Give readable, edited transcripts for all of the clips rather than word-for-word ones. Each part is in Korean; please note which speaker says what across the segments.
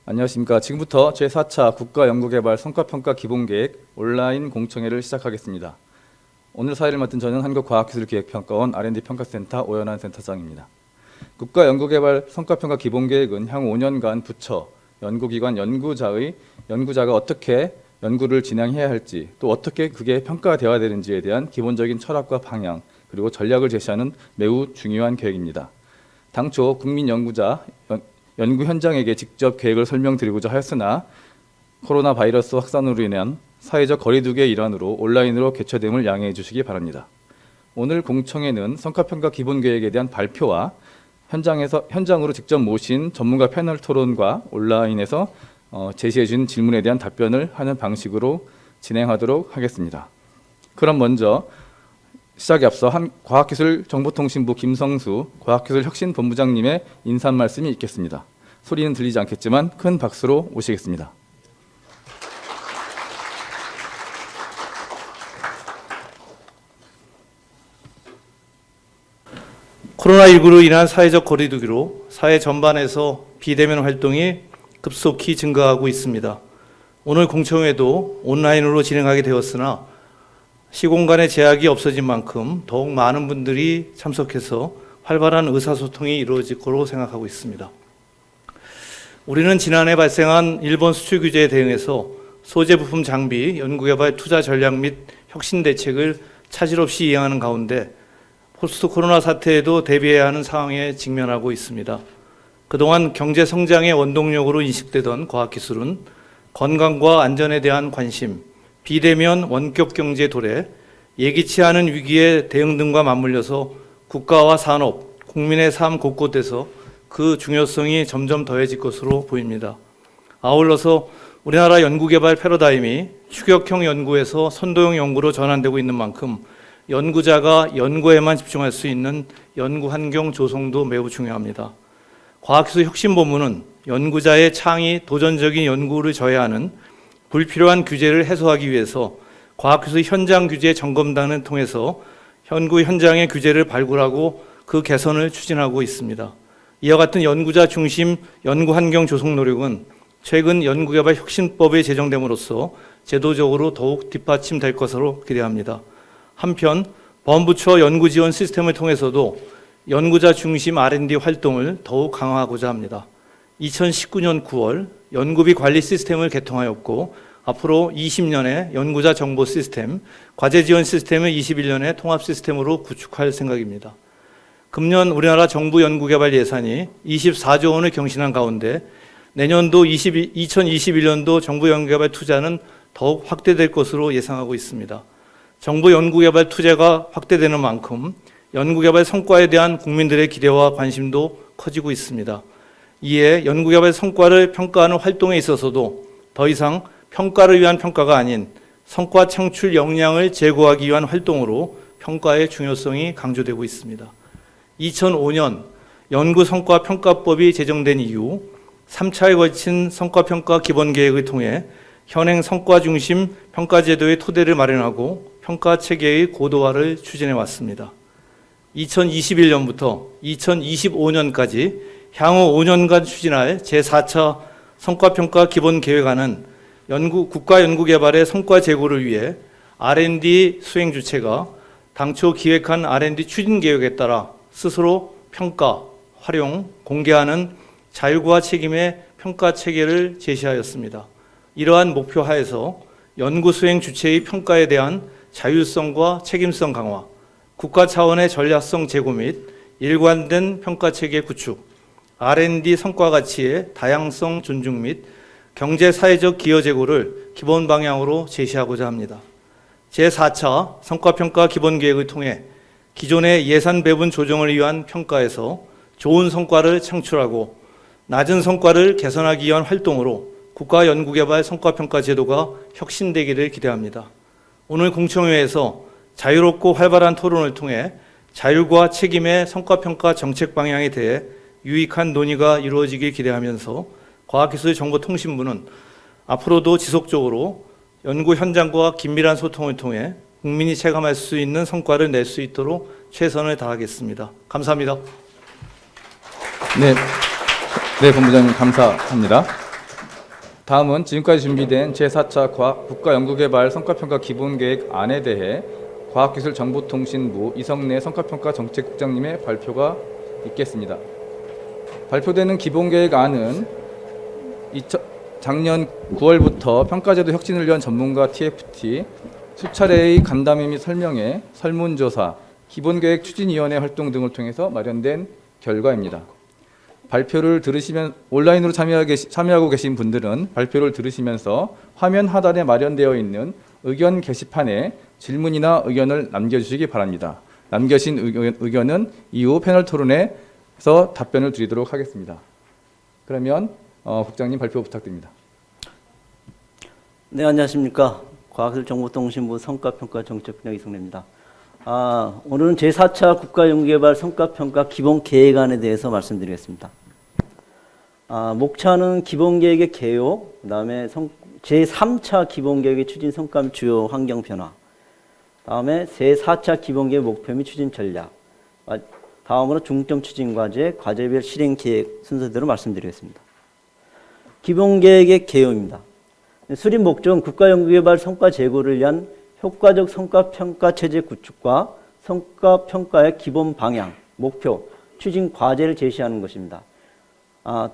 Speaker 1: 안녕하십니까. 지금부터 제4차 국가연구개발 성과평가 기본계획 온라인 공청회를 시작하겠습니다. 오늘 사회를 맡은 저는 한국과학기술기획평가원 R&D 평가센터 오연환 센터장입니다. 국가연구개발 성과평가 기본계획은 향후 5년간 부처, 연구기관, 연구자가 어떻게 연구를 진행해야 할지, 또 어떻게 그게 평가되어야 되는지에 대한 기본적인 철학과 방향, 그리고 전략을 제시하는 매우 중요한 계획입니다. 당초 국민 연구자, 연구 현장에게 직접 계획을 설명드리고자 하였으나 코로나 바이러스 확산으로 인한 사회적 거리두기의 일환으로 온라인으로 개최됨을 양해해 주시기 바랍니다. 오늘 공청회는 성과평가 기본계획에 대한 발표와 현장으로 직접 모신 전문가 패널 토론과 온라인에서 제시해 준 질문에 대한 답변을 하는 방식으로 진행하도록 하겠습니다. 그럼 먼저 시작에 앞서 과학기술정보통신부 김성수 과학기술혁신본부장님의 인사 말씀이 있겠습니다. 소리는 들리지 않겠지만 큰 박수로 오시겠습니다.
Speaker 2: 코로나19로 인한 사회적 거리두기로 사회 전반에서 비대면 활동이 급속히 증가하고 있습니다. 오늘 공청회도 온라인으로 진행하게 되었으나 시공간의 제약이 없어진 만큼 더욱 많은 분들이 참석해서 활발한 의사소통이 이루어질 거로 생각하고 있습니다. 우리는 지난해 발생한 일본 수출 규제에 대응해서 소재 부품 장비, 연구개발 투자 전략 및 혁신 대책을 차질 없이 이행하는 가운데 포스트 코로나 사태에도 대비해야 하는 상황에 직면하고 있습니다. 그동안 경제 성장의 원동력으로 인식되던 과학기술은 건강과 안전에 대한 관심, 비대면 원격 경제 도래, 예기치 않은 위기에 대응 등과 맞물려서 국가와 산업, 국민의 삶 곳곳에서 그 중요성이 점점 더해질 것으로 보입니다. 아울러서 우리나라 연구개발 패러다임이 추격형 연구에서 선도형 연구로 전환되고 있는 만큼 연구자가 연구에만 집중할 수 있는 연구 환경 조성도 매우 중요합니다. 과학기술혁신본부는 연구자의 창의, 도전적인 연구를 저해하는 불필요한 규제를 해소하기 위해서 과학기술 현장 규제 점검단을 통해서 연구 현장의 규제를 발굴하고 그 개선을 추진하고 있습니다. 이와 같은 연구자 중심 연구 환경 조성 노력은 최근 연구개발 혁신법이 제정됨으로써 제도적으로 더욱 뒷받침될 것으로 기대합니다. 한편 범부처 연구지원 시스템을 통해서도 연구자 중심 R&D 활동을 더욱 강화하고자 합니다. 2019년 9월 연구비 관리 시스템을 개통하였고 앞으로 20년에 연구자 정보 시스템, 과제 지원 시스템을 21년에 통합 시스템으로 구축할 생각입니다. 금년 우리나라 정부 연구개발 예산이 24조 원을 경신한 가운데 내년도 2021년도 정부 연구개발 투자는 더욱 확대될 것으로 예상하고 있습니다. 정부 연구개발 투자가 확대되는 만큼 연구개발 성과에 대한 국민들의 기대와 관심도 커지고 있습니다. 이에 연구개발 성과를 평가하는 활동에 있어서도 더 이상 평가를 위한 평가가 아닌 성과 창출 역량을 제고하기 위한 활동으로 평가의 중요성이 강조되고 있습니다. 2005년 연구성과평가법이 제정된 이후 3차에 걸친 성과평가 기본계획을 통해 현행 성과 중심 평가제도의 토대를 마련하고 평가체계의 고도화를 추진해 왔습니다. 2021년부터 2025년까지 향후 5년간 추진할 제4차 성과평가 기본계획안은 국가연구개발의 성과 제고를 위해 R&D 수행 주체가 당초 기획한 R&D 추진계획에 따라 스스로 평가, 활용, 공개하는 자율과 책임의 평가체계를 제시하였습니다. 이러한 목표 하에서 연구 수행 주체의 평가에 대한 자율성과 책임성 강화, 국가 차원의 전략성 제고 및 일관된 평가체계 구축, R&D 성과 가치의 다양성 존중 및 경제사회적 기여 제고를 기본 방향으로 제시하고자 합니다. 제4차 성과평가 기본계획을 통해 기존의 예산 배분 조정을 위한 평가에서 좋은 성과를 창출하고 낮은 성과를 개선하기 위한 활동으로 국가연구개발 성과평가 제도가 혁신되기를 기대합니다. 오늘 공청회에서 자유롭고 활발한 토론을 통해 자율과 책임의 성과평가 정책 방향에 대해 유익한 논의가 이루어지길 기대하면서 과학기술정보통신부는 앞으로도 지속적으로 연구 현장과 긴밀한 소통을 통해 국민이 체감할 수 있는 성과를 낼 수 있도록 최선을 다하겠습니다. 감사합니다.
Speaker 1: 네, 본부장님 감사합니다. 다음은 지금까지 준비된 제4차 국가연구개발 성과평가 기본계획 안에 대해 과학기술정보통신부 이성래 성과평가 정책국장님의 발표가 있겠습니다. 발표되는 기본계획안은 작년 9월부터 평가제도 혁신을 위한 전문가 TFT, 수차례의 간담회 및 설명회, 설문조사, 기본계획 추진위원회 활동 등을 통해서 마련된 결과입니다. 발표를 들으시면 온라인으로 참여하고 계신 분들은 발표를 들으시면서 화면 하단에 마련되어 있는 의견 게시판에 질문이나 의견을 남겨주시기 바랍니다. 남겨진 의견은 이후 패널 토론에서 답변을 드리도록 하겠습니다. 그러면 국장님 발표 부탁드립니다.
Speaker 3: 네, 안녕하십니까. 과학기술정보통신부 성과평가 정책국장 이성래입니다. 오늘은 제4차 국가연구개발 성과평가 기본계획안에 대해서 말씀드리겠습니다. 목차는 기본계획의 개요, 그 다음에 제3차 기본계획의 추진 성과 및 주요 환경 변화, 다음에 제4차 기본계획 목표 및 추진 전략, 다음으로 중점 추진 과제, 과제별 실행 계획 순서대로 말씀드리겠습니다. 기본계획의 개요입니다. 수립 목적은 국가연구개발 성과 제고를 위한 효과적 성과평가 체제 구축과 성과평가의 기본 방향, 목표, 추진 과제를 제시하는 것입니다.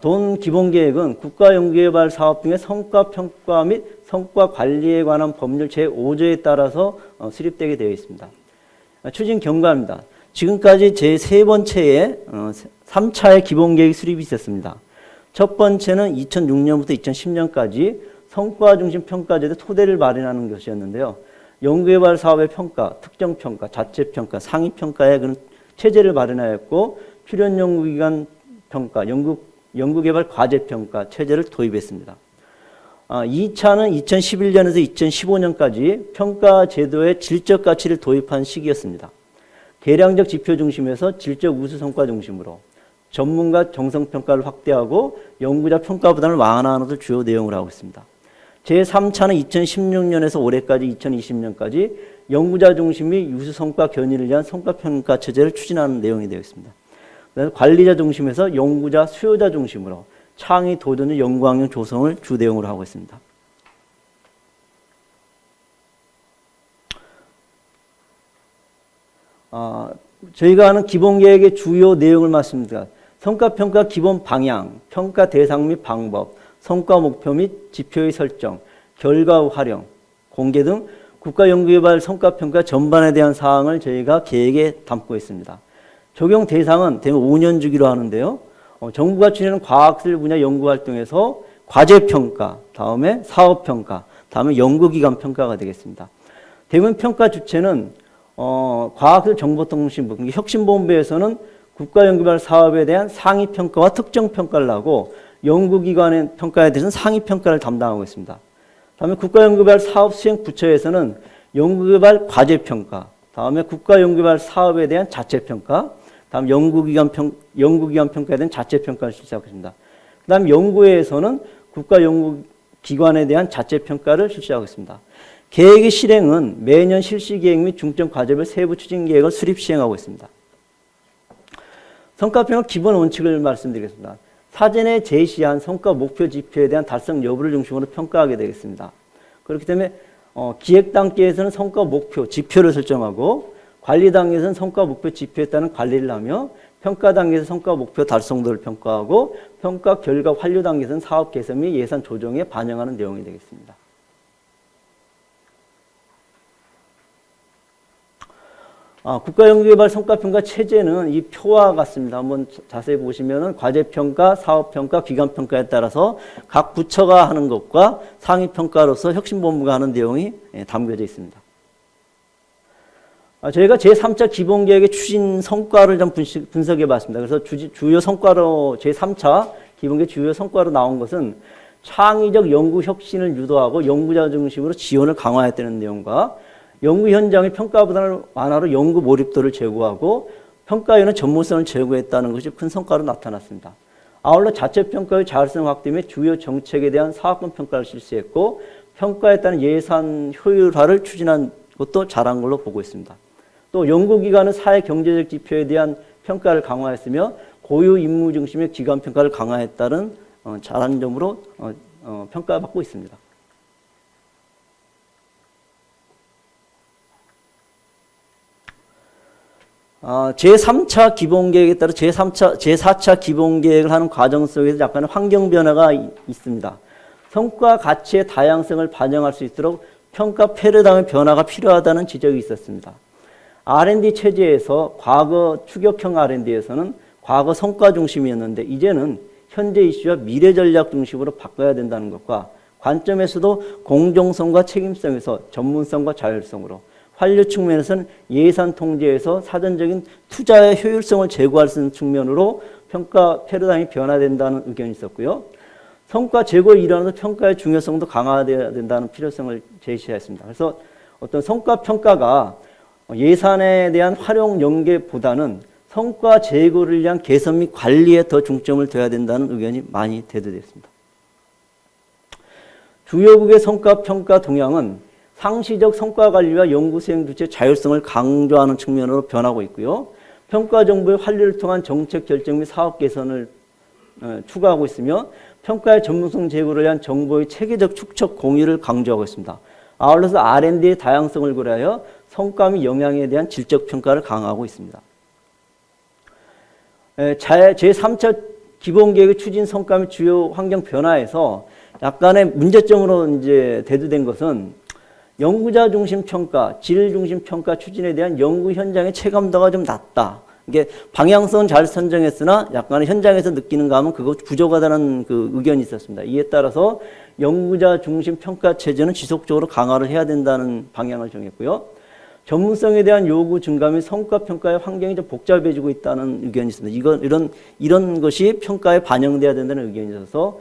Speaker 3: 본 기본계획은 국가연구개발 사업 중에 성과평가 및 성과관리에 관한 법률 제5조에 따라서 수립되게 되어 있습니다. 추진 경과입니다. 지금까지 제3번째에 3차의 기본계획 수립이 있었습니다. 첫 번째는 2006년부터 2010년까지 성과중심 평가제도 토대를 마련하는 것이었는데요. 연구개발 사업의 평가, 특정평가, 자체평가, 상위평가의 그런 체제를 마련하였고 필연 연구기관 평가, 연구개발 과제평가 체제를 도입했습니다. 2차는 2011년에서 2015년까지 평가제도의 질적 가치를 도입한 시기였습니다. 계량적 지표 중심에서 질적 우수 성과 중심으로 전문가 정성평가를 확대하고 연구자 평가 부담을 완화하는 것을 주요 내용으로 하고 있습니다. 제3차는 2016년에서 올해까지 2020년까지 연구자 중심 및 유수 성과 견인을 위한 성과평가 체제를 추진하는 내용이 되어 있습니다. 관리자 중심에서 연구자, 수요자 중심으로 창의 도전의 연구환경 조성을 주 내용으로 하고 있습니다. 저희가 하는 기본계획의 주요 내용을 말씀드립니다. 성과평가 기본 방향, 평가 대상 및 방법, 성과 목표 및 지표의 설정, 결과 활용, 공개 등 국가연구개발 성과평가 전반에 대한 사항을 저희가 계획에 담고 있습니다. 적용 대상은 대략 5년 주기로 하는데요. 정부가 추진하는 과학기술 분야 연구활동에서 과제평가, 다음에 사업평가, 다음에 연구기관 평가가 되겠습니다. 대부분 평가 주체는 과학기술정보통신부, 혁신본부에서는 국가연구개발 사업에 대한 상위평가와 특정평가를 하고 연구기관의 평가에 대해서는 상위평가를 담당하고 있습니다. 다음에 국가연구개발 사업 수행 부처에서는 연구개발 과제평가, 다음에 국가연구개발 사업에 대한 자체평가, 다음 연구기관 평가에 대한 자체평가를 실시하고 있습니다. 그 다음 연구회에서는 국가연구기관에 대한 자체평가를 실시하고 있습니다. 계획의 실행은 매년 실시계획 및 중점 과제별 세부 추진계획을 수립 시행하고 있습니다. 성과평가 기본 원칙을 말씀드리겠습니다. 사전에 제시한 성과 목표 지표에 대한 달성 여부를 중심으로 평가하게 되겠습니다. 그렇기 때문에 기획 단계에서는 성과 목표 지표를 설정하고 관리 단계에서는 성과 목표 지표에 따른 관리를 하며 평가 단계에서 성과 목표 달성도를 평가하고 평가 결과 완료 단계에서는 사업 개선 및 예산 조정에 반영하는 내용이 되겠습니다. 국가연구개발 성과평가 체제는 이 표와 같습니다. 한번 자세히 보시면은 과제평가, 사업평가, 기관평가에 따라서 각 부처가 하는 것과 상위평가로서 혁신본부가 하는 내용이 담겨져 있습니다. 저희가 제3차 기본계획의 추진 성과를 좀 분석해 봤습니다. 그래서 주요 성과로 제3차 기본계획 주요 성과로 나온 것은 창의적 연구 혁신을 유도하고 연구자 중심으로 지원을 강화했다는 내용과 연구 현장의 평가 부담을 완화로 연구 몰입도를 제고하고 평가에는 전문성을 제고했다는 것이 큰 성과로 나타났습니다. 아울러 자체평가의 자율성 확대 및 주요 정책에 대한 사업권 평가를 실시했고 평가에 따른 예산 효율화를 추진한 것도 잘한 걸로 보고 있습니다. 또 연구기관은 사회 경제적 지표에 대한 평가를 강화했으며 고유 임무 중심의 기관 평가를 강화했다는 잘한 점으로 평가받고 있습니다. 제3차 기본계획에 따라 제4차 기본계획을 하는 과정 속에서 약간의 환경 변화가 있습니다. 성과 가치의 다양성을 반영할 수 있도록 평가 패러다임의 변화가 필요하다는 지적이 있었습니다. R&D 체제에서 과거 추격형 R&D에서는 과거 성과 중심이었는데 이제는 현재 이슈와 미래 전략 중심으로 바꿔야 된다는 것과 관점에서도 공정성과 책임성에서 전문성과 자율성으로 환류 측면에서는 예산 통제에서 사전적인 투자의 효율성을 제고할 수 있는 측면으로 평가 패러다임이 변화된다는 의견이 있었고요. 성과 제고의 일환으로 평가의 중요성도 강화되어야 된다는 필요성을 제시했습니다. 그래서 어떤 성과 평가가 예산에 대한 활용 연계보다는 성과 제고를 위한 개선 및 관리에 더 중점을 둬야 된다는 의견이 많이 대두됐습니다. 주요국의 성과 평가 동향은 상시적 성과 관리와 연구 수행 주체 자율성을 강조하는 측면으로 변하고 있고요. 평가 정보의 환류를 통한 정책 결정 및 사업 개선을 추구하고 있으며 평가의 전문성 제고를 위한 정보의 체계적 축적 공유를 강조하고 있습니다. 아울러서 R&D의 다양성을 고려하여 성과 및 영향에 대한 질적 평가를 강화하고 있습니다. 제3차 기본계획의 추진 성과 및 주요 환경 변화에서 약간의 문제점으로 이제 대두된 것은 연구자 중심 평가, 질 중심 평가 추진에 대한 연구 현장의 체감도가 좀 낮다. 이게 방향성은 잘 선정했으나 약간의 현장에서 느끼는 감은 그거 부족하다는 그 의견이 있었습니다. 이에 따라서 연구자 중심 평가 체제는 지속적으로 강화를 해야 된다는 방향을 정했고요. 전문성에 대한 요구 증가 및 성과 평가의 환경이 좀 복잡해지고 있다는 의견이 있습니다. 이런 것이 평가에 반영돼야 된다는 의견이 있어서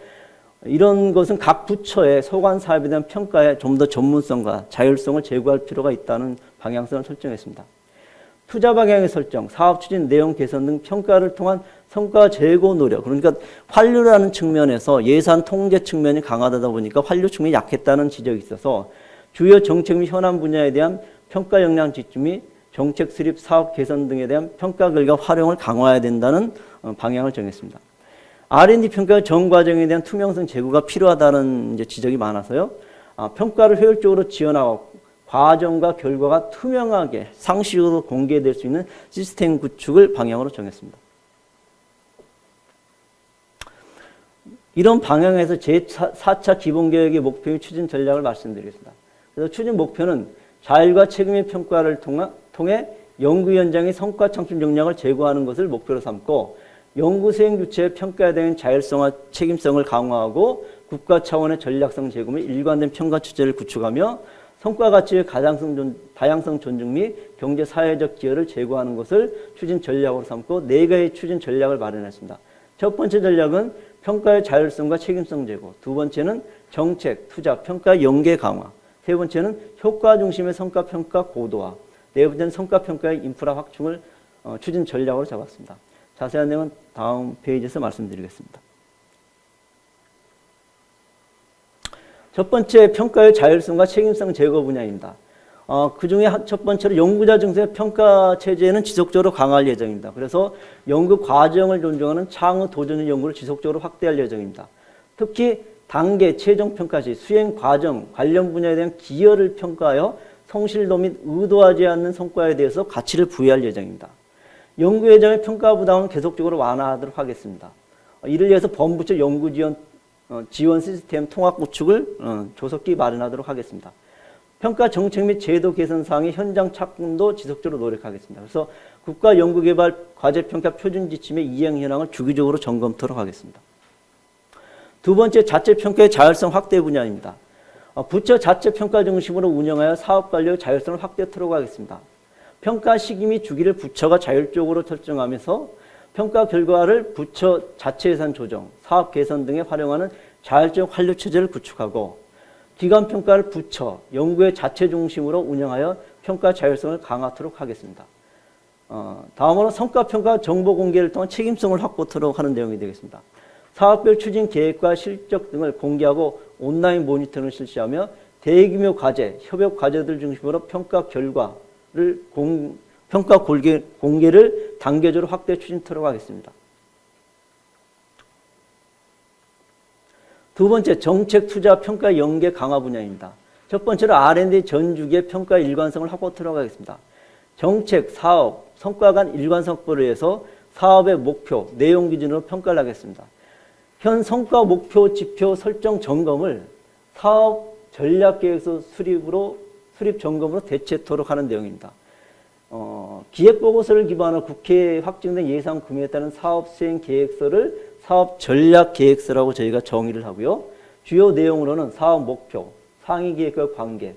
Speaker 3: 이런 것은 각 부처의 소관 사업에 대한 평가에 좀 더 전문성과 자율성을 제고할 필요가 있다는 방향성을 설정했습니다. 투자 방향의 설정, 사업 추진 내용 개선 등 평가를 통한 성과 제고 노력, 그러니까 환류라는 측면에서 예산 통제 측면이 강화되다 보니까 환류 측면이 약했다는 지적이 있어서 주요 정책 및 현안 분야에 대한 평가 역량 집중 및 정책 수립, 사업 개선 등에 대한 평가 결과 활용을 강화해야 된다는 방향을 정했습니다. R&D 평가 전 과정에 대한 투명성 제고가 필요하다는 이제 지적이 많아서요. 평가를 효율적으로 지원하고 과정과 결과가 투명하게 상시적으로 공개될 수 있는 시스템 구축을 방향으로 정했습니다. 이런 방향에서 제4차 기본계획의 목표 및 추진 전략을 말씀드리겠습니다. 그래서 추진 목표는 자율과 책임의 평가를 통해 연구 현장의 성과 창출 역량을 제고하는 것을 목표로 삼고 연구 수행 주체의 평가에 대한 자율성과 책임성을 강화하고 국가 차원의 전략성 제고 및 일관된 평가 체제를 구축하며 성과 가치의 다양성 존중 및 경제 사회적 기여를 제고하는 것을 추진 전략으로 삼고 4가지 추진 전략을 마련했습니다. 첫 번째 전략은 평가의 자율성과 책임성 제고, 두 번째는 정책, 투자, 평가 연계 강화, 세 번째는 효과 중심의 성과 평가 고도화, 네 번째는 성과 평가의 인프라 확충을 추진 전략으로 잡았습니다. 자세한 내용은 다음 페이지에서 말씀드리겠습니다. 첫 번째 평가의 자율성과 책임성 제고 분야입니다. 그 중에 첫 번째로 연구자 중심의 평가 체제는 지속적으로 강화할 예정입니다. 그래서 연구 과정을 존중하는 창의 도전 연구를 지속적으로 확대할 예정입니다. 특히 단계, 최종 평가 시 수행 과정, 관련 분야에 대한 기여를 평가하여 성실도 및 의도하지 않는 성과에 대해서 가치를 부여할 예정입니다. 연구 예정의 평가 부담은 계속적으로 완화하도록 하겠습니다. 이를 위해서 범부처 연구 지원 시스템 통합 구축을 조속히 마련하도록 하겠습니다. 평가 정책 및 제도 개선 사항의 현장 착공도 지속적으로 노력하겠습니다. 그래서 국가 연구개발 과제평가 표준 지침의 이행 현황을 주기적으로 점검토록 하겠습니다. 두 번째, 자체평가의 자율성 확대 분야입니다. 부처 자체평가 중심으로 운영하여 사업관리의 자율성을 확대토록 하겠습니다. 평가 시기 및 주기를 부처가 자율적으로 설정하면서 평가 결과를 부처 자체 예산 조정, 사업 개선 등에 활용하는 자율적 환류 체제를 구축하고 기관 평가를 부처, 연구의 자체 중심으로 운영하여 평가 자율성을 강화하도록 하겠습니다. 다음으로 성과평가 정보 공개를 통한 책임성을 확보하도록 하는 내용이 되겠습니다. 사업별 추진 계획과 실적 등을 공개하고 온라인 모니터링을 실시하며 대규모 과제, 협업 과제들 중심으로 평가 결과를 평가 공개를 단계적으로 확대 추진토록 하겠습니다. 두 번째, 정책, 투자, 평가, 연계 강화 분야입니다. 첫 번째로 R&D 전주기의 평가 일관성을 확보하도록 하겠습니다. 정책, 사업, 성과 간 일관성 확보를 위해서 사업의 목표, 내용 기준으로 평가를 하겠습니다. 현 성과, 목표, 지표 설정 점검을 사업 전략계획서 수립 점검으로 대체토록 하는 내용입니다. 기획보고서를 기반으로 국회에 확정된 예산 금액에 따른 사업 수행 계획서를 사업 전략 계획서라고 저희가 정의를 하고요. 주요 내용으로는 사업 목표, 상위 계획과 관계,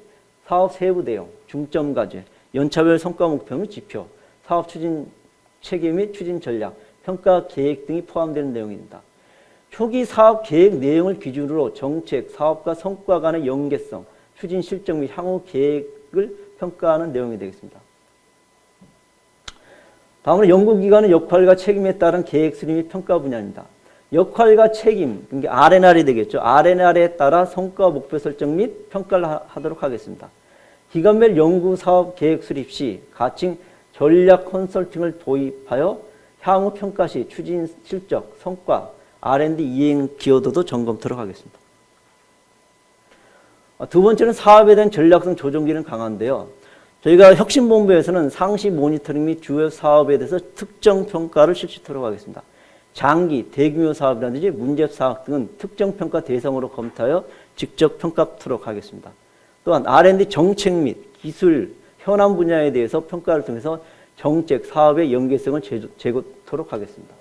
Speaker 3: 사업 세부 내용, 중점 과제, 연차별 성과 목표 및 지표, 사업 추진 체계 및 추진 전략, 평가 계획 등이 포함되는 내용입니다. 초기 사업 계획 내용을 기준으로 정책, 사업과 성과 간의 연계성, 추진 실적 및 향후 계획을 평가하는 내용이 되겠습니다. 다음으로 연구기관의 역할과 책임에 따른 계획 수립 및 평가 분야입니다. 역할과 책임, 그러니까 R&R이 되겠죠. R&R에 따라 성과 목표 설정 및 평가를 하도록 하겠습니다. 기관별 연구 사업 계획 수립 시 가칭 전략 컨설팅을 도입하여 향후 평가 시 추진 실적, 성과, R&D 이행 기여도도 점검토록 하겠습니다. 두 번째는 사업에 대한 전략성 조정 기능 강화인데요. 저희가 혁신본부에서는 상시 모니터링 및 주요 사업에 대해서 특정 평가를 실시토록 하겠습니다. 장기, 대규모 사업이라든지 문제 사업 등은 특정 평가 대상으로 검토하여 직접 평가토록 하겠습니다. 또한 R&D 정책 및 기술, 현안 분야에 대해서 평가를 통해서 정책, 사업의 연계성을 제고토록 하겠습니다.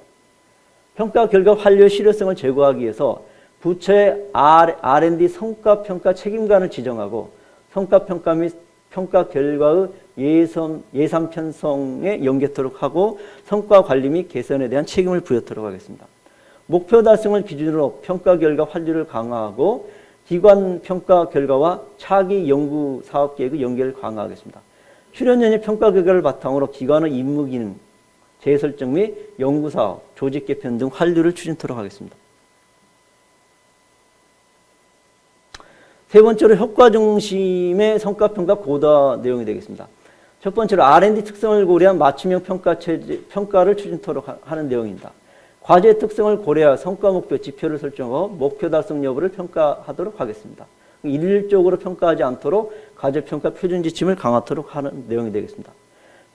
Speaker 3: 평가 결과 환류 실효성을 제고하기 위해서 부처의 R&D 성과평가 책임관을 지정하고 성과평가 및 평가 결과의 예산 편성에 연계토록 하고 성과 관리 및 개선에 대한 책임을 부여토록 하겠습니다. 목표 달성을 기준으로 평가 결과 환류를 강화하고 기관 평가 결과와 차기 연구 사업 계획의 연계를 강화하겠습니다. 출연연의 평가 결과를 바탕으로 기관의 임무 기능, 재설정 및 연구 사업, 조직 개편 등 환류를 추진토록 하겠습니다. 세 번째로 효과 중심의 성과평가 고도화 내용이 되겠습니다. 첫 번째로 R&D 특성을 고려한 맞춤형 평가를 추진토록 하는 내용입니다. 과제 특성을 고려하여 성과 목표 지표를 설정하고 목표 달성 여부를 평가하도록 하겠습니다. 일률적으로 평가하지 않도록 과제평가 표준 지침을 강화하도록 하는 내용이 되겠습니다.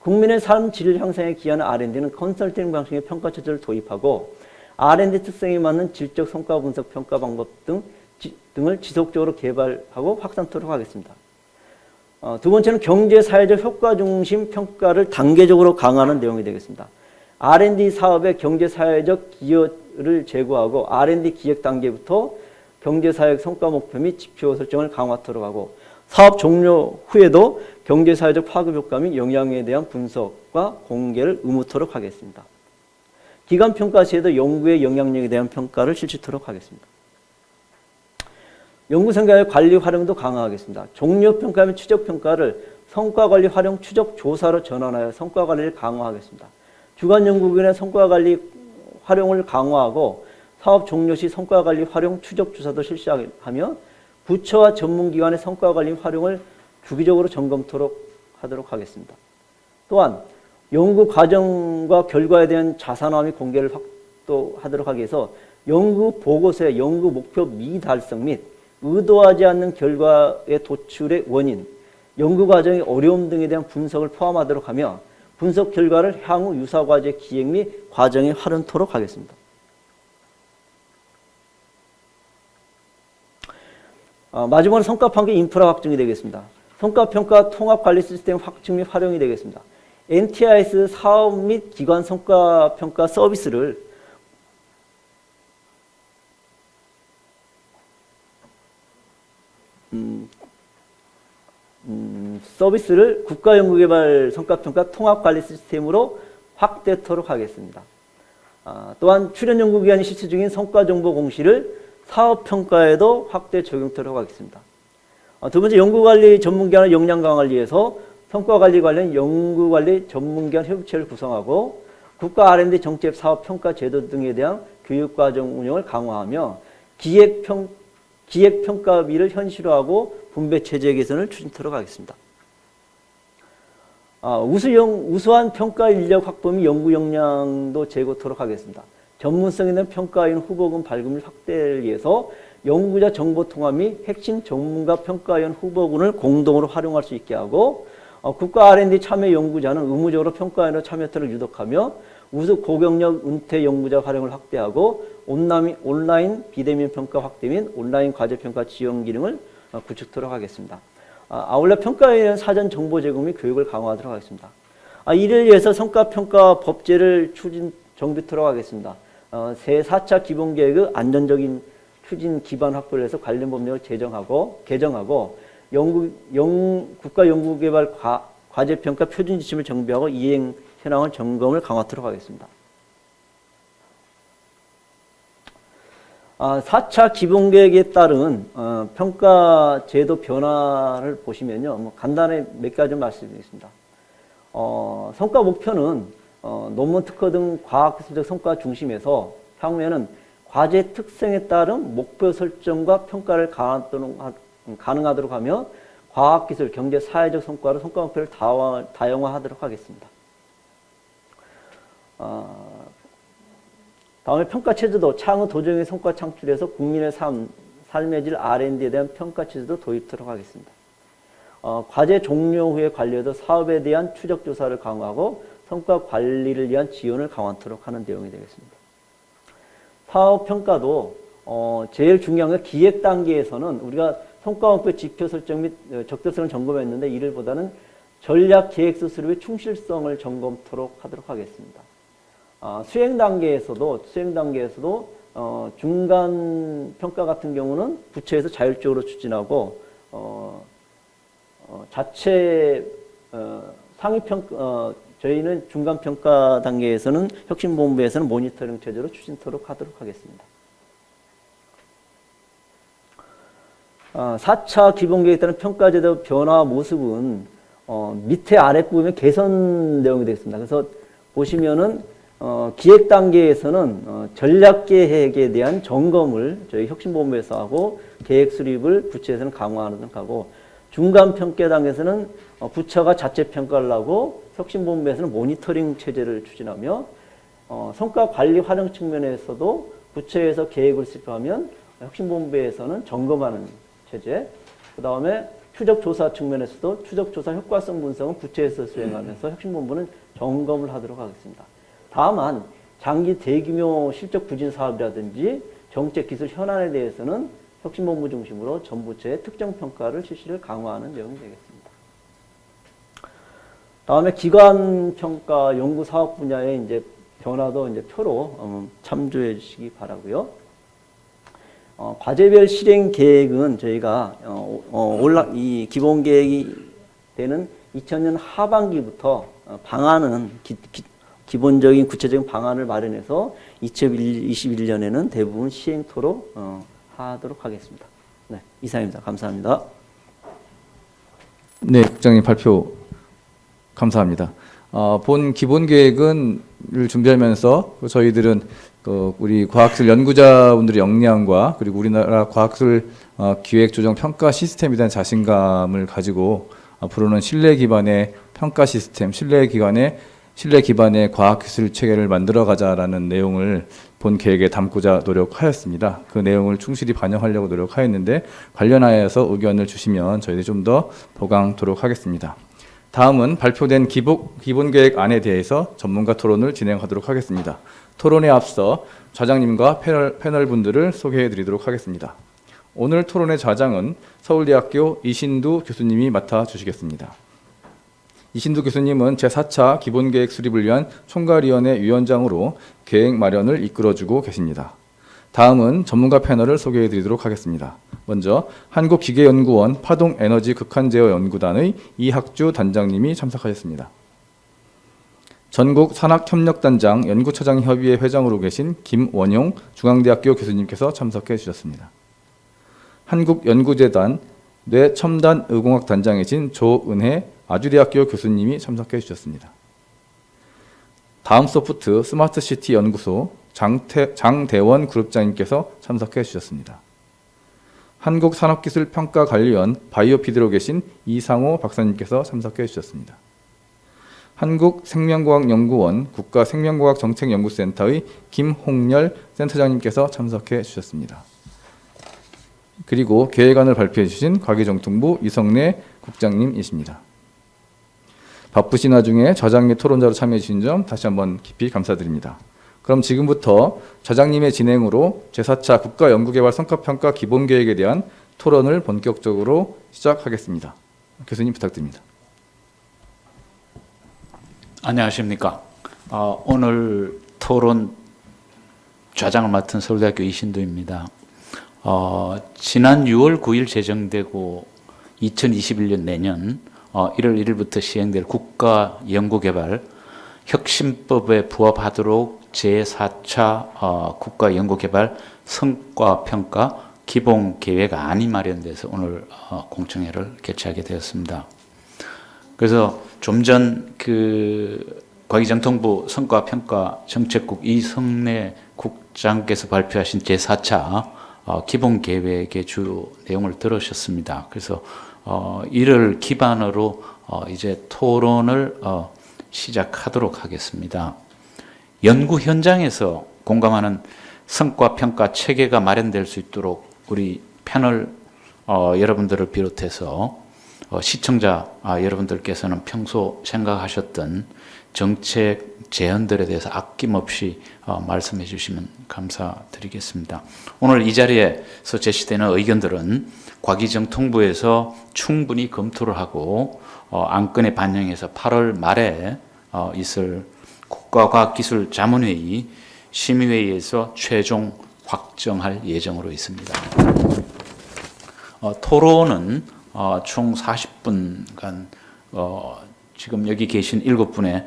Speaker 3: 국민의 삶 질 향상에 기여하는 R&D는 컨설팅 방식의 평가 체제를 도입하고 R&D 특성에 맞는 질적 성과 분석 평가 방법 등을 지속적으로 개발하고 확산토록 하겠습니다. 두 번째는 경제 사회적 효과 중심 평가를 단계적으로 강화하는 내용이 되겠습니다. R&D 사업의 경제 사회적 기여를 제고하고 R&D 기획 단계부터 경제 사회적 성과 목표 및 지표 설정을 강화하도록 하고 사업 종료 후에도 경제 사회적 파급 효과 및 영향에 대한 분석과 공개를 의무토록 하겠습니다. 기관 평가 시에도 연구의 영향력에 대한 평가를 실시토록 하겠습니다. 연구성과의 관리 활용도 강화하겠습니다. 종료평가 및 추적평가를 성과관리 활용 추적 조사로 전환하여 성과관리를 강화하겠습니다. 주간연구기관의 성과관리 활용을 강화하고 사업 종료 시 성과관리 활용 추적 조사도 실시하며 부처와 전문기관의 성과관리 활용을 주기적으로 점검토록 하도록 하겠습니다. 또한 연구 과정과 결과에 대한 자산화 및 공개를 확대하도록 하기 위해서 연구 보고서의 연구 목표 미달성 및 의도하지 않는 결과의 도출의 원인, 연구 과정의 어려움 등에 대한 분석을 포함하도록 하며 분석 결과를 향후 유사과제 기획 및 과정에 활용토록 하겠습니다. 마지막으로 성과평가 인프라 확충이 되겠습니다. 성과평가 통합관리 시스템 확충 및 활용이 되겠습니다. NTIS 사업 및 기관 성과평가 서비스를 국가연구개발 성과평가 통합관리 시스템으로 확대토록 하겠습니다. 또한 출연연구기관이 실시 중인 성과정보 공시를 사업평가에도 확대 적용토록 하겠습니다. 두 번째, 연구관리 전문기관의 역량 강화를 위해서 성과관리 관련 연구관리 전문기관 협의체를 구성하고 국가 R&D 정책 사업평가 제도 등에 대한 교육과정 운영을 강화하며 기획평가비를 현실화하고 분배체제 개선을 추진토록 하겠습니다. 우수한 평가 인력 확보 및 연구 역량도 제고토록 하겠습니다. 전문성 있는 평가인 후보군 발굴 확대를 위해서 연구자 정보 통합 및 핵심 전문가 평가위원 후보군을 공동으로 활용할 수 있게 하고 국가 R&D 참여 연구자는 의무적으로 평가위원으로 참여토록 유독하며 우수 고경력 은퇴 연구자 활용을 확대하고 온라인 비대면 평가 확대 및 온라인 과제 평가 지원 기능을 구축토록 하겠습니다. 아울러 평가위원 사전 정보 제공 및 교육을 강화하도록 하겠습니다. 이를 위해서 성과평가 법제를 정비토록 하겠습니다. 새 4차 기본계획의 안전적인 추진 기반 확보를 해서 관련 법령을 개정하고 국가연구개발 과제평가 표준 지침을 정비하고 이행 현황을 점검을 강화토록 하겠습니다. 4차 기본계획에 따른 평가 제도 변화를 보시면요. 간단히 몇 가지 말씀드리겠습니다. 성과 목표는 논문 특허 등 과학기술적 성과 중심에서 향후에는 과제 특성에 따른 목표 설정과 평가를 가능하도록 하며 과학기술, 경제, 사회적 성과로 성과 목표를 다양화하도록 하겠습니다. 다음에 평가체제도 창의 도정의 성과 창출해서 국민의 삶의 질 R&D에 대한 평가체제도 도입하도록 하겠습니다. 과제 종료 후에 관리해서 사업에 대한 추적조사를 강화하고 성과 관리를 위한 지원을 강화하도록 하는 내용이 되겠습니다. 사업평가도 제일 중요한 건 기획 단계에서는 우리가 성과 목표 지표 설정 및 적절성을 점검했는데 이를보다는 전략 계획서 수립의 충실성을 점검토록 하도록 하겠습니다. 수행 단계에서도 중간 평가 같은 경우는 부처에서 자율적으로 추진하고 자체 상위 평가 저희는 중간 평가 단계에서는 혁신본부에서는 모니터링 체제로 추진토록 하도록 하겠습니다. 4차 기본계획에 따른 평가제도 변화 모습은 밑에 아랫부분에 개선 내용이 되겠습니다. 그래서 보시면은 기획 단계에서는 전략 계획에 대한 점검을 저희 혁신본부에서 하고 계획 수립을 부처에서는 강화하도록 하고 중간 평가 단계에서는 부처가 자체 평가를 하고 혁신본부에서는 모니터링 체제를 추진하며 성과 관리 활용 측면에서도 부처에서 계획을 수립하면 혁신본부에서는 점검하는 체제, 그 다음에 추적조사 측면에서도 추적조사 효과성 분석은 부처에서 수행하면서 혁신본부는 점검을 하도록 하겠습니다. 다만 장기 대규모 실적 부진 사업이라든지 정책 기술 현안에 대해서는 혁신본부 중심으로 전 부처의 특정 평가를 실시를 강화하는 내용이 되겠습니다. 다음에 기관 평가 연구 사업 분야의 이제 변화도 이제 표로 참조해 주시기 바라고요. 과제별 실행 계획은 저희가 이 기본 계획이 되는 2000년 하반기부터 방안은 기본적인 구체적인 방안을 마련해서 2021년에는 대부분 시행토록 하도록 하겠습니다. 네, 이상입니다. 감사합니다.
Speaker 1: 네, 국장님 발표 감사합니다. 본 기본 계획을 준비하면서 저희들은 우리 과학기술 연구자분들의 역량과 그리고 우리나라 과학기술 기획조정 평가 시스템에 대한 자신감을 가지고 앞으로는 신뢰 기반의 평가 시스템, 신뢰 기반의 과학기술 체계를 만들어가자라는 내용을 본 계획에 담고자 노력하였습니다. 그 내용을 충실히 반영하려고 노력하였는데 관련하여서 의견을 주시면 저희들이 좀 더 보강토록 하겠습니다. 다음은 발표된 기본 계획 안에 대해서 전문가 토론을 진행하도록 하겠습니다. 토론에 앞서 좌장님과 패널 분들을 소개해 드리도록 하겠습니다. 오늘 토론의 좌장은 서울대학교 이신두 교수님이 맡아 주시겠습니다. 이신두 교수님은 제4차 기본계획 수립을 위한 총괄위원회 위원장으로 계획 마련을 이끌어주고 계십니다. 다음은 전문가 패널을 소개해 드리도록 하겠습니다. 먼저 한국기계연구원 파동에너지 극한제어 연구단의 이학주 단장님이 참석하셨습니다. 전국 산학협력단장 연구처장협의회 회장으로 계신 김원용 중앙대학교 교수님께서 참석해 주셨습니다. 한국연구재단 뇌첨단의공학단장이신 조은혜 아주대학교 교수님이 참석해 주셨습니다. 다음소프트 스마트시티 연구소 장대원 그룹장님께서 참석해 주셨습니다. 한국산업기술평가관리원 바이오피드로 계신 이상호 박사님께서 참석해 주셨습니다. 한국생명과학연구원 국가생명과학정책연구센터의 김홍열 센터장님께서 참석해 주셨습니다. 그리고 계획안을 발표해 주신 과기정통부 이성래 국장님이십니다. 바쁘신 와중에 저장 및 토론자로 참여해 주신 점 다시 한번 깊이 감사드립니다. 그럼 지금부터 저장님의 진행으로 제4차 국가연구개발 성과평가 기본계획에 대한 토론을 본격적으로 시작하겠습니다. 교수님 부탁드립니다.
Speaker 4: 안녕하십니까. 오늘 토론 좌장을 맡은 서울대학교 이신도입니다. 지난 6월 9일 제정되고 2021년 내년 1월 1일부터 시행될 국가연구개발 혁신법에 부합하도록 제4차 국가연구개발 성과평가 기본계획안이 마련돼서 오늘 공청회를 개최하게 되었습니다. 그래서 좀 전 과기정통부 성과평가 정책국 이성래 국장께서 발표하신 제4차 기본계획의 주 내용을 들으셨습니다. 그래서 이를 기반으로 이제 토론을 시작하도록 하겠습니다. 연구 현장에서 공감하는 성과평가 체계가 마련될 수 있도록 우리 패널 여러분들을 비롯해서 시청자 여러분들께서는 평소 생각하셨던 정책 제안들에 대해서 아낌없이 말씀해 주시면 감사드리겠습니다. 오늘 이 자리에서 제시되는 의견들은 과기정통부에서 충분히 검토를 하고 안건에 반영해서 8월 말에 있을 국가과학기술자문회의 심의회의에서 최종 확정할 예정으로 있습니다. 토론은 총 40분간 지금 여기 계신 7분의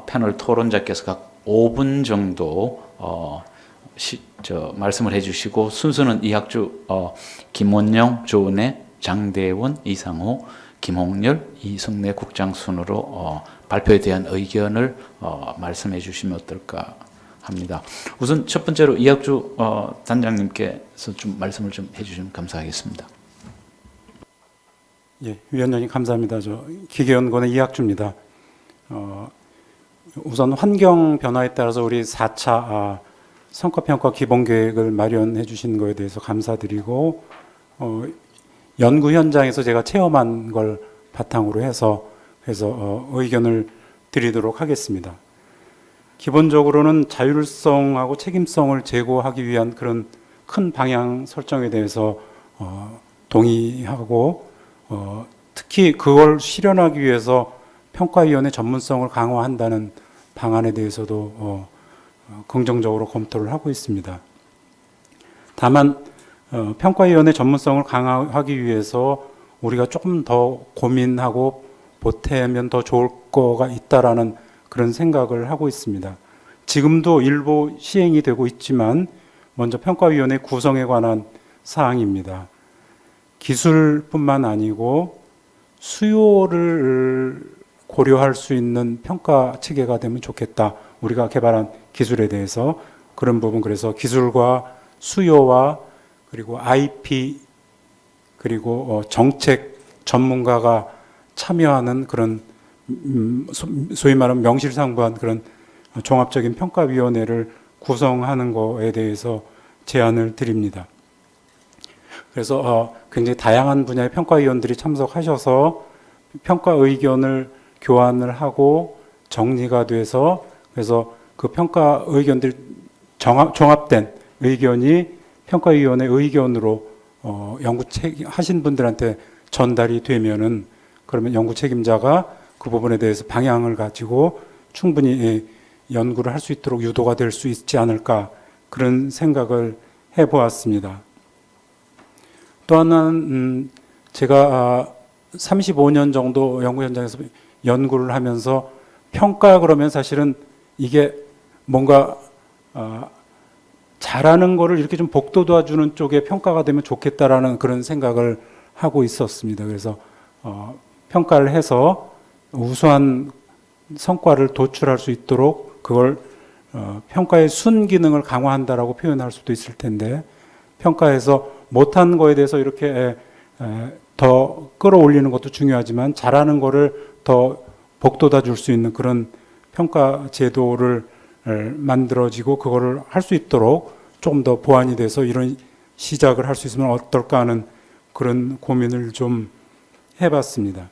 Speaker 4: 패널 토론자께서 각 5분 정도 말씀을 해주시고 순서는 이학주, 김원영, 조은혜, 장대원, 이상호, 김홍렬, 이성래 국장 순으로 발표에 대한 의견을 말씀해 주시면 어떨까 합니다. 우선 첫 번째로 이학주 단장님께서 좀 말씀을 좀 해주시면 감사하겠습니다.
Speaker 5: 예, 위원장님 감사합니다. 저 기계연구원의 이학주입니다. 우선 환경 변화에 따라서 우리 4차 성과평가 기본계획을 마련해 주신 거에 대해서 감사드리고 연구 현장에서 제가 체험한 걸 바탕으로 해서 의견을 드리도록 하겠습니다. 기본적으로는 자율성하고 책임성을 제고하기 위한 그런 큰 방향 설정에 대해서 동의하고 특히 그걸 실현하기 위해서 평가위원회 전문성을 강화한다는 방안에 대해서도 긍정적으로 검토를 하고 있습니다. 다만 평가위원회 전문성을 강화하기 위해서 우리가 조금 더 고민하고 보태면 더 좋을 거가 있다라는 그런 생각을 하고 있습니다. 지금도 일부 시행이 되고 있지만 먼저 평가위원회 구성에 관한 사항입니다. 기술뿐만 아니고 수요를 고려할 수 있는 평가 체계가 되면 좋겠다. 우리가 개발한 기술에 대해서 그런 부분, 그래서 기술과 수요와 그리고 IP 그리고 정책 전문가가 참여하는 그런 소위 말하면 명실상부한 그런 종합적인 평가위원회를 구성하는 거에 대해서 제안을 드립니다. 그래서 굉장히 다양한 분야의 평가위원들이 참석하셔서 평가 의견을 교환을 하고 정리가 돼서 그래서 그 평가 의견들 종합된 의견이 평가위원회 의견으로 연구 하신 분들한테 전달이 되면은 그러면 연구 책임자가 그 부분에 대해서 방향을 가지고 충분히 연구를 할 수 있도록 유도가 될 수 있지 않을까 그런 생각을 해보았습니다. 또 하나는 제가 35년 정도 연구 현장에서 연구를 하면서 평가 그러면 사실은 이게 뭔가 잘하는 거를 이렇게 좀 복도 도와주는 쪽에 평가가 되면 좋겠다라는 그런 생각을 하고 있었습니다. 그래서 평가를 해서 우수한 성과를 도출할 수 있도록 그걸 평가의 순기능을 강화한다라고 표현할 수도 있을 텐데 평가에서 못한 거에 대해서 이렇게 더 끌어올리는 것도 중요하지만 잘하는 거를 더 복돋아 줄 수 있는 그런 평가 제도를 만들어지고 그거를 할 수 있도록 조금 더 보완이 돼서 이런 시작을 할 수 있으면 어떨까 하는 그런 고민을 좀 해봤습니다.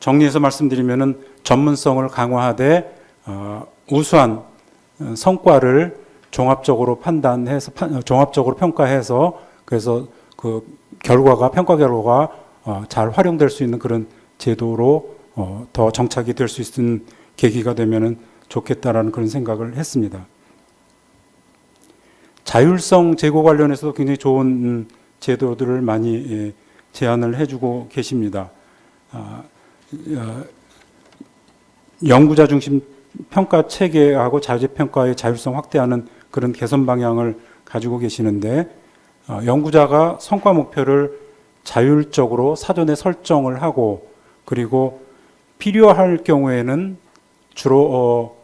Speaker 5: 정리해서 말씀드리면은 전문성을 강화하되 우수한 성과를 종합적으로 판단해서 종합적으로 평가해서 그래서 그 평가 결과가 잘 활용될 수 있는 그런 제도로 더 정착이 될 수 있는 계기가 되면은 좋겠다라는 그런 생각을 했습니다. 자율성 제고 관련해서도 굉장히 좋은 제도들을 많이 제안을 해주고 계십니다. 연구자 중심 평가 체계하고 자재평가의 자율성 확대하는 그런 개선 방향을 가지고 계시는데 연구자가 성과 목표를 자율적으로 사전에 설정을 하고 그리고 필요할 경우에는 주로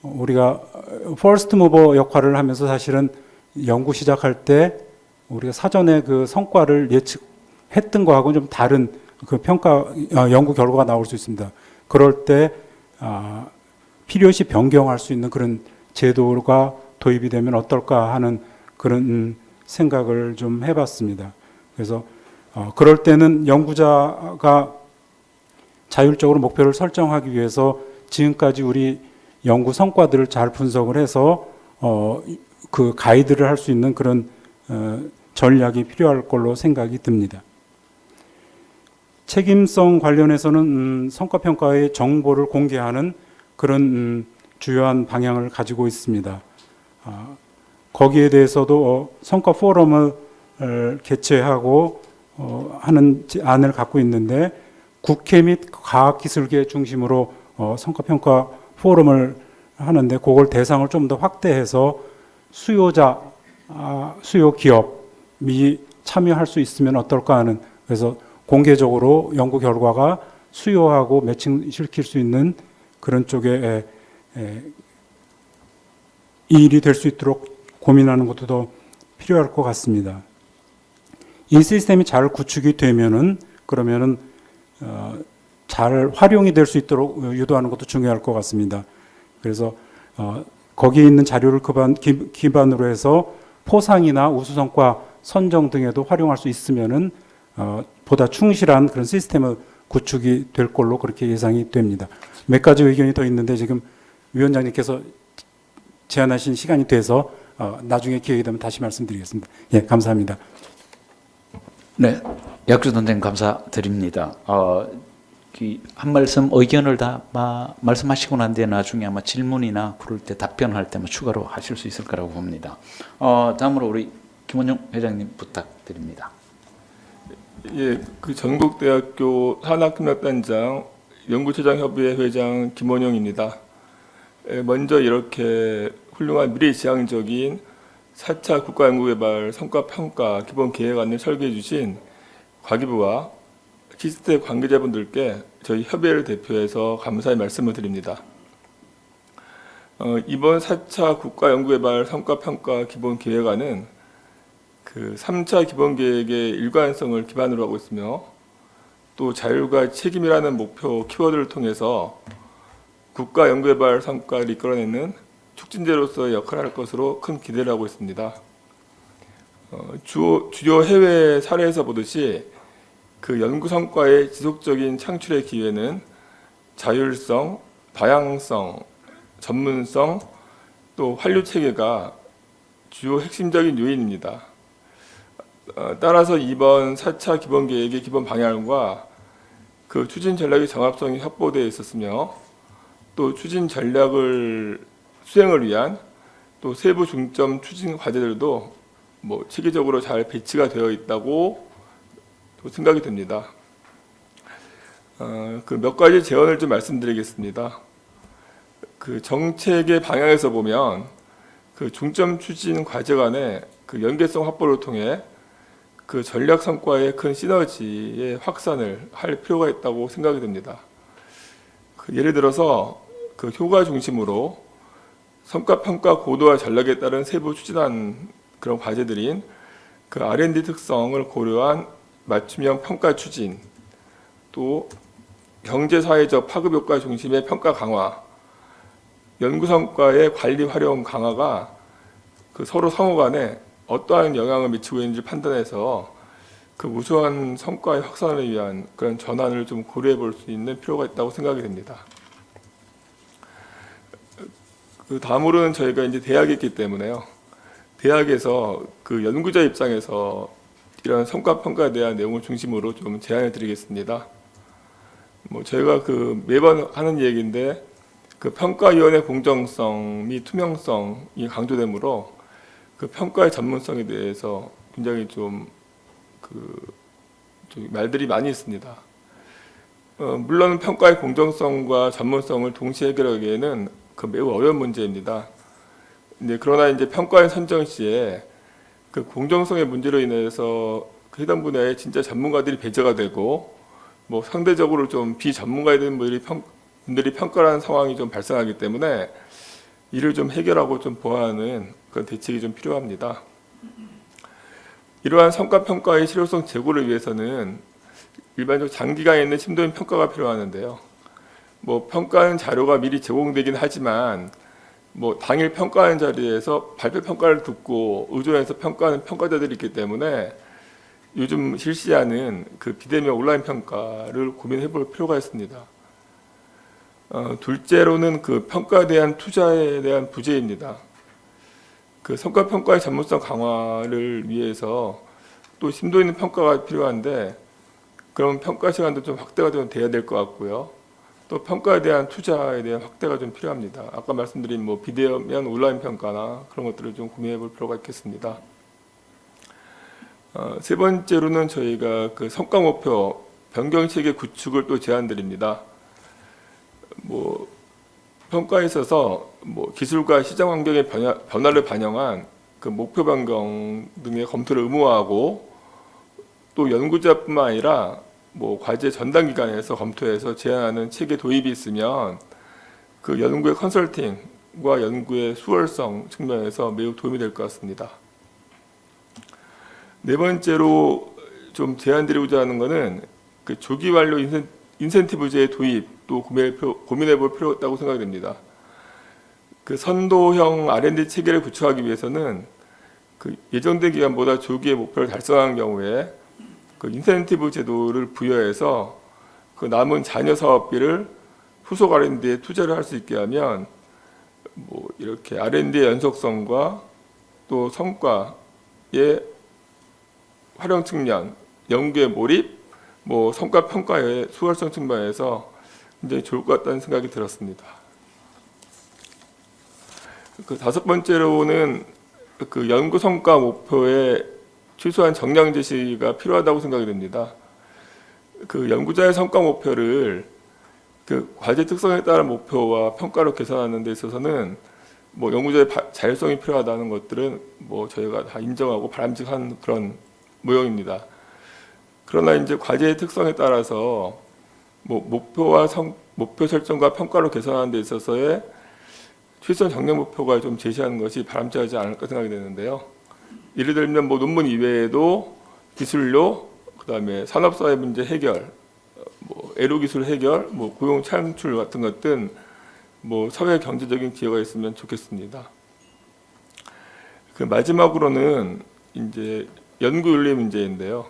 Speaker 5: 우리가 퍼스트 무버 역할을 하면서 사실은 연구 시작할 때 우리가 사전에 그 성과를 예측했던 거하고는 좀 다른 그 연구 결과가 나올 수 있습니다. 그럴 때 필요시 변경할 수 있는 그런 제도가 도입이 되면 어떨까 하는 그런 생각을 좀 해봤습니다. 그래서 그럴 때는 연구자가 자율적으로 목표를 설정하기 위해서 지금까지 우리 연구 성과들을 잘 분석을 해서 그 가이드를 할 수 있는 그런 전략이 필요할 걸로 생각이 듭니다. 책임성 관련해서는 성과평가의 정보를 공개하는 그런 주요한 방향을 가지고 있습니다. 거기에 대해서도 성과 포럼을 개최하고 하는 안을 갖고 있는데 국회 및 과학기술계 중심으로 성과평가 포럼을 하는데 그걸 대상을 좀 더 확대해서 수요자, 수요 기업이 참여할 수 있으면 어떨까 하는 그래서 공개적으로 연구 결과가 수요하고 매칭시킬 수 있는 그런 쪽에 이 일이 될 수 있도록 고민하는 것도 더 필요할 것 같습니다. 이 시스템이 잘 구축이 되면은 그러면은 잘 활용이 될 수 있도록 유도하는 것도 중요할 것 같습니다. 그래서 거기에 있는 자료를 기반으로 해서 포상이나 우수성과 선정 등에도 활용할 수 있으면은 보다 충실한 그런 시스템을 구축이 될 걸로 그렇게 예상이 됩니다. 몇 가지 의견이 더 있는데 지금 위원장님께서 제안하신 시간이 돼서 나중에 기회가 되면 다시 말씀드리겠습니다. 예, 감사합니다.
Speaker 4: 네, 약주 선생님 감사드립니다. 한 말씀 의견을 다 말씀하시고 난 뒤에 나중에 아마 질문이나 그럴 때 답변할 때 추가로 하실 수 있을 거라고 봅니다. 다음으로 우리 김원용 회장님 부탁드립니다.
Speaker 6: 예, 그 전국대학교 산학협력단장 연구체장협의회 회장 김원용입니다. 먼저 이렇게 훌륭한 미래지향적인 4차 국가연구개발 성과평가 기본계획안을 설계해 주신 과기부와 시스템 관계자분들께 저희 협의회를 대표해서 감사의 말씀을 드립니다. 이번 4차 국가연구개발 성과평가 기본계획안은 그 3차 기본계획의 일관성을 기반으로 하고 있으며 또 자율과 책임이라는 목표 키워드를 통해서 국가연구개발 성과를 이끌어내는 촉진제로서의 역할을 할 것으로 큰 기대를 하고 있습니다. 주요 해외 사례에서 보듯이 그 연구 성과의 지속적인 창출의 기회는 자율성, 다양성, 전문성, 또 환류 체계가 주요 핵심적인 요인입니다. 따라서 이번 4차 기본계획의 기본 방향과 그 추진 전략의 정합성이 확보되어 있었으며 또 추진 전략을 수행을 위한 또 세부 중점 추진 과제들도 체계적으로 잘 배치가 되어 있다고 또 생각이 듭니다. 그 몇 가지 제언을 좀 말씀드리겠습니다. 그 정책의 방향에서 보면 그 중점 추진 과제 간의 그 연계성 확보를 통해 그 전략 성과의 큰 시너지의 확산을 할 필요가 있다고 생각이 듭니다. 그 예를 들어서 그 효과 중심으로 성과평가 고도화 전략에 따른 세부 추진한 그런 과제들인 그 R&D 특성을 고려한 맞춤형 평가 추진, 또 경제사회적 파급효과 중심의 평가 강화, 연구성과의 관리 활용 강화가 그 서로 상호간에 어떠한 영향을 미치고 있는지 판단해서 그 우수한 성과의 확산을 위한 그런 전환을 좀 고려해 볼 수 있는 필요가 있다고 생각이 됩니다. 그 다음으로는 저희가 이제 대학에 있기 때문에요. 대학에서 그 연구자 입장에서 이런 성과 평가에 대한 내용을 중심으로 좀 제안해 드리겠습니다. 뭐 저희가 그 매번 하는 얘기인데 그 평가위원회 공정성 및 투명성이 강조되므로 그 평가의 전문성에 대해서 굉장히 좀 말들이 많이 있습니다. 물론 평가의 공정성과 전문성을 동시에 해결하기에는 그 매우 어려운 문제입니다. 그러나 이제 평가원 선정 시에 그 공정성의 문제로 인해서 그 해당 분야에 진짜 전문가들이 배제가 되고 뭐 상대적으로 좀 비전문가인 분들이 평가를 하는 상황이 좀 발생하기 때문에 이를 좀 해결하고 좀 보완하는 그런 대책이 좀 필요합니다. 이러한 성과 평가의 실효성 제고를 위해서는 일반적으로 장기간 있는 심도인 평가가 필요하는데요. 뭐 평가하는 자료가 미리 제공되긴 하지만 뭐 당일 평가하는 자리에서 발표 평가를 듣고 의존해서 평가하는 평가자들이 있기 때문에 요즘 실시하는 그 비대면 온라인 평가를 고민해 볼 필요가 있습니다. 둘째로는 그 평가에 대한 투자에 대한 부재입니다. 그 성과 평가의 전문성 강화를 위해서 또 심도 있는 평가가 필요한데 그럼 평가 시간도 좀 확대가 좀 돼야 될 것 같고요. 또 평가에 대한 투자에 대한 확대가 좀 필요합니다. 아까 말씀드린 뭐 비대면 온라인 평가나 그런 것들을 좀 고민해 볼 필요가 있겠습니다. 세 번째로는 저희가 그 성과 목표 변경 체계 구축을 또 제안드립니다. 뭐 평가에 있어서 뭐 기술과 시장 환경의 변화를 반영한 그 목표 변경 등의 검토를 의무화하고 또 연구자뿐만 아니라 뭐 과제 전담 기관에서 검토해서 제안하는 체계 도입이 있으면 그 연구의 컨설팅과 연구의 수월성 측면에서 매우 도움이 될 것 같습니다. 네 번째로 좀 제안드리고자 하는 것은 그 조기 완료 인센티브제의 도입도 고민해 볼 필요가 있다고 생각이 됩니다. 그 선도형 R&D 체계를 구축하기 위해서는 그 예정된 기간보다 조기에 목표를 달성한 경우에 그 인센티브 제도를 부여해서 그 남은 잔여 사업비를 후속 R&D에 투자를 할 수 있게 하면 뭐 이렇게 R&D의 연속성과 또 성과의 활용 측면, 연구의 몰입, 뭐 성과 평가의 수월성 측면에서 굉장히 좋을 것 같다는 생각이 들었습니다. 그 다섯 번째로는 그 연구 성과 목표의 최소한 정량 제시가 필요하다고 생각이 됩니다. 그 연구자의 성과 목표를 그 과제 특성에 따른 목표와 평가로 개선하는 데 있어서는 뭐 연구자의 자율성이 필요하다는 것들은 뭐 저희가 다 인정하고 바람직한 그런 모형입니다. 그러나 이제 과제의 특성에 따라서 뭐 목표 설정과 평가로 개선하는 데 있어서의 최소한 정량 목표가 좀 제시하는 것이 바람직하지 않을까 생각이 되는데요. 예를 들면 뭐 논문 이외에도 기술료, 그다음에 산업사회 문제 해결, 뭐 애로 기술 해결, 뭐 고용 창출 같은 것들 뭐 사회 경제적인 기여가 있으면 좋겠습니다. 그 마지막으로는 이제 연구윤리 문제인데요.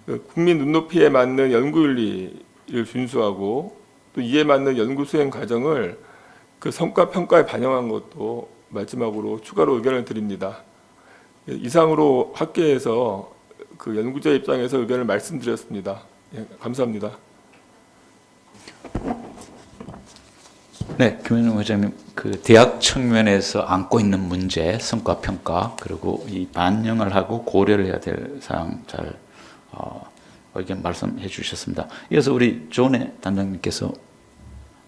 Speaker 6: 그 국민 눈높이에 맞는 연구윤리를 준수하고 또 이에 맞는 연구 수행 과정을 그 성과 평가에 반영한 것도 마지막으로 추가로 의견을 드립니다. 이상으로 학계에서 그 연구자 입장에서 의견을 말씀드렸습니다. 예, 감사합니다.
Speaker 4: 네, 김현웅 회장님, 그 대학 측면에서 안고 있는 문제, 성과 평가, 그리고 이 반영을 하고 고려를 해야 될 사항 잘 의견 말씀해 주셨습니다. 이어서 우리 조은혜 단장님께서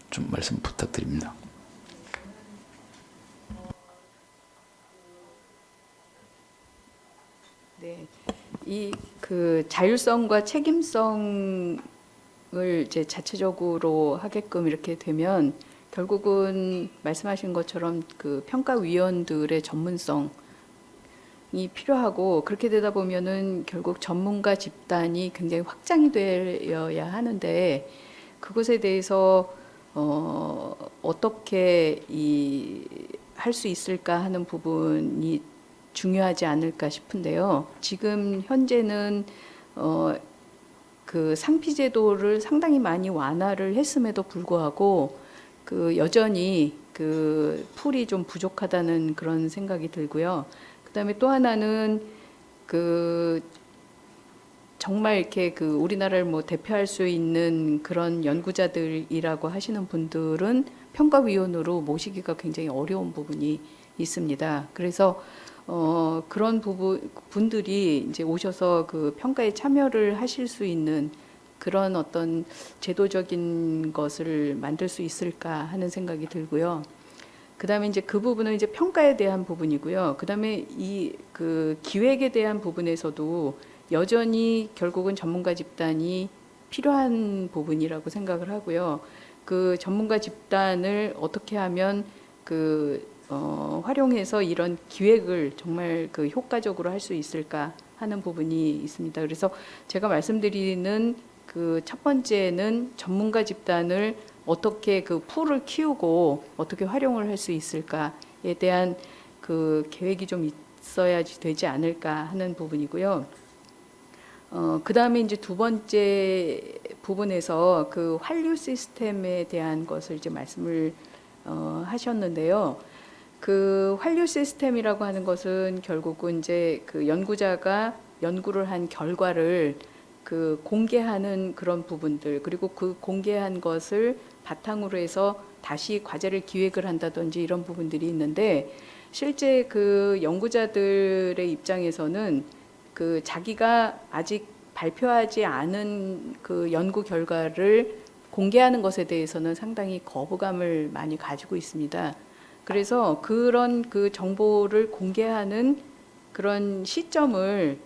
Speaker 4: 좀 말씀 부탁드립니다.
Speaker 7: 네, 이 그 자율성과 책임성을 이제 자체적으로 하게끔 이렇게 되면 결국은 말씀하신 것처럼 그 평가위원들의 전문성이 필요하고 그렇게 되다 보면은 결국 전문가 집단이 굉장히 확장이 되어야 하는데 그것에 대해서 어떻게 할 수 있을까 하는 부분이 중요하지 않을까 싶은데요. 지금 현재는 그 상피 제도를 상당히 많이 완화를 했음에도 불구하고 그 여전히 그 풀이 좀 부족하다는 그런 생각이 들고요. 그다음에 또 하나는 그 정말 이렇게 그 우리나라를 뭐 대표할 수 있는 그런 연구자들이라고 하시는 분들은 평가위원으로 모시기가 굉장히 어려운 부분이 있습니다. 그래서 그런 분들이 이제 오셔서 그 평가에 참여를 하실 수 있는 그런 어떤 제도적인 것을 만들 수 있을까 하는 생각이 들고요. 그다음에 이제 그 부분은 이제 평가에 대한 부분이고요. 그다음에 이 그 기획에 대한 부분에서도 여전히 결국은 전문가 집단이 필요한 부분이라고 생각을 하고요. 그 전문가 집단을 어떻게 하면 활용해서 이런 기획을 정말 그 효과적으로 할 수 있을까 하는 부분이 있습니다. 그래서 제가 말씀드리는 그 첫 번째는 전문가 집단을 어떻게 그 풀을 키우고 어떻게 활용을 할 수 있을까에 대한 그 계획이 좀 있어야지 되지 않을까 하는 부분이고요. 그 다음에 이제 두 번째 부분에서 그 환류 시스템에 대한 것을 이제 말씀을 하셨는데요. 그 환류 시스템이라고 하는 것은 결국은 이제 그 연구자가 연구를 한 결과를 그 공개하는 그런 부분들, 그리고 그 공개한 것을 바탕으로 해서 다시 과제를 기획을 한다든지 이런 부분들이 있는데, 실제 그 연구자들의 입장에서는 그 자기가 아직 발표하지 않은 그 연구 결과를 공개하는 것에 대해서는 상당히 거부감을 많이 가지고 있습니다. 그래서 그런 그 정보를 공개하는 그런 시점을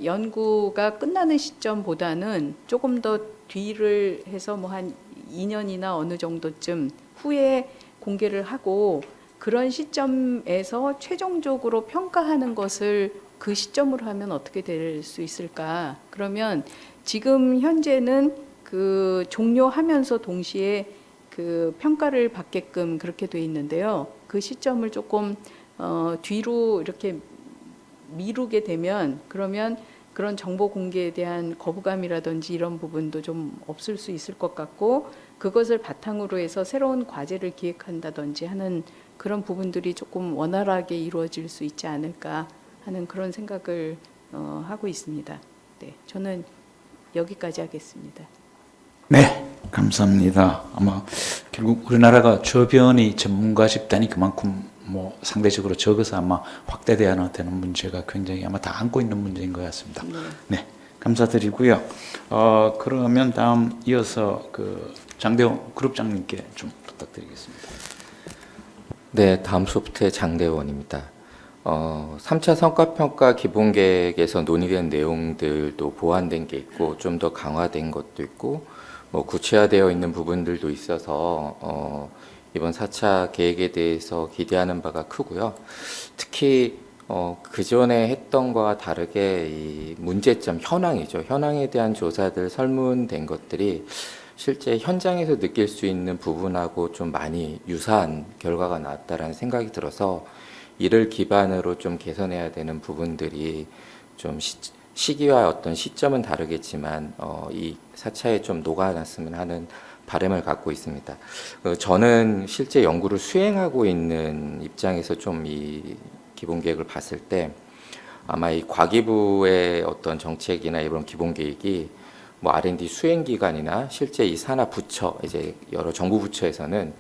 Speaker 7: 연구가 끝나는 시점보다는 조금 더 뒤를 해서 뭐 한 2년이나 어느 정도쯤 후에 공개를 하고, 그런 시점에서 최종적으로 평가하는 것을 그 시점으로 하면 어떻게 될 수 있을까? 그러면 지금 현재는 그 종료하면서 동시에 그 평가를 받게끔 그렇게 돼 있는데요. 그 시점을 조금 뒤로 이렇게 미루게 되면, 그러면 그런 정보 공개에 대한 거부감이라든지 이런 부분도 좀 없을 수 있을 것 같고, 그것을 바탕으로 해서 새로운 과제를 기획한다든지 하는 그런 부분들이 조금 원활하게 이루어질 수 있지 않을까 하는 그런 생각을 하고 있습니다. 네, 저는 여기까지 하겠습니다.
Speaker 4: 네, 감사합니다. 아마 결국 우리나라가 저변의 전문가 집단이 그만큼 뭐 상대적으로 적어서 아마 확대되어야 되는 문제가 굉장히 아마 다 안고 있는 문제인 것 같습니다. 네, 감사드리고요. 그러면 다음 이어서 그 장대원 그룹장님께 좀 부탁드리겠습니다.
Speaker 8: 네, 다음 소프트의 장대원입니다. 3차 성과평가 기본계획에서 논의된 내용들도 보완된 게 있고 좀 더 강화된 것도 있고 뭐 구체화되어 있는 부분들도 있어서 이번 4차 계획에 대해서 기대하는 바가 크고요. 특히 그전에 했던 것과 다르게 이 문제점, 현황이죠. 현황에 대한 조사들 설문된 것들이 실제 현장에서 느낄 수 있는 부분하고 좀 많이 유사한 결과가 나왔다라는 생각이 들어서 이를 기반으로 좀 개선해야 되는 부분들이 좀 시기와 어떤 시점은 다르겠지만 이 4차에 좀 녹아났으면 하는 바람을 갖고 있습니다. 저는 실제 연구를 수행하고 있는 입장에서 좀 이 기본계획을 봤을 때 아마 이 과기부의 어떤 정책이나 이런 기본계획이 뭐 R&D 수행기관이나 실제 이 산하 부처, 이제 여러 정부 부처에서는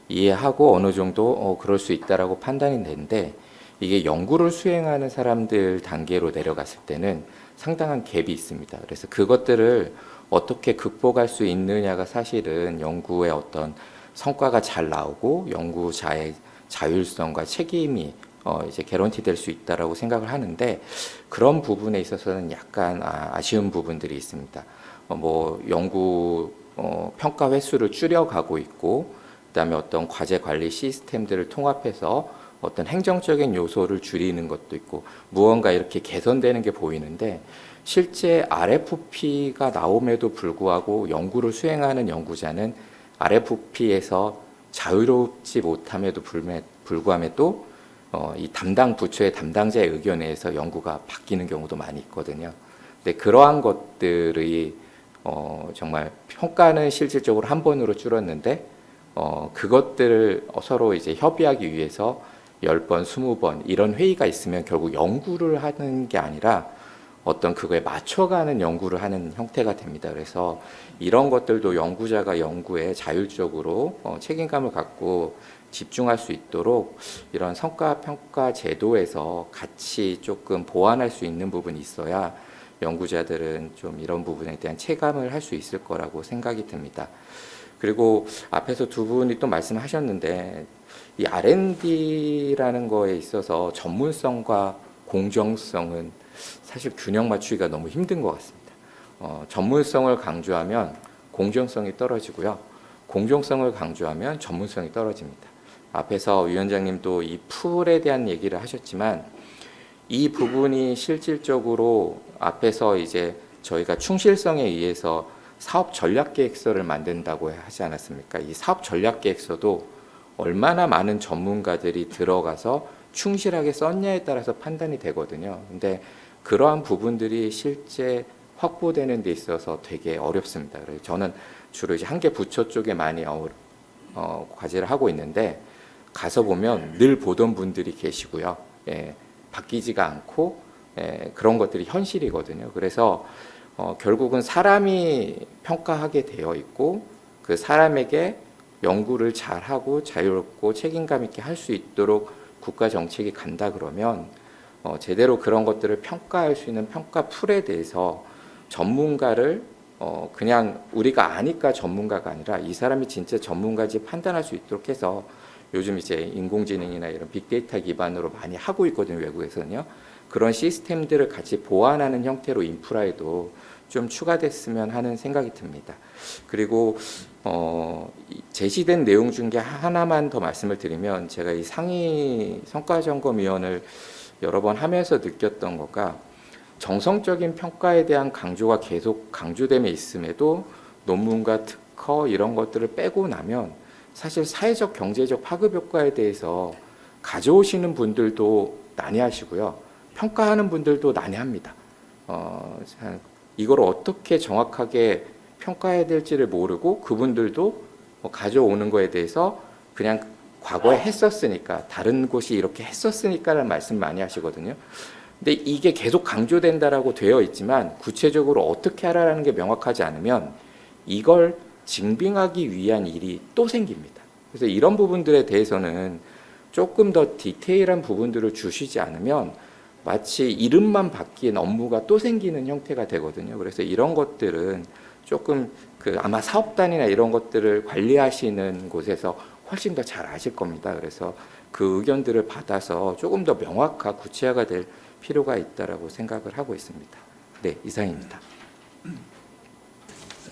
Speaker 8: 이해하고 어느 정도 그럴 수 있다라고 판단이 되는데, 이게 연구를 수행하는 사람들 단계로 내려갔을 때는 상당한 갭이 있습니다. 그래서 그것들을 어떻게 극복할 수 있느냐가 사실은 연구의 어떤 성과가 잘 나오고 연구자의 자율성과 책임이 이제 개런티 될 수 있다라고 생각을 하는데, 그런 부분에 있어서는 약간 아쉬운 부분들이 있습니다. 뭐 연구 평가 횟수를 줄여가고 있고, 그다음에 어떤 과제 관리 시스템들을 통합해서 어떤 행정적인 요소를 줄이는 것도 있고, 무언가 이렇게 개선되는 게 보이는데, 실제 RFP가 나옴에도 불구하고 연구를 수행하는 연구자는 RFP에서 자유롭지 못함에도 불구함에도 이 담당 부처의 담당자의 의견에 의해서 연구가 바뀌는 경우도 많이 있거든요. 근데 그러한 것들이 정말 평가는 실질적으로 한 번으로 줄었는데 그것들을 서로 이제 협의하기 위해서 10번, 20번 이런 회의가 있으면 결국 연구를 하는 게 아니라 어떤 그거에 맞춰가는 연구를 하는 형태가 됩니다. 그래서 이런 것들도 연구자가 연구에 자율적으로 책임감을 갖고 집중할 수 있도록 이런 성과평가 제도에서 같이 조금 보완할 수 있는 부분이 있어야 연구자들은 좀 이런 부분에 대한 체감을 할 수 있을 거라고 생각이 듭니다. 그리고 앞에서 두 분이 또 말씀하셨는데 이 R&D라는 거에 있어서 전문성과 공정성은 사실 균형 맞추기가 너무 힘든 것 같습니다. 전문성을 강조하면 공정성이 떨어지고요. 공정성을 강조하면 전문성이 떨어집니다. 앞에서 위원장님도 이 풀에 대한 얘기를 하셨지만 이 부분이 실질적으로 앞에서 이제 저희가 충실성에 의해서 사업 전략 계획서를 만든다고 하지 않았습니까? 이 사업 전략 계획서도 얼마나 많은 전문가들이 들어가서 충실하게 썼냐에 따라서 판단이 되거든요. 근데 그러한 부분들이 실제 확보되는 데 있어서 되게 어렵습니다. 그래서 저는 주로 이제 한 개 부처 쪽에 많이 과제를 하고 있는데 가서 보면 늘 보던 분들이 계시고요. 예, 바뀌지가 않고 그런 것들이 현실이거든요. 그래서 결국은 사람이 평가하게 되어 있고 그 사람에게 연구를 잘하고 자유롭고 책임감 있게 할 수 있도록 국가 정책이 간다 그러면 제대로 그런 것들을 평가할 수 있는 평가 풀에 대해서 전문가를 그냥 우리가 아니까 전문가가 아니라 이 사람이 진짜 전문가인지 판단할 수 있도록 해서 요즘 이제 인공지능이나 이런 빅데이터 기반으로 많이 하고 있거든요, 외국에서는요. 그런 시스템들을 같이 보완하는 형태로 인프라에도 좀 추가됐으면 하는 생각이 듭니다. 그리고 제시된 내용 중에 하나만 더 말씀을 드리면 제가 이 상위 성과점검위원을 여러 번 하면서 느꼈던 거가 정성적인 평가에 대한 강조가 계속 강조됨에 있음에도 논문과 특허 이런 것들을 빼고 나면 사실 사회적 경제적 파급 효과에 대해서 가져오시는 분들도 난해하시고요. 평가하는 분들도 난해합니다. 이걸 어떻게 정확하게 평가해야 될지를 모르고 그분들도 가져오는 거에 대해서 그냥 과거에 했었으니까 다른 곳이 이렇게 했었으니까라는 말씀 많이 하시거든요. 근데 이게 계속 강조된다라고 되어 있지만 구체적으로 어떻게 하라는 게 명확하지 않으면 이걸 증빙하기 위한 일이 또 생깁니다. 그래서 이런 부분들에 대해서는 조금 더 디테일한 부분들을 주시지 않으면 마치 이름만 바뀐 업무가 또 생기는 형태가 되거든요. 그래서 이런 것들은 조금 아마 사업단이나 이런 것들을 관리하시는 곳에서 훨씬 더 잘 아실 겁니다. 그래서 그 의견들을 받아서 조금 더 명확한 구체화가 될 필요가 있다라고 생각을 하고 있습니다. 네, 이상입니다.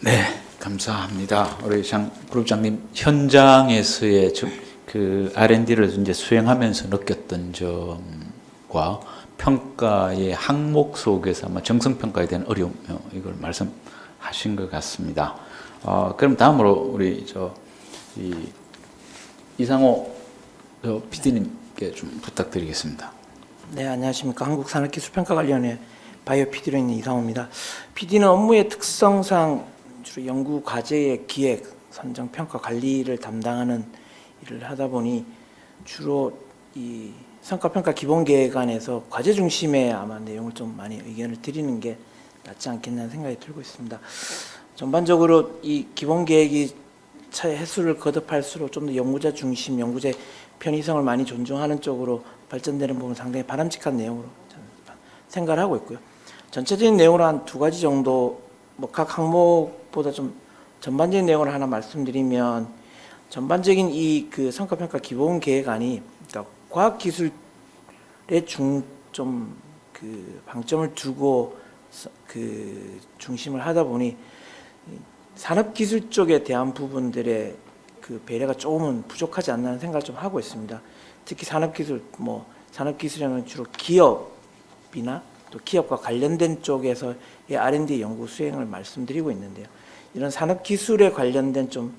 Speaker 4: 네, 감사합니다. 우리 그룹장님 현장에서의 그 R&D를 이제 수행하면서 느꼈던 점과 평가의 항목 속에서 아마 정성평가에 대한 어려움 이걸 말씀하신 것 같습니다. 그럼 다음으로 우리 이상호 PD님께 좀 부탁드리겠습니다.
Speaker 9: 네, 안녕하십니까. 한국산업기술평가관리위원회 바이오 PD로 있는 이상호입니다. PD는 업무의 특성상 주로 연구 과제의 기획, 선정, 평가, 관리를 담당하는 일을 하다 보니 주로 이 성과평가 기본계획안에서 과제 중심의 아마 내용을 좀 많이 의견을 드리는 게 낫지 않겠나 생각이 들고 있습니다. 전반적으로 이 기본계획이 차의 횟수를 거듭할수록 좀 더 연구자 중심, 연구자의 편의성을 많이 존중하는 쪽으로 발전되는 부분은 상당히 바람직한 내용으로 저는 생각을 하고 있고요. 전체적인 내용으로 한 두 가지 정도 각 항목보다 좀 전반적인 내용을 하나 말씀드리면 전반적인 이 성과평가 기본계획안이 그러니까 과학기술에 좀 방점을 두고 중심을 하다 보니 산업기술 쪽에 대한 부분들의 배려가 조금은 부족하지 않나 생각을 좀 하고 있습니다. 특히 산업기술이라면 주로 기업이나 또 기업과 관련된 쪽에서의 R&D 연구 수행을 말씀드리고 있는데요. 이런 산업기술에 관련된 좀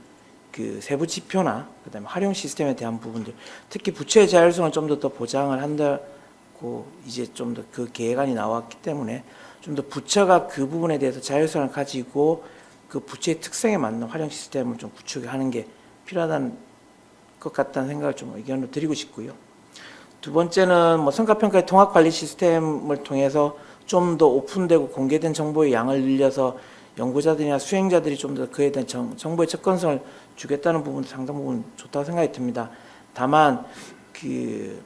Speaker 9: 그 세부 지표나 그다음에 활용 시스템에 대한 부분들, 특히 부채의 자율성을 좀 더 보장을 한다고 이제 좀 더 그 계획안이 나왔기 때문에 좀 더 부처가 그 부분에 대해서 자율성을 가지고 그 부채의 특성에 맞는 활용 시스템을 좀 구축하는 게 필요하다는 것 같다는 생각을 좀 의견을 드리고 싶고요. 두 번째는 뭐 성과평가의 통합관리 시스템을 통해서 좀 더 오픈되고 공개된 정보의 양을 늘려서 연구자들이나 수행자들이 좀 더 그에 대한 정보의 접근성을 주겠다는 부분도 상당 부분 좋다고 생각이 듭니다. 다만 그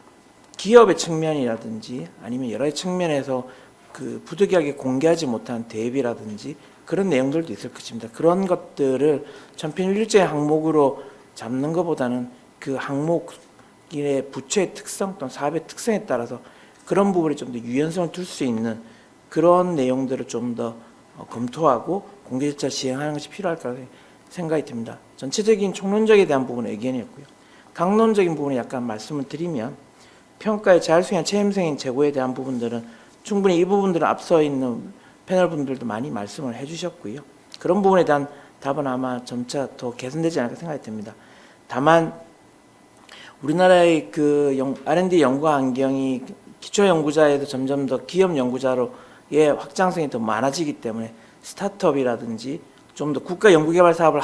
Speaker 9: 기업의 측면이라든지 아니면 여러 측면에서 그 부득이하게 공개하지 못한 대비라든지 그런 내용들도 있을 것입니다. 그런 것들을 천편일률적인 항목으로 잡는 것보다는 그 항목의 부처의 특성 또는 사업의 특성에 따라서 그런 부분에 좀 더 유연성을 둘 수 있는 그런 내용들을 좀 더 검토하고 공개 절차 시행하는 것이 필요할 거라고 생각이 듭니다. 전체적인 총론적에 대한 부분은 의견이었고요. 강론적인 부분에 약간 말씀을 드리면 평가의 자율성이나 책임성인 제고에 대한 부분들은 충분히 이 부분들은 앞서 있는 패널 분들도 많이 말씀을 해주셨고요. 그런 부분에 대한 답은 아마 점차 더 개선되지 않을까 생각이 듭니다. 다만 우리나라의 그 R&D 연구 환경이 기초 연구자에도 점점 더 기업 연구자로의 확장성이 더 많아지기 때문에 스타트업이라든지 좀 더 국가 연구개발 사업을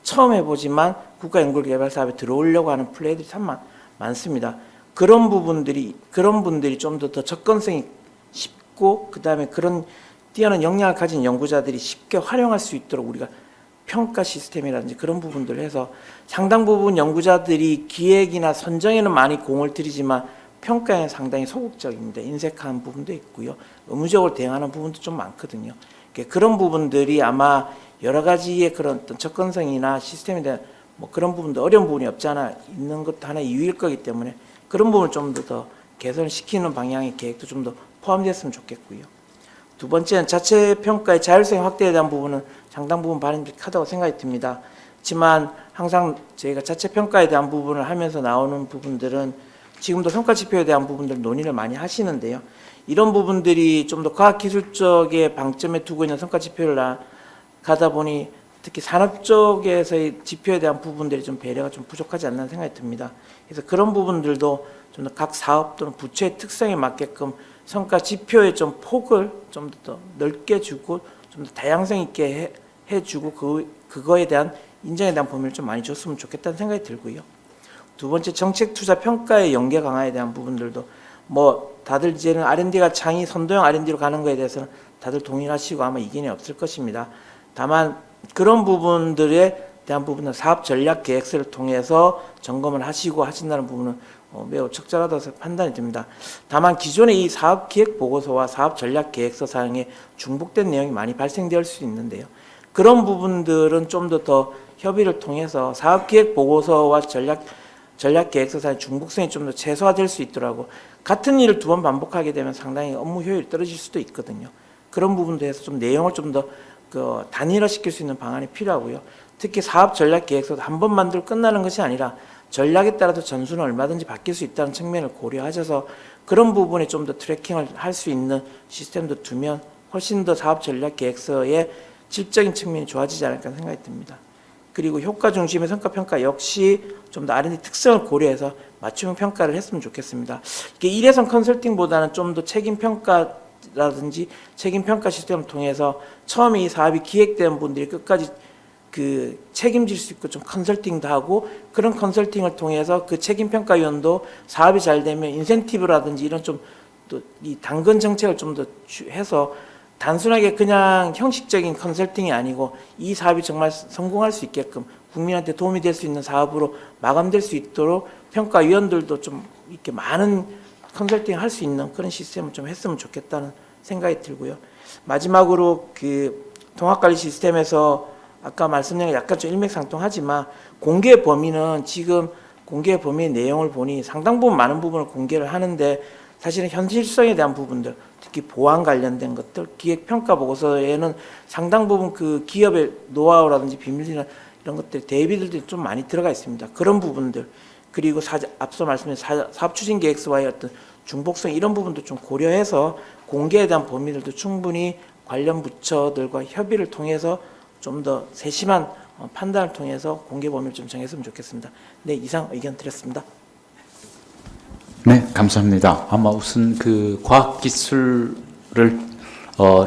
Speaker 9: 처음 해보지만 국가 연구개발 사업에 들어오려고 하는 플레이들이 참 많습니다. 그런 분들이 좀 더 접근성이 쉽고 그다음에 그런 뛰어난 역량을 가진 연구자들이 쉽게 활용할 수 있도록 우리가 평가 시스템이라든지 그런 부분들을 해서 상당 부분 연구자들이 기획이나 선정에는 많이 공을 들이지만 평가에는 상당히 소극적입니다. 인색한 부분도 있고요. 의무적으로 대응하는 부분도 좀 많거든요. 그런 부분들이 아마 여러 가지의 그런 어떤 접근성이나 시스템에 대한 뭐 그런 부분도 어려운 부분이 없지 않아 있는 것도 하나의 이유일 거기 때문에 그런 부분을 좀 더 개선을 시키는 방향의 계획도 좀 더 포함됐으면 좋겠고요. 두 번째는 자체 평가의 자율성 확대에 대한 부분은 상당 부분 바람직하다고 생각이 듭니다. 하지만 항상 저희가 자체 평가에 대한 부분을 하면서 나오는 부분들은 지금도 성과 지표에 대한 부분들 논의를 많이 하시는데요. 이런 부분들이 좀 더 과학기술 쪽에 방점에 두고 있는 성과 지표를 가다 보니 특히 산업 쪽에서의 지표에 대한 부분들이 좀 배려가 좀 부족하지 않나 생각이 듭니다. 그래서 그런 부분들도 좀 더 각 사업 또는 부처의 특성에 맞게끔 성과 지표의 좀 폭을 좀 더 넓게 주고 좀 더 다양성 있게 해주고 그거에 대한 인정에 대한 범위를 좀 많이 줬으면 좋겠다는 생각이 들고요. 두 번째 정책 투자 평가의 연계 강화에 대한 부분들도 뭐 다들 이제는 R&D가 창의 선도형 R&D로 가는 거에 대해서는 다들 동의하시고 아마 이견이 없을 것입니다. 다만 그런 부분들에 대한 부분은 사업 전략 계획서를 통해서 점검을 하시고 하신다는 부분은 매우 적절하다고 판단이 듭니다. 다만 기존의 이 사업 기획 보고서와 사업 전략 계획서 사항에 중복된 내용이 많이 발생될 수 있는데요. 그런 부분들은 좀 더 협의를 통해서 사업 기획 보고서와 전략 계획서 사항의 중복성이 좀 더 최소화될 수 있더라고. 같은 일을 두 번 반복하게 되면 상당히 업무 효율이 떨어질 수도 있거든요. 그런 부분들에서 좀 내용을 좀 더 단일화시킬 수 있는 방안이 필요하고요. 특히 사업 전략 계획서도 한 번 만들고 끝나는 것이 아니라 전략에 따라서 전수는 얼마든지 바뀔 수 있다는 측면을 고려하셔서 그런 부분에 좀 더 트래킹을 할 수 있는 시스템도 두면 훨씬 더 사업 전략 계획서의 질적인 측면이 좋아지지 않을까 생각이 듭니다. 그리고 효과 중심의 성과평가 역시 좀 더 R&D 특성을 고려해서 맞춤형 평가를 했으면 좋겠습니다. 이게 일회성 컨설팅보다는 좀 더 책임평가라든지 책임평가 시스템을 통해서 처음에 이 사업이 기획된 분들이 끝까지 그 책임질 수 있고 좀 컨설팅도 하고 그런 컨설팅을 통해서 그 책임평가위원도 사업이 잘 되면 인센티브라든지 이런 좀 또 이 당근 정책을 좀 더 해서 단순하게 그냥 형식적인 컨설팅이 아니고 이 사업이 정말 성공할 수 있게끔 국민한테 도움이 될 수 있는 사업으로 마감될 수 있도록 평가위원들도 좀 이렇게 많은 컨설팅 할 수 있는 그런 시스템을 좀 했으면 좋겠다는 생각이 들고요. 마지막으로 그 통합관리 시스템에서 아까 말씀드린 게 약간 좀 일맥상통하지만 공개 범위는 지금 공개 범위의 내용을 보니 상당 부분 많은 부분을 공개를 하는데 사실은 현실성에 대한 부분들 특히 보안 관련된 것들 기획평가 보고서에는 상당 부분 그 기업의 노하우라든지 비밀이나 이런 것들 대비들이 좀 많이 들어가 있습니다. 그런 부분들 그리고 앞서 말씀드린 사업추진계획서와의 어떤 중복성 이런 부분도 좀 고려해서 공개에 대한 범위들도 충분히 관련 부처들과 협의를 통해서 좀 더 세심한 판단을 통해서 공개 범위를 좀 정했으면 좋겠습니다. 네, 이상 의견 드렸습니다.
Speaker 4: 네, 감사합니다. 아마 우선 그 과학기술을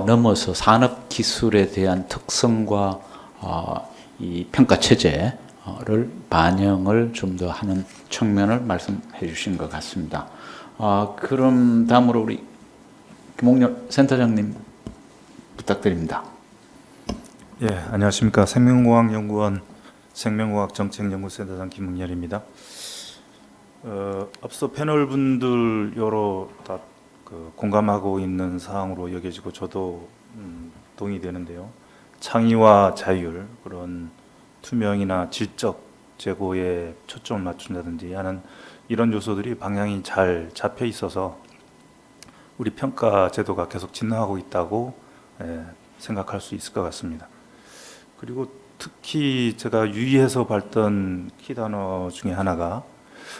Speaker 4: 넘어서 산업기술에 대한 특성과 이 평가 체제를 반영을 좀 더 하는 측면을 말씀해 주신 것 같습니다. 그럼 다음으로 우리 김홍렬 센터장님 부탁드립니다.
Speaker 10: 예, 안녕하십니까. 생명공학연구원 생명공학정책연구센터장 김홍렬입니다. 앞서 패널 분들 여러 다 공감하고 있는 사항으로 여겨지고 저도 동의되는데요. 창의와 자율, 그런 투명이나 질적 제고에 초점을 맞춘다든지 하는 이런 요소들이 방향이 잘 잡혀 있어서 우리 평가 제도가 계속 진화하고 있다고 생각할 수 있을 것 같습니다. 그리고 특히 제가 유의해서 봤던 키 단어 중에 하나가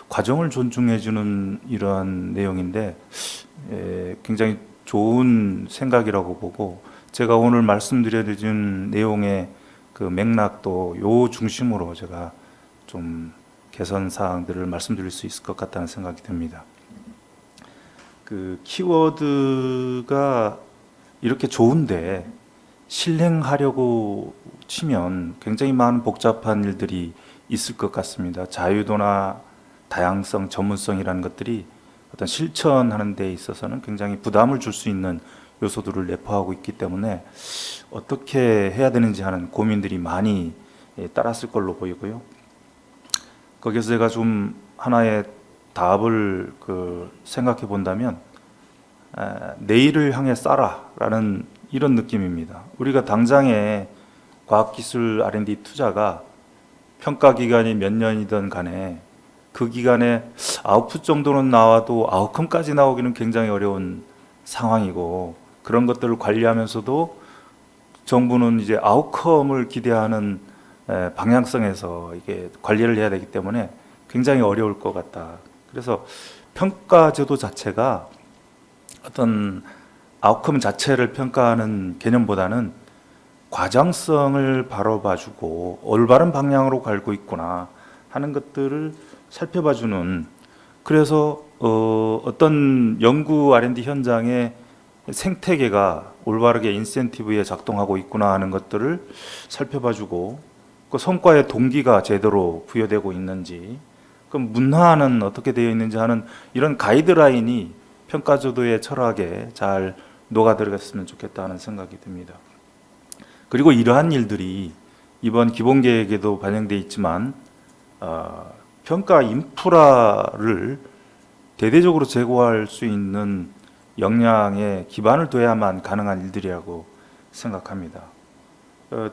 Speaker 10: 과정을 존중해주는 이러한 내용인데 굉장히 좋은 생각이라고 보고, 제가 오늘 말씀드려드린 내용의 그 맥락도 요 중심으로 제가 좀 개선 사항들을 말씀드릴 수 있을 것 같다는 생각이 듭니다. 그 키워드가 이렇게 좋은데 실행하려고 치면 굉장히 많은 복잡한 일들이 있을 것 같습니다. 자유도나 다양성, 전문성이라는 것들이 어떤 실천하는 데 있어서는 굉장히 부담을 줄 수 있는 요소들을 내포하고 있기 때문에 어떻게 해야 되는지 하는 고민들이 많이 따랐을 걸로 보이고요. 거기서 제가 좀 하나의 답을 생각해 본다면 내일을 향해 쏴라라는 이런 느낌입니다. 우리가 당장에 과학기술 R&D 투자가 평가 기간이 몇 년이든 간에 그 기간에 아웃풋 정도는 나와도 아웃컴까지 나오기는 굉장히 어려운 상황이고, 그런 것들을 관리하면서도 정부는 이제 아웃컴을 기대하는 방향성에서 이게 관리를 해야 되기 때문에 굉장히 어려울 것 같다. 그래서 평가 제도 자체가 어떤 아웃컴 자체를 평가하는 개념보다는 과정성을 바로 봐주고 올바른 방향으로 갈고 있구나 하는 것들을 살펴봐주는, 그래서 어떤 연구 R&D 현장의 생태계가 올바르게 인센티브에 작동하고 있구나 하는 것들을 살펴봐주고, 그 성과의 동기가 제대로 부여되고 있는지, 그럼 문화는 어떻게 되어 있는지 하는 이런 가이드라인이 평가제도의 철학에 잘 녹아들었으면 좋겠다는 생각이 듭니다. 그리고 이러한 일들이 이번 기본계획에도 반영되어 있지만 평가 인프라를 대대적으로 제고할 수 있는 역량에 기반을 둬야만 가능한 일들이라고 생각합니다.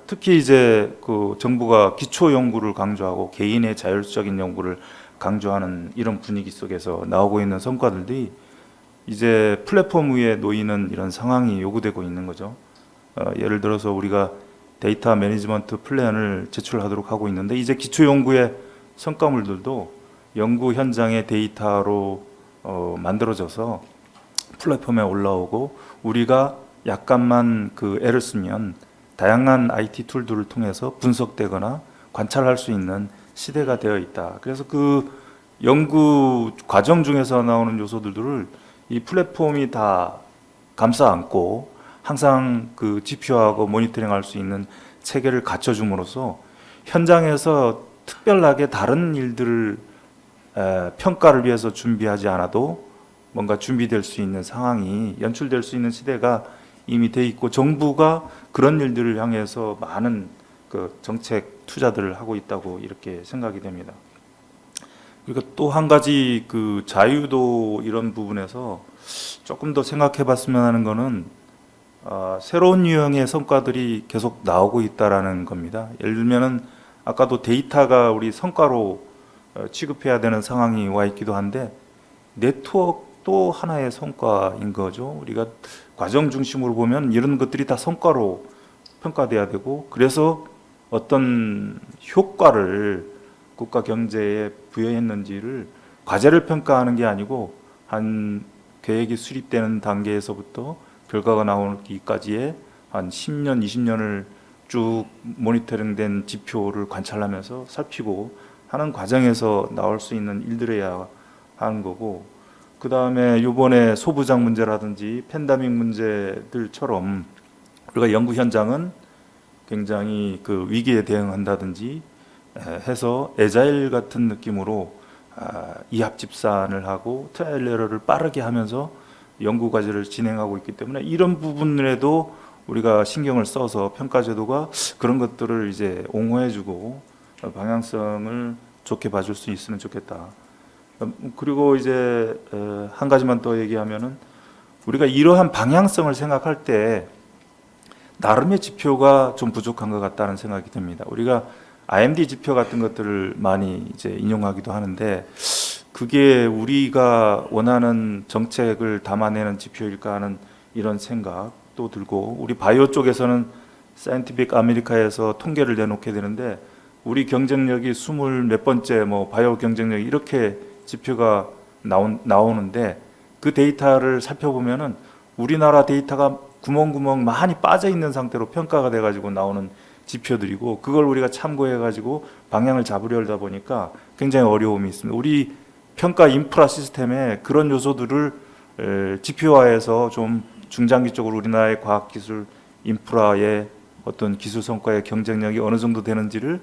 Speaker 10: 특히 이제 그 정부가 기초 연구를 강조하고 개인의 자율적인 연구를 강조하는 이런 분위기 속에서 나오고 있는 성과들이 이제 플랫폼 위에 놓이는 이런 상황이 요구되고 있는 거죠. 예를 들어서 우리가 데이터 매니지먼트 플랜을 제출하도록 하고 있는데, 이제 기초 연구의 성과물들도 연구 현장의 데이터로 만들어져서 플랫폼에 올라오고, 우리가 약간만 그 애를 쓰면 다양한 IT 툴들을 통해서 분석되거나 관찰할 수 있는 시대가 되어 있다. 그래서 그 연구 과정 중에서 나오는 요소들을 이 플랫폼이 다 감싸 안고 항상 그 지표하고 모니터링할 수 있는 체계를 갖춰줌으로써 현장에서 특별하게 다른 일들을 평가를 위해서 준비하지 않아도 뭔가 준비될 수 있는 상황이 연출될 수 있는 시대가 이미 돼 있고, 정부가 그런 일들을 향해서 많은 그 정책 투자들을 하고 있다고 이렇게 생각이 됩니다. 그리고 또 한 가지 그 자유도 이런 부분에서 조금 더 생각해 봤으면 하는 거는 새로운 유형의 성과들이 계속 나오고 있다라는 겁니다. 예를 들면은 아까도 데이터가 우리 성과로 취급해야 되는 상황이 와 있기도 한데, 네트워크도 하나의 성과인 거죠. 우리가 과정 중심으로 보면 이런 것들이 다 성과로 평가돼야 되고, 그래서 어떤 효과를 국가 경제에 부여했는지를 과제를 평가하는 게 아니고 한 계획이 수립되는 단계에서부터 결과가 나오기까지의 한 10년, 20년을 쭉 모니터링된 지표를 관찰하면서 살피고 하는 과정에서 나올 수 있는 일들이야 하는 거고, 그 다음에 이번에 소부장 문제라든지 팬데믹 문제들처럼 우리가 연구 현장은 굉장히 그 위기에 대응한다든지 해서 에자일 같은 느낌으로 이합 집산을 하고 트라이얼 에러를 빠르게 하면서 연구 과제를 진행하고 있기 때문에 이런 부분에도 우리가 신경을 써서 평가 제도가 그런 것들을 이제 옹호해주고 방향성을 좋게 봐줄 수 있으면 좋겠다. 그리고 이제 한 가지만 더 얘기하면은 우리가 이러한 방향성을 생각할 때 나름의 지표가 좀 부족한 것 같다는 생각이 듭니다. 우리가 IMD 지표 같은 것들을 많이 이제 인용하기도 하는데 그게 우리가 원하는 정책을 담아내는 지표일까 하는 이런 생각도 들고, 우리 바이오 쪽에서는 사이언티픽 아메리카에서 통계를 내놓게 되는데 우리 경쟁력이 20 몇 번째 뭐 바이오 경쟁력 이렇게 지표가 나오는데 그 데이터를 살펴보면은 우리나라 데이터가 구멍구멍 많이 빠져 있는 상태로 평가가 돼 가지고 나오는 지표들이고, 그걸 우리가 참고해 가지고 방향을 잡으려다 보니까 굉장히 어려움이 있습니다. 우리 평가 인프라 시스템에 그런 요소들을 지표화해서 좀 중장기적으로 우리나라의 과학기술 인프라의 어떤 기술 성과의 경쟁력이 어느 정도 되는지를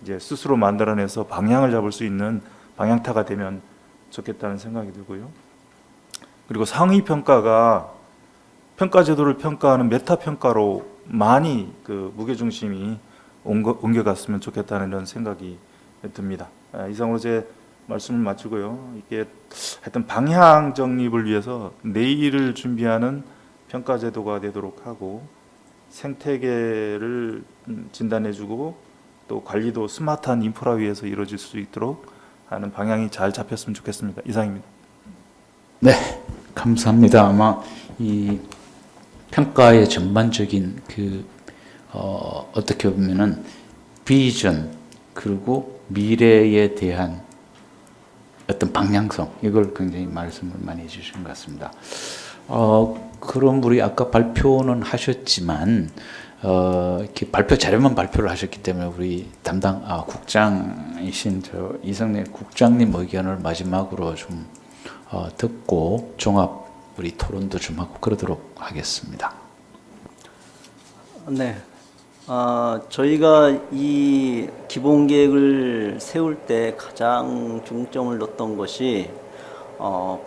Speaker 10: 이제 스스로 만들어내서 방향을 잡을 수 있는 방향타가 되면 좋겠다는 생각이 들고요. 그리고 상위 평가가 평가 제도를 평가하는 메타 평가로 많이 그 무게 중심이 옮겨갔으면 좋겠다는 이런 생각이 듭니다. 이상으로 제 말씀을 마치고요. 이게 하여튼 방향 정립을 위해서 내일을 준비하는 평가 제도가 되도록 하고 생태계를 진단해주고 또 관리도 스마트한 인프라 위에서 이루어질 수 있도록 하는 방향이 잘 잡혔으면 좋겠습니다. 이상입니다.
Speaker 4: 네, 감사합니다. 아마 이 평가의 전반적인 어떻게 보면은 비전 그리고 미래에 대한 어떤 방향성, 이걸 굉장히 말씀을 많이 해주신 것 같습니다. 그럼 우리 아까 발표는 하셨지만 이렇게 발표 자료만 발표를 하셨기 때문에 우리 담당 국장이신 이성래 국장님 의견을 마지막으로 좀 듣고 종합 우리 토론도 좀 하고 그러도록 하겠습니다.
Speaker 3: 네. 저희가 이 기본 계획을 세울 때 가장 중점을 뒀던 것이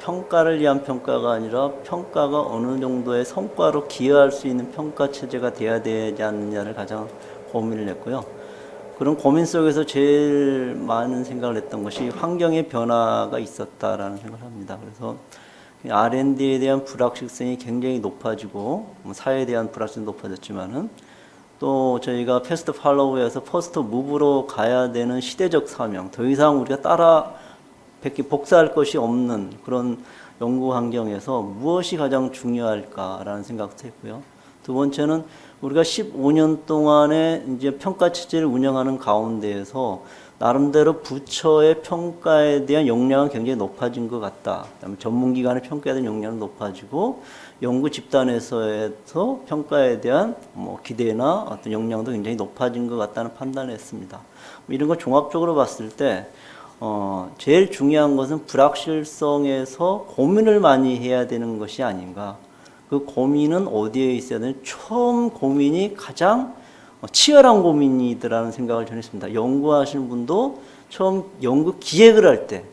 Speaker 3: 평가를 위한 평가가 아니라 평가가 어느 정도의 성과로 기여할 수 있는 평가 체제가 돼야 되지 않느냐를 가장 고민을 했고요. 그런 고민 속에서 제일 많은 생각을 했던 것이 환경의 변화가 있었다라는 생각을 합니다. 그래서 R&D에 대한 불확실성이 굉장히 높아지고 사회에 대한 불확실성이 높아졌지만은 또 저희가 패스트 팔로우에서 퍼스트 무브로 가야 되는 시대적 사명, 더 이상 우리가 따라 복사할 것이 없는 그런 연구 환경에서 무엇이 가장 중요할까라는 생각도 했고요. 두 번째는 우리가 15년 동안에 이제 평가 체제를 운영하는 가운데에서 나름대로 부처의 평가에 대한 역량은 굉장히 높아진 것 같다. 그다음에 전문기관의 평가에 대한 역량은 높아지고 연구 집단에서 평가에 대한 기대나 어떤 역량도 굉장히 높아진 것 같다는 판단을 했습니다. 이런 걸 종합적으로 봤을 때 제일 중요한 것은 불확실성에서 고민을 많이 해야 되는 것이 아닌가. 그 고민은 어디에 있어야 되는, 처음 고민이 가장 치열한 고민이더라는 생각을 저는 했습니다. 연구하시는 분도 처음 연구 기획을 할 때,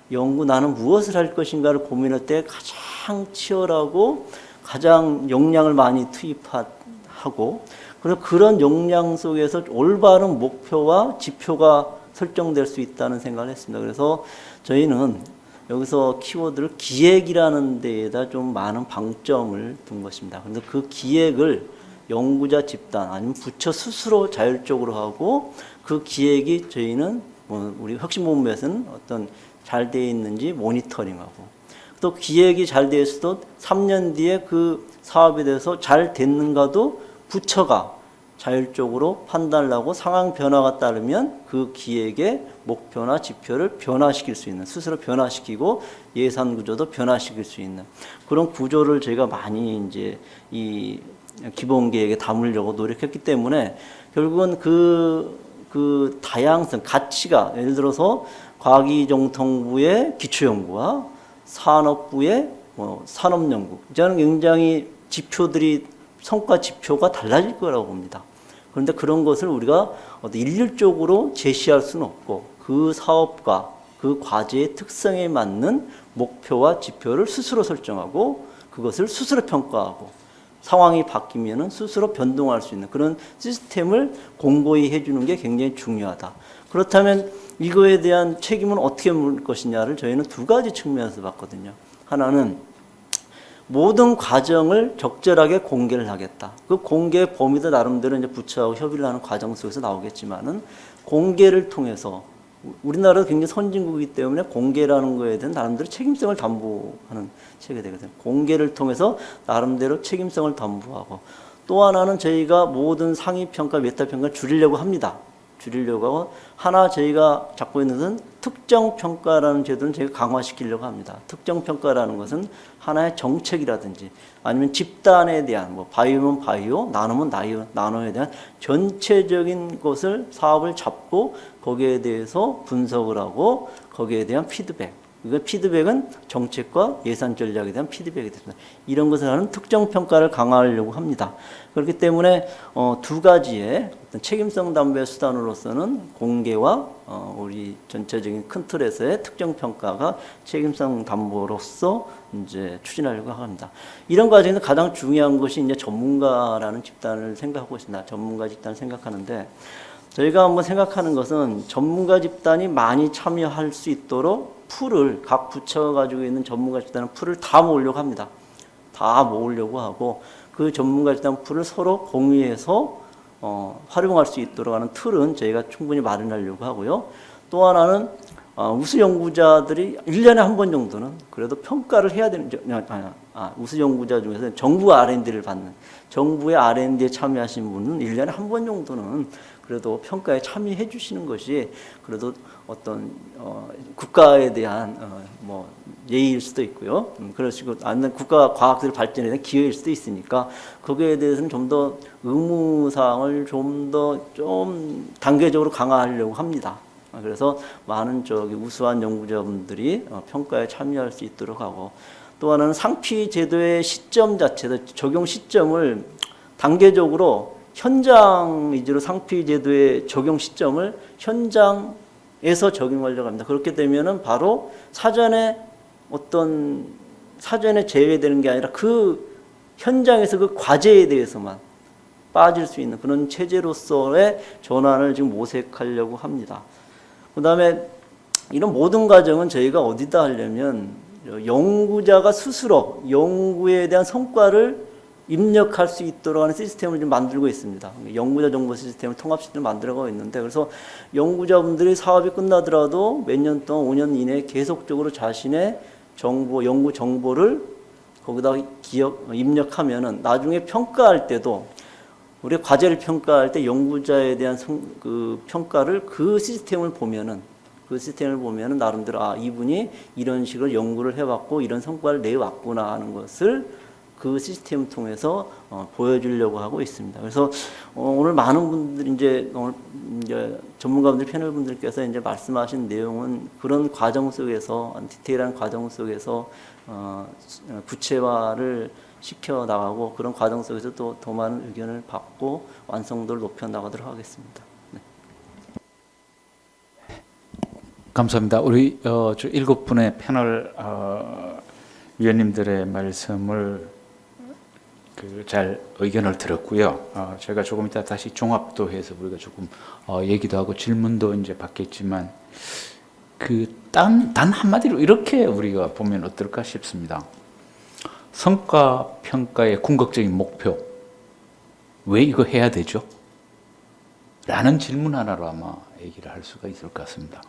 Speaker 3: 나는 무엇을 할 것인가를 고민할 때 가장 치열하고 가장 역량을 많이 투입하고, 그래서 그런 역량 속에서 올바른 목표와 지표가 설정될 수 있다는 생각을 했습니다. 그래서 저희는 여기서 키워드를 기획이라는 데에다 좀 많은 방점을 둔 것입니다. 그런데 그 기획을 연구자 집단 아니면 부처 스스로 자율적으로 하고, 그 기획이 저희는 우리 혁신본부에서는 어떤 잘 되어 있는지 모니터링하고, 또 기획이 잘 되어 있어도 3년 뒤에 그 사업에 대해서 잘 됐는가도 부처가 자율적으로 판단을 하고 상황 변화가 따르면 그 기획의 목표나 지표를 변화시킬 수 있는, 스스로 변화시키고 예산 구조도 변화시킬 수 있는 그런 구조를 저희가 많이 이제 이 기본 계획에 담으려고 노력했기 때문에 결국은 그 다양성, 가치가 예를 들어서 과기정통부의 기초연구와 산업부의 산업연구, 저는 굉장히 지표들이 성과 지표가 달라질 거라고 봅니다. 그런데 그런 것을 우리가 일률적으로 제시할 수는 없고 그 사업과 그 과제의 특성에 맞는 목표와 지표를 스스로 설정하고 그것을 스스로 평가하고 상황이 바뀌면은 스스로 변동할 수 있는 그런 시스템을 공고히 해주는 게 굉장히 중요하다. 그렇다면 이거에 대한 책임은 어떻게 물 것이냐를 저희는 두 가지 측면에서 봤거든요. 하나는 모든 과정을 적절하게 공개를 하겠다. 그 공개 범위도 나름대로 이제 부처하고 협의를 하는 과정 속에서 나오겠지만은 공개를 통해서 우리나라가 굉장히 선진국이기 때문에 공개라는 거에 대한 나름대로 책임성을 담보하는 체계가 되거든요. 공개를 통해서 나름대로 책임성을 담보하고 또 하나는 저희가 모든 상위 평가, 메타 평가를 줄이려고 합니다. 줄이려고 하고 하나 저희가 잡고 있는 것은 특정 평가라는 제도는 저희가 강화시키려고 합니다. 특정 평가라는 것은 하나의 정책이라든지 아니면 집단에 대한 바이오면 바이오, 나노면 나노에 대한 전체적인 것을 사업을 잡고 거기에 대해서 분석을 하고 거기에 대한 피드백. 그 피드백은 정책과 예산 전략에 대한 피드백이 됩니다. 이런 것을 하는 특정 평가를 강화하려고 합니다. 그렇기 때문에 두 가지의 어떤 책임성 담보의 수단으로서는 공개와 우리 전체적인 큰 틀에서의 특정 평가가 책임성 담보로서 이제 추진하려고 합니다. 이런 과정에서 가장 중요한 것이 이제 전문가라는 집단을 생각하고 있습니다. 전문가 집단을 생각하는데 저희가 한번 생각하는 것은 전문가 집단이 많이 참여할 수 있도록 풀을 각 부처가 가지고 있는 전문가 집단은 풀을 다 모으려고 합니다. 다 모으려고 하고 그 전문가 집단 풀을 서로 공유해서 활용할 수 있도록 하는 틀은 저희가 충분히 마련하려고 하고요. 또 하나는 우수 연구자들이 1년에 한 번 정도는 그래도 평가를 해야 되는 우수 연구자 중에서 정부 R&D를 받는 정부의 R&D에 참여하신 분은 1년에 한 번 정도는 그래도 평가에 참여해 주시는 것이 그래도 어떤 국가에 대한 예의일 수도 있고요. 그러시고 아니면 국가 과학들 발전에 대한 기여일 수도 있으니까 거기에 대해서는 좀 더 의무사항을 좀 단계적으로 강화하려고 합니다. 그래서 많은 우수한 연구자분들이 평가에 참여할 수 있도록 하고 또 하나는 상피 제도의 시점 자체도 적용 시점을 단계적으로 현장 위주로 상피 제도의 적용 시점을 현장에서 적용하려고 합니다. 그렇게 되면은 바로 사전에 제외되는 게 아니라 그 현장에서 그 과제에 대해서만 빠질 수 있는 그런 체제로서의 전환을 지금 모색하려고 합니다. 그 다음에 이런 모든 과정은 저희가 어디다 하려면 연구자가 스스로 연구에 대한 성과를 입력할 수 있도록 하는 시스템을 좀 만들고 있습니다. 연구자 정보 시스템을 통합 시스템을 만들어가고 있는데 그래서 연구자분들이 사업이 끝나더라도 몇 년 동안 5년 이내에 계속적으로 자신의 연구 정보를 거기다 입력하면은 나중에 평가할 때도 우리 과제를 평가할 때 연구자에 대한 그 평가를 그 시스템을 보면은 나름대로 이분이 이런 식으로 연구를 해왔고 이런 성과를 내왔구나 하는 것을 그 시스템을 통해서 보여주려고 하고 있습니다. 그래서 오늘 많은 분들이 이제 전문가분들 패널분들께서 이제 말씀하신 내용은 그런 과정 속에서 디테일한 과정 속에서 구체화를 시켜 나가고 그런 과정 속에서 또 더 많은 의견을 받고 완성도를 높여 나가도록 하겠습니다. 네.
Speaker 4: 감사합니다. 우리 저 7분의 패널 위원님들의 말씀을 잘 의견을 들었고요. 제가 조금 이따 다시 종합도 해서 우리가 조금 얘기도 하고 질문도 이제 받겠지만 단 한마디로 이렇게 우리가 보면 어떨까 싶습니다. 성과 평가의 궁극적인 목표, 왜 이거 해야 되죠? 라는 질문 하나로 아마 얘기를 할 수가 있을 것 같습니다.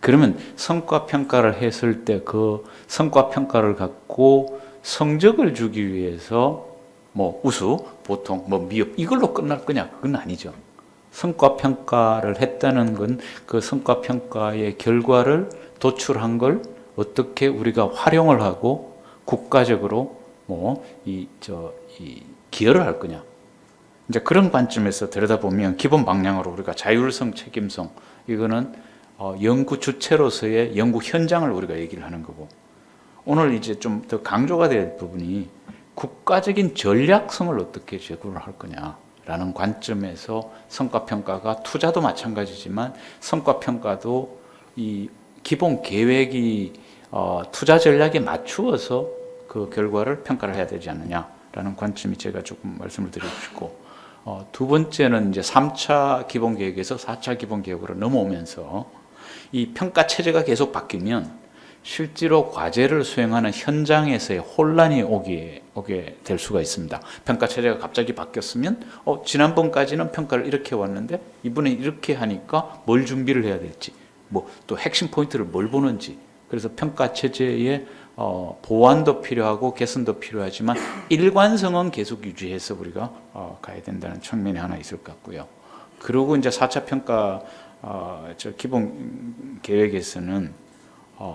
Speaker 4: 그러면 성과 평가를 했을 때 그 성과 평가를 갖고 성적을 주기 위해서 우수, 보통, 미흡 이걸로 끝날 거냐? 그건 아니죠. 성과 평가를 했다는 건 그 성과 평가의 결과를 도출한 걸 어떻게 우리가 활용을 하고 국가적으로 이 기여를 할 거냐. 이제 그런 관점에서 들여다보면 기본 방향으로 우리가 자율성, 책임성 이거는 연구 주체로서의 연구 현장을 우리가 얘기를 하는 거고, 오늘 이제 좀 더 강조가 될 부분이 국가적인 전략성을 어떻게 제고를 할 거냐라는 관점에서 성과평가가 투자도 마찬가지지만 성과평가도 이 기본 계획이 투자 전략에 맞추어서 그 결과를 평가를 해야 되지 않느냐라는 관점이 제가 조금 말씀을 드리고 싶고, 두 번째는 이제 3차 기본계획에서 4차 기본계획으로 넘어오면서 이 평가 체제가 계속 바뀌면 실제로 과제를 수행하는 현장에서의 혼란이 오게 될 수가 있습니다. 평가 체제가 갑자기 바뀌었으면 지난번까지는 평가를 이렇게 왔는데 이번에 이렇게 하니까 뭘 준비를 해야 될지, 뭐 또 핵심 포인트를 뭘 보는지, 그래서 평가 체제의 보완도 필요하고 개선도 필요하지만 일관성은 계속 유지해서 우리가 가야 된다는 측면이 하나 있을 것 같고요. 그리고 이제 4차 평가 기본 계획에서는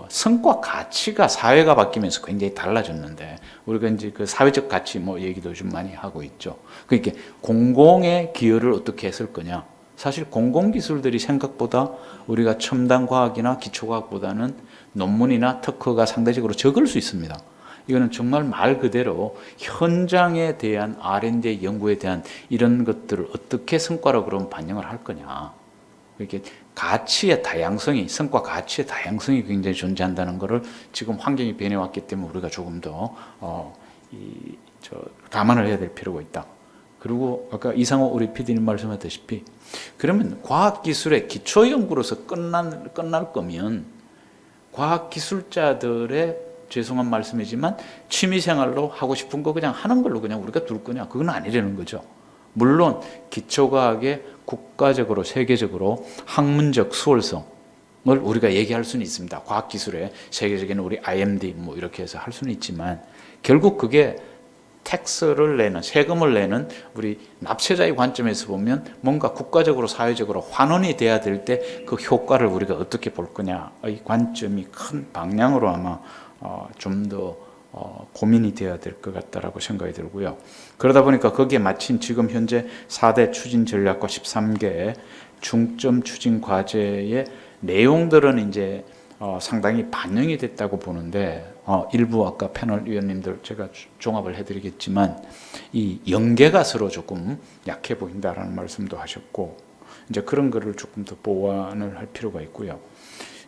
Speaker 4: 성과 가치가 사회가 바뀌면서 굉장히 달라졌는데, 우리가 이제 그 사회적 가치 얘기도 좀 많이 하고 있죠. 그러니까 공공의 기여를 어떻게 했을 거냐. 사실 공공기술들이 생각보다 우리가 첨단 과학이나 기초과학보다는 논문이나 특허가 상대적으로 적을 수 있습니다. 이거는 정말 말 그대로 현장에 대한 R&D 연구에 대한 이런 것들을 어떻게 성과로 그럼 반영을 할 거냐. 이렇게 가치의 다양성이, 성과 가치의 다양성이 굉장히 존재한다는 것을 지금 환경이 변해왔기 때문에 우리가 조금 더 감안을 해야 될 필요가 있다. 그리고 아까 이상호 우리 PD님 말씀하셨다시피, 그러면 과학기술의 기초연구로서 끝날 거면 과학기술자들의, 죄송한 말씀이지만 취미생활로 하고 싶은 거 그냥 하는 걸로 그냥 우리가 둘 거냐, 그건 아니라는 거죠. 물론 기초과학의 국가적으로 세계적으로 학문적 수월성을 우리가 얘기할 수는 있습니다. 과학기술의 세계적인 우리 IMD 이렇게 해서 할 수는 있지만, 결국 그게 텍스를 내는, 세금을 내는 우리 납세자의 관점에서 보면 뭔가 국가적으로 사회적으로 환원이 돼야 될 때 그 효과를 우리가 어떻게 볼 거냐의 관점이 큰 방향으로 아마 좀 더 고민이 돼야 될 것 같다라고 생각이 들고요. 그러다 보니까 거기에 마친 지금 현재 4대 추진 전략과 13개의 중점 추진 과제의 내용들은 이제 상당히 반영이 됐다고 보는데, 일부 아까 패널 위원님들 제가 종합을 해드리겠지만 이 연계가 서로 조금 약해 보인다라는 말씀도 하셨고, 이제 그런 거를 조금 더 보완을 할 필요가 있고요.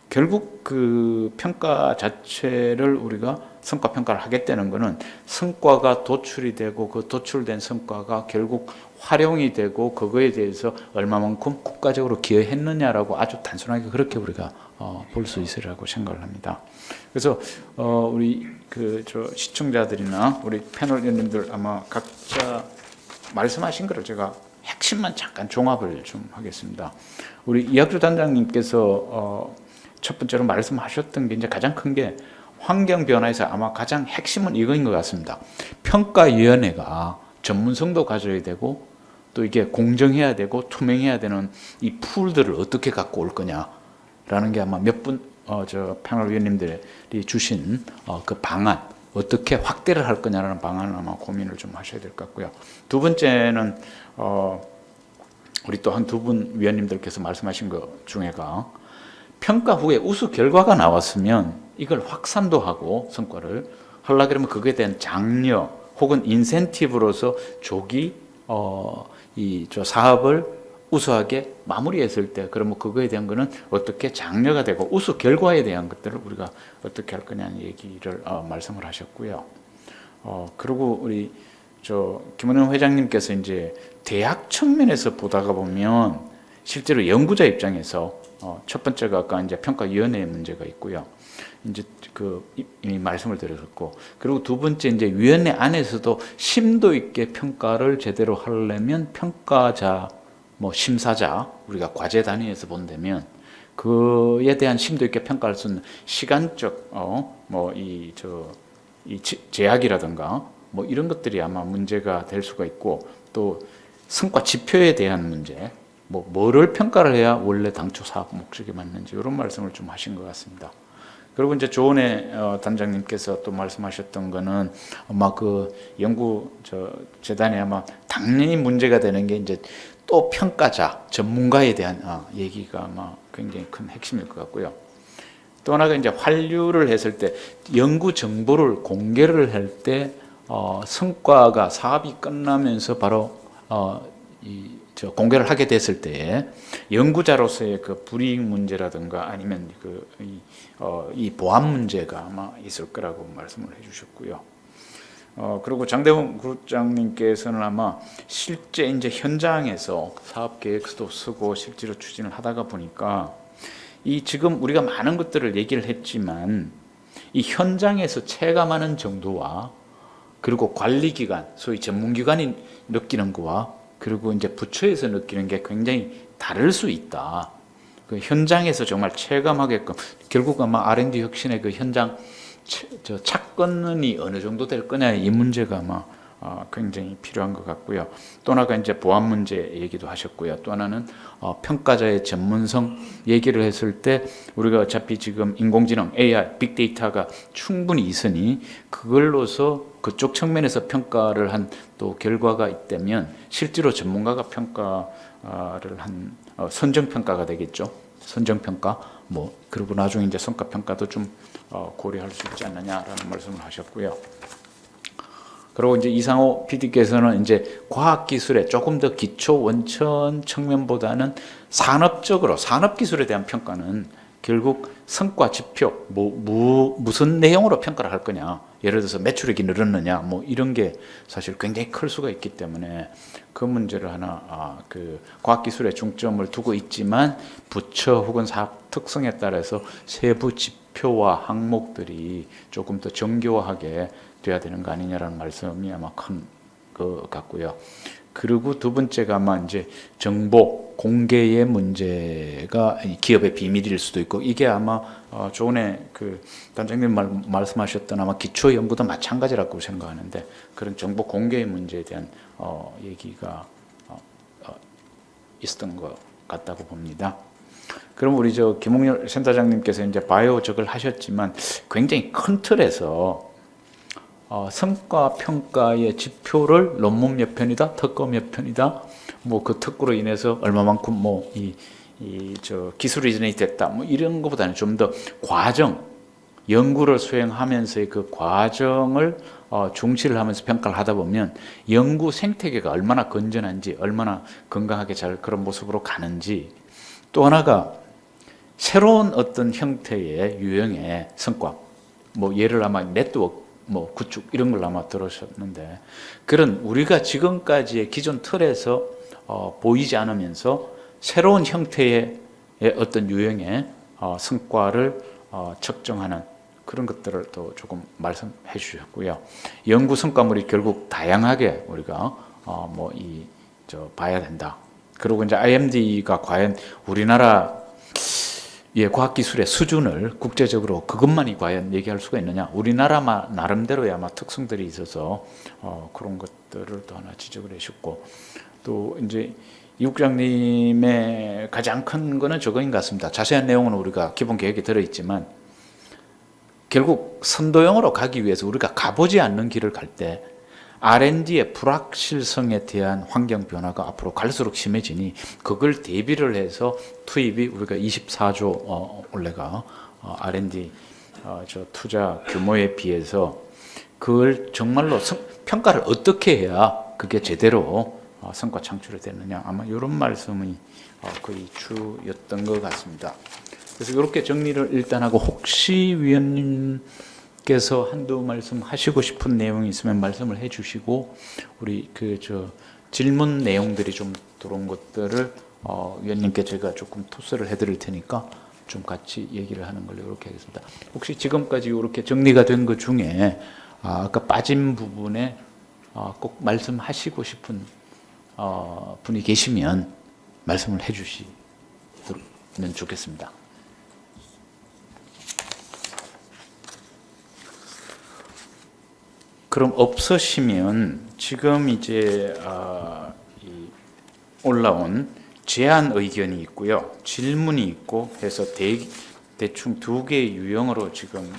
Speaker 4: 결국 그 평가 자체를 우리가 성과 평가를 하겠다는 것은 성과가 도출이 되고 그 도출된 성과가 결국 활용이 되고 그거에 대해서 얼마만큼 국가적으로 기여했느냐라고 아주 단순하게 그렇게 우리가 볼 수 있으리라고 생각을 합니다. 그래서 우리 시청자들이나 우리 패널 위원님들 아마 각자 말씀하신 거를 제가 핵심만 잠깐 종합을 좀 하겠습니다. 우리 이학주 단장님께서 첫 번째로 말씀하셨던 게 이제 가장 큰 게 환경 변화에서 아마 가장 핵심은 이거인 것 같습니다. 평가위원회가 전문성도 가져야 되고 또 이게 공정해야 되고 투명해야 되는 이 풀들을 어떻게 갖고 올 거냐라는 게 아마 몇 분 패널 위원님들이 주신 그 방안, 어떻게 확대를 할 거냐라는 방안을 아마 고민을 좀 하셔야 될 것 같고요. 두 번째는 우리 또 한 두 분 위원님들께서 말씀하신 것 중에가 평가 후에 우수 결과가 나왔으면 이걸 확산도 하고 성과를 하려고 그러면 그거에 대한 장려 혹은 인센티브로서 조기 사업을 우수하게 마무리했을 때 그러면 그거에 대한 거는 어떻게 장려가 되고 우수 결과에 대한 것들을 우리가 어떻게 할 거냐는 얘기를 말씀을 하셨고요. 그리고 우리 김원영 회장님께서 이제 대학 측면에서 보다가 보면 실제로 연구자 입장에서 첫 번째가 아까 이제 평가위원회의 문제가 있고요. 이제 이미 말씀을 드렸고, 그리고 두 번째 이제 위원회 안에서도 심도 있게 평가를 제대로 하려면 평가자, 심사자, 우리가 과제 단위에서 본다면 그에 대한 심도 있게 평가할 수 있는 시간적 제약이라든가 이런 것들이 아마 문제가 될 수가 있고, 또 성과 지표에 대한 문제, 뭐를 평가를 해야 원래 당초 사업 목적에 맞는지 이런 말씀을 좀 하신 것 같습니다. 그리고 이제 조은혜 단장님께서 또 말씀하셨던 거는 아마 그 연구 재단에 아마 당연히 문제가 되는 게 이제 또 평가자 전문가에 대한 얘기가 아마 굉장히 큰 핵심일 것 같고요. 또 하나가 이제 환류를 했을 때 연구 정보를 공개를 할 때 성과가 사업이 끝나면서 바로 공개를 하게 됐을 때 연구자로서의 그 불이익 문제라든가 아니면 이 보안 문제가 아마 있을 거라고 말씀을 해주셨고요. 그리고 장대원 그룹장님께서는 아마 실제 이제 현장에서 사업 계획서도 쓰고 실제로 추진을 하다가 보니까 이 지금 우리가 많은 것들을 얘기를 했지만 이 현장에서 체감하는 정도와 그리고 관리기관, 소위 전문기관이 느끼는 거와 그리고 이제 부처에서 느끼는 게 굉장히 다를 수 있다. 그 현장에서 정말 체감하게끔 결국 아마 R&D 혁신의 그 현장 착권이 어느 정도 될 거냐 이 문제가 아마 굉장히 필요한 것 같고요. 또 하나가 이제 보안 문제 얘기도 하셨고요. 또 하나는 평가자의 전문성 얘기를 했을 때 우리가 어차피 지금 인공지능, AI, 빅데이터가 충분히 있으니 그걸로서 그쪽 측면에서 평가를 한 또 결과가 있다면 실제로 전문가가 평가를 한 선정평가가 되겠죠. 선정평가 그리고 나중에 이제 성과평가도 좀 고려할 수 있지 않느냐라는 말씀을 하셨고요. 그리고 이제 이상호 PD께서는 이제 과학기술의 조금 더 기초 원천 측면보다는 산업적으로 산업기술에 대한 평가는 결국 성과 지표, 무슨 내용으로 평가를 할 거냐. 예를 들어서 매출액이 늘었느냐, 이런 게 사실 굉장히 클 수가 있기 때문에 그 문제를 하나 그 과학기술에 중점을 두고 있지만 부처 혹은 사업 특성에 따라서 세부 지표와 항목들이 조금 더 정교하게 돼야 되는 거 아니냐라는 말씀이 아마 큰 것 같고요. 그리고 두 번째가 아마 이제 정보 공개의 문제가 기업의 비밀일 수도 있고 이게 아마 조은혜 그 단장님 말씀하셨던 아마 기초 연구도 마찬가지라고 생각하는데 그런 정보 공개의 문제에 대한 얘기가 있었던 것 같다고 봅니다. 그럼 우리 김홍렬 센터장님께서 이제 바이오적을 하셨지만 굉장히 큰 틀에서 성과 평가의 지표를 논문 몇 편이다, 특허 몇 편이다, 그 특허로 인해서 얼마만큼 기술 이전이 됐다, 이런 것보다는 좀 더 과정, 연구를 수행하면서의 그 과정을 중시를 하면서 평가를 하다 보면 연구 생태계가 얼마나 건전한지, 얼마나 건강하게 잘 그런 모습으로 가는지, 또 하나가 새로운 어떤 형태의 유형의 성과, 예를 아마 네트워크 구축 이런 걸 아마 들으셨는데 그런 우리가 지금까지의 기존 틀에서 보이지 않으면서 새로운 형태의 어떤 유형의 성과를 측정하는 그런 것들을 또 조금 말씀해 주셨고요. 연구 성과물이 결국 다양하게 우리가 봐야 된다. 그리고 이제 IMD가 과연 우리나라 과학기술의 수준을 국제적으로 그것만이 과연 얘기할 수가 있느냐. 우리나라 나름대로의 아마 특성들이 있어서 그런 것들을 또 하나 지적을 해주셨고 또 이제 이 국장님의 가장 큰 거는 저거인 것 같습니다. 자세한 내용은 우리가 기본 계획에 들어있지만 결국 선도형으로 가기 위해서 우리가 가보지 않는 길을 갈 때 R&D의 불확실성에 대한 환경 변화가 앞으로 갈수록 심해지니 그걸 대비를 해서 투입이 우리가 24조 원래가 R&D 투자 규모에 비해서 그걸 정말로 평가를 어떻게 해야 그게 제대로 성과 창출이 되느냐 아마 이런 말씀이 거의 주였던 것 같습니다. 그래서 이렇게 정리를 일단 하고 혹시 위원님께서 한두 말씀 하시고 싶은 내용이 있으면 말씀을 해주시고 우리 질문 내용들이 좀 들어온 것들을 위원님께 제가 조금 토스를 해드릴 테니까 좀 같이 얘기를 하는 걸로 이렇게 하겠습니다. 혹시 지금까지 이렇게 정리가 된 것 중에 아까 빠진 부분에 꼭 말씀하시고 싶은 분이 계시면 말씀을 해주시면 좋겠습니다. 그럼 없으시면 지금 이제 올라온 제안 의견이 있고요, 질문이 있고 해서 대충 두 개의 유형으로 지금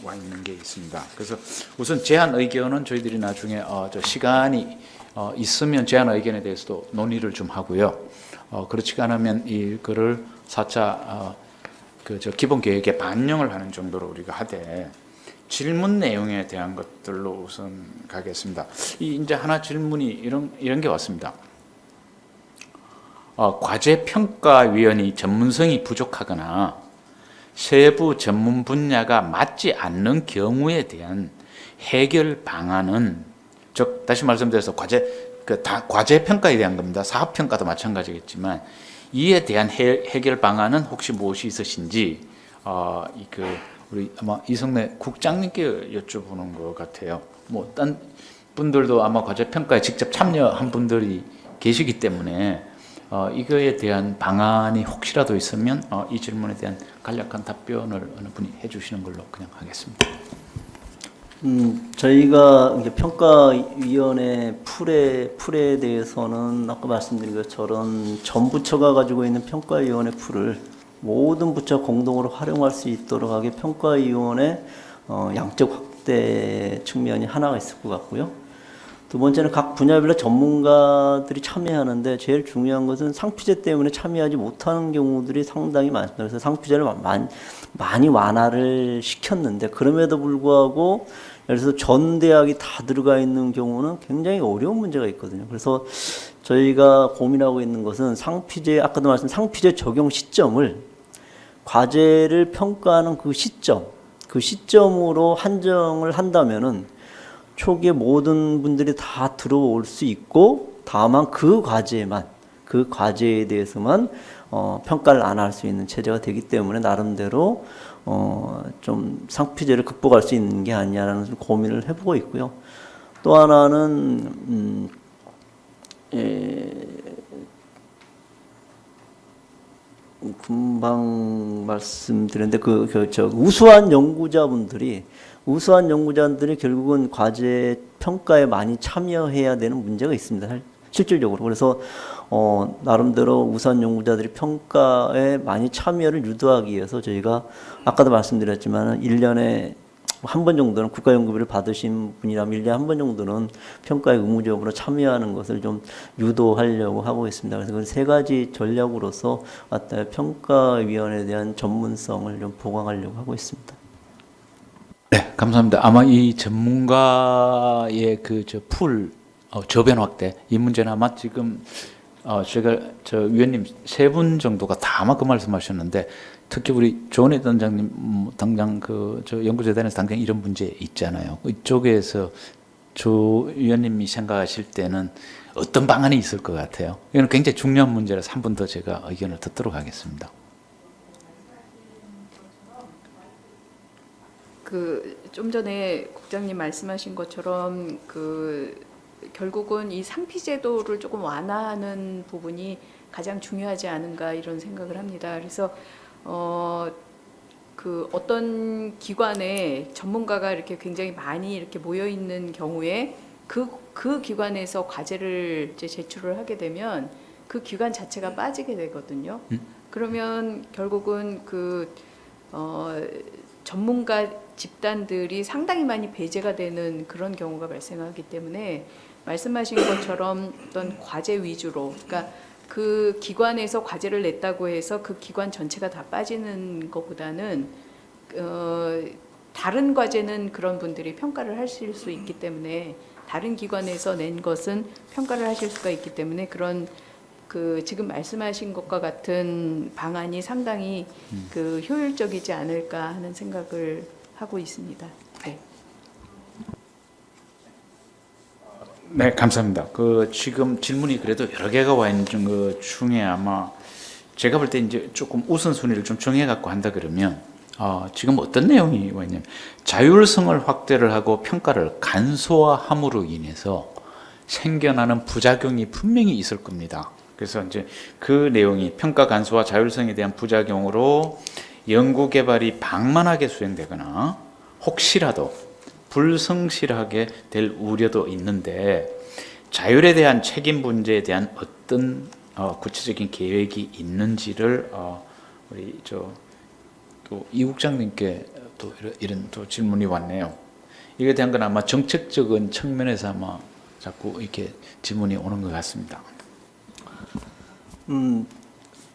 Speaker 4: 와 있는 게 있습니다. 그래서 우선 제안 의견은 저희들이 나중에 저 시간이 있으면 제안 의견에 대해서도 논의를 좀 하고요. 그렇지가 않으면 이거를 4차 저 기본 계획에 반영을 하는 정도로 우리가 하되 질문 내용에 대한 것들로 우선 가겠습니다. 이제 하나 질문이 이런 게 왔습니다. 과제평가위원이 전문성이 부족하거나 세부 전문 분야가 맞지 않는 경우에 대한 해결 방안은, 즉 다시 말씀드려서 다 과제평가에 대한 겁니다. 사업평가도 마찬가지겠지만 이에 대한 해결 방안은 혹시 무엇이 있으신지 우리 아마 이성래 국장님께 여쭤보는 것 같아요. 뭐 딴 분들도 아마 과제평가에 직접 참여한 분들이 계시기 때문에 이거에 대한 방안이 혹시라도 있으면 이 질문에 대한 간략한 답변을 어느 분이 해주시는 걸로 그냥 하겠습니다.
Speaker 3: 저희가 이제 평가위원회 풀에 대해서는 아까 말씀드린 것처럼 전 부처가 가지고 있는 평가위원회 풀을 모든 부처 공동으로 활용할 수 있도록 하게 평가위원회 양적 확대 측면이 하나가 있을 것 같고요. 두 번째는 각 분야별로 전문가들이 참여하는데 제일 중요한 것은 상피제 때문에 참여하지 못하는 경우들이 상당히 많습니다. 그래서 상피제를 많이 완화를 시켰는데 그럼에도 불구하고 예를 들어서 전 대학이 다 들어가 있는 경우는 굉장히 어려운 문제가 있거든요. 그래서 저희가 고민하고 있는 것은 아까도 말씀 상피제 적용 시점을 과제를 평가하는 그 시점으로 한정을 한다면은 초기에 모든 분들이 다 들어올 수 있고 다만 그 과제에 대해서만 평가를 안 할 수 있는 체제가 되기 때문에 나름대로 좀 상피제를 극복할 수 있는 게 아니냐라는 고민을 해보고 있고요. 또 하나는 금방 말씀드렸는데 우수한 연구자들이 결국은 과제 평가에 많이 참여해야 되는 문제가 있습니다. 실질적으로. 그래서 나름대로 우수한 연구자들이 평가에 많이 참여를 유도하기 위해서 저희가 아까도 말씀드렸지만 1년에 한 번 정도는 국가연구비를 받으신 분이라면 1년에 한 번 정도는 평가에 의무적으로 참여하는 것을 좀 유도하려고 하고 있습니다. 그래서 그 세 가지 전략으로서 평가위원회에 대한 전문성을 좀 보강하려고 하고 있습니다.
Speaker 4: 네, 감사합니다. 아마 이 전문가의 저변 확대 이 문제는 아마 지금 제가 위원님 3분 정도가 다 아마 그 말씀하셨는데 특히 우리 조은혜 단장님 당장 연구재단에서 당장 이런 문제 있잖아요. 이쪽에서 조 위원님이 생각하실 때는 어떤 방안이 있을 것 같아요? 이건 굉장히 중요한 문제라서 한 번 더 제가 의견을 듣도록 하겠습니다.
Speaker 7: 좀 전에 국장님 말씀하신 것처럼 결국은 이 상피제도를 조금 완화하는 부분이 가장 중요하지 않은가 이런 생각을 합니다. 그래서 어떤 기관에 전문가가 이렇게 굉장히 많이 이렇게 모여 있는 경우에 그 기관에서 과제를 이제 제출을 하게 되면 그 기관 자체가 빠지게 되거든요. 그러면 결국은 전문가 집단들이 상당히 많이 배제가 되는 그런 경우가 발생하기 때문에 말씀하신 것처럼 어떤 과제 위주로, 그러니까 그 기관에서 과제를 냈다고 해서 그 기관 전체가 다 빠지는 것보다는 다른 과제는 그런 분들이 평가를 하실 수 있기 때문에 다른 기관에서 낸 것은 평가를 하실 수가 있기 때문에 그런 지금 말씀하신 것과 같은 방안이 상당히 효율적이지 않을까 하는 생각을 하고 있습니다. 네.
Speaker 4: 네, 감사합니다. 지금 질문이 그래도 여러 개가 와 있는 것 중에 아마 제가 볼 때 이제 조금 우선순위를 좀 정해갖고 한다 그러면 지금 어떤 내용이 와 있냐면 자율성을 확대를 하고 평가를 간소화함으로 인해서 생겨나는 부작용이 분명히 있을 겁니다. 그래서 이제 그 내용이 평가 간소화 자율성에 대한 부작용으로 연구 개발이 방만하게 수행되거나 혹시라도 불성실하게 될 우려도 있는데 자율에 대한 책임 문제에 대한 어떤 구체적인 계획이 있는지를 우리 또 이 국장님께 또 이런 또 질문이 왔네요. 이에 대한 건 아마 정책적인 측면에서 아마 자꾸 이렇게 질문이 오는 것 같습니다.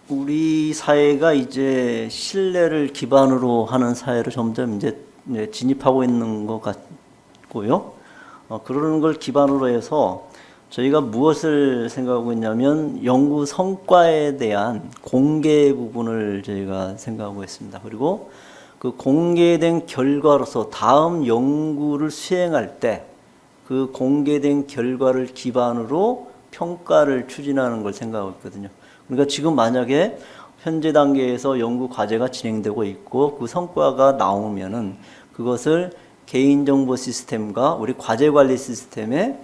Speaker 3: 우리 사회가 이제 신뢰를 기반으로 하는 사회로 점점 이제 진입하고 있는 것 같고요. 그러는 걸 기반으로 해서 저희가 무엇을 생각하고 있냐면 연구 성과에 대한 공개 부분을 저희가 생각하고 있습니다. 그리고 그 공개된 결과로서 다음 연구를 수행할 때 그 공개된 결과를 기반으로 평가를 추진하는 걸 생각하고 있거든요. 그러니까 지금 만약에 현재 단계에서 연구 과제가 진행되고 있고 그 성과가 나오면은 그것을 개인정보 시스템과 우리 과제 관리 시스템에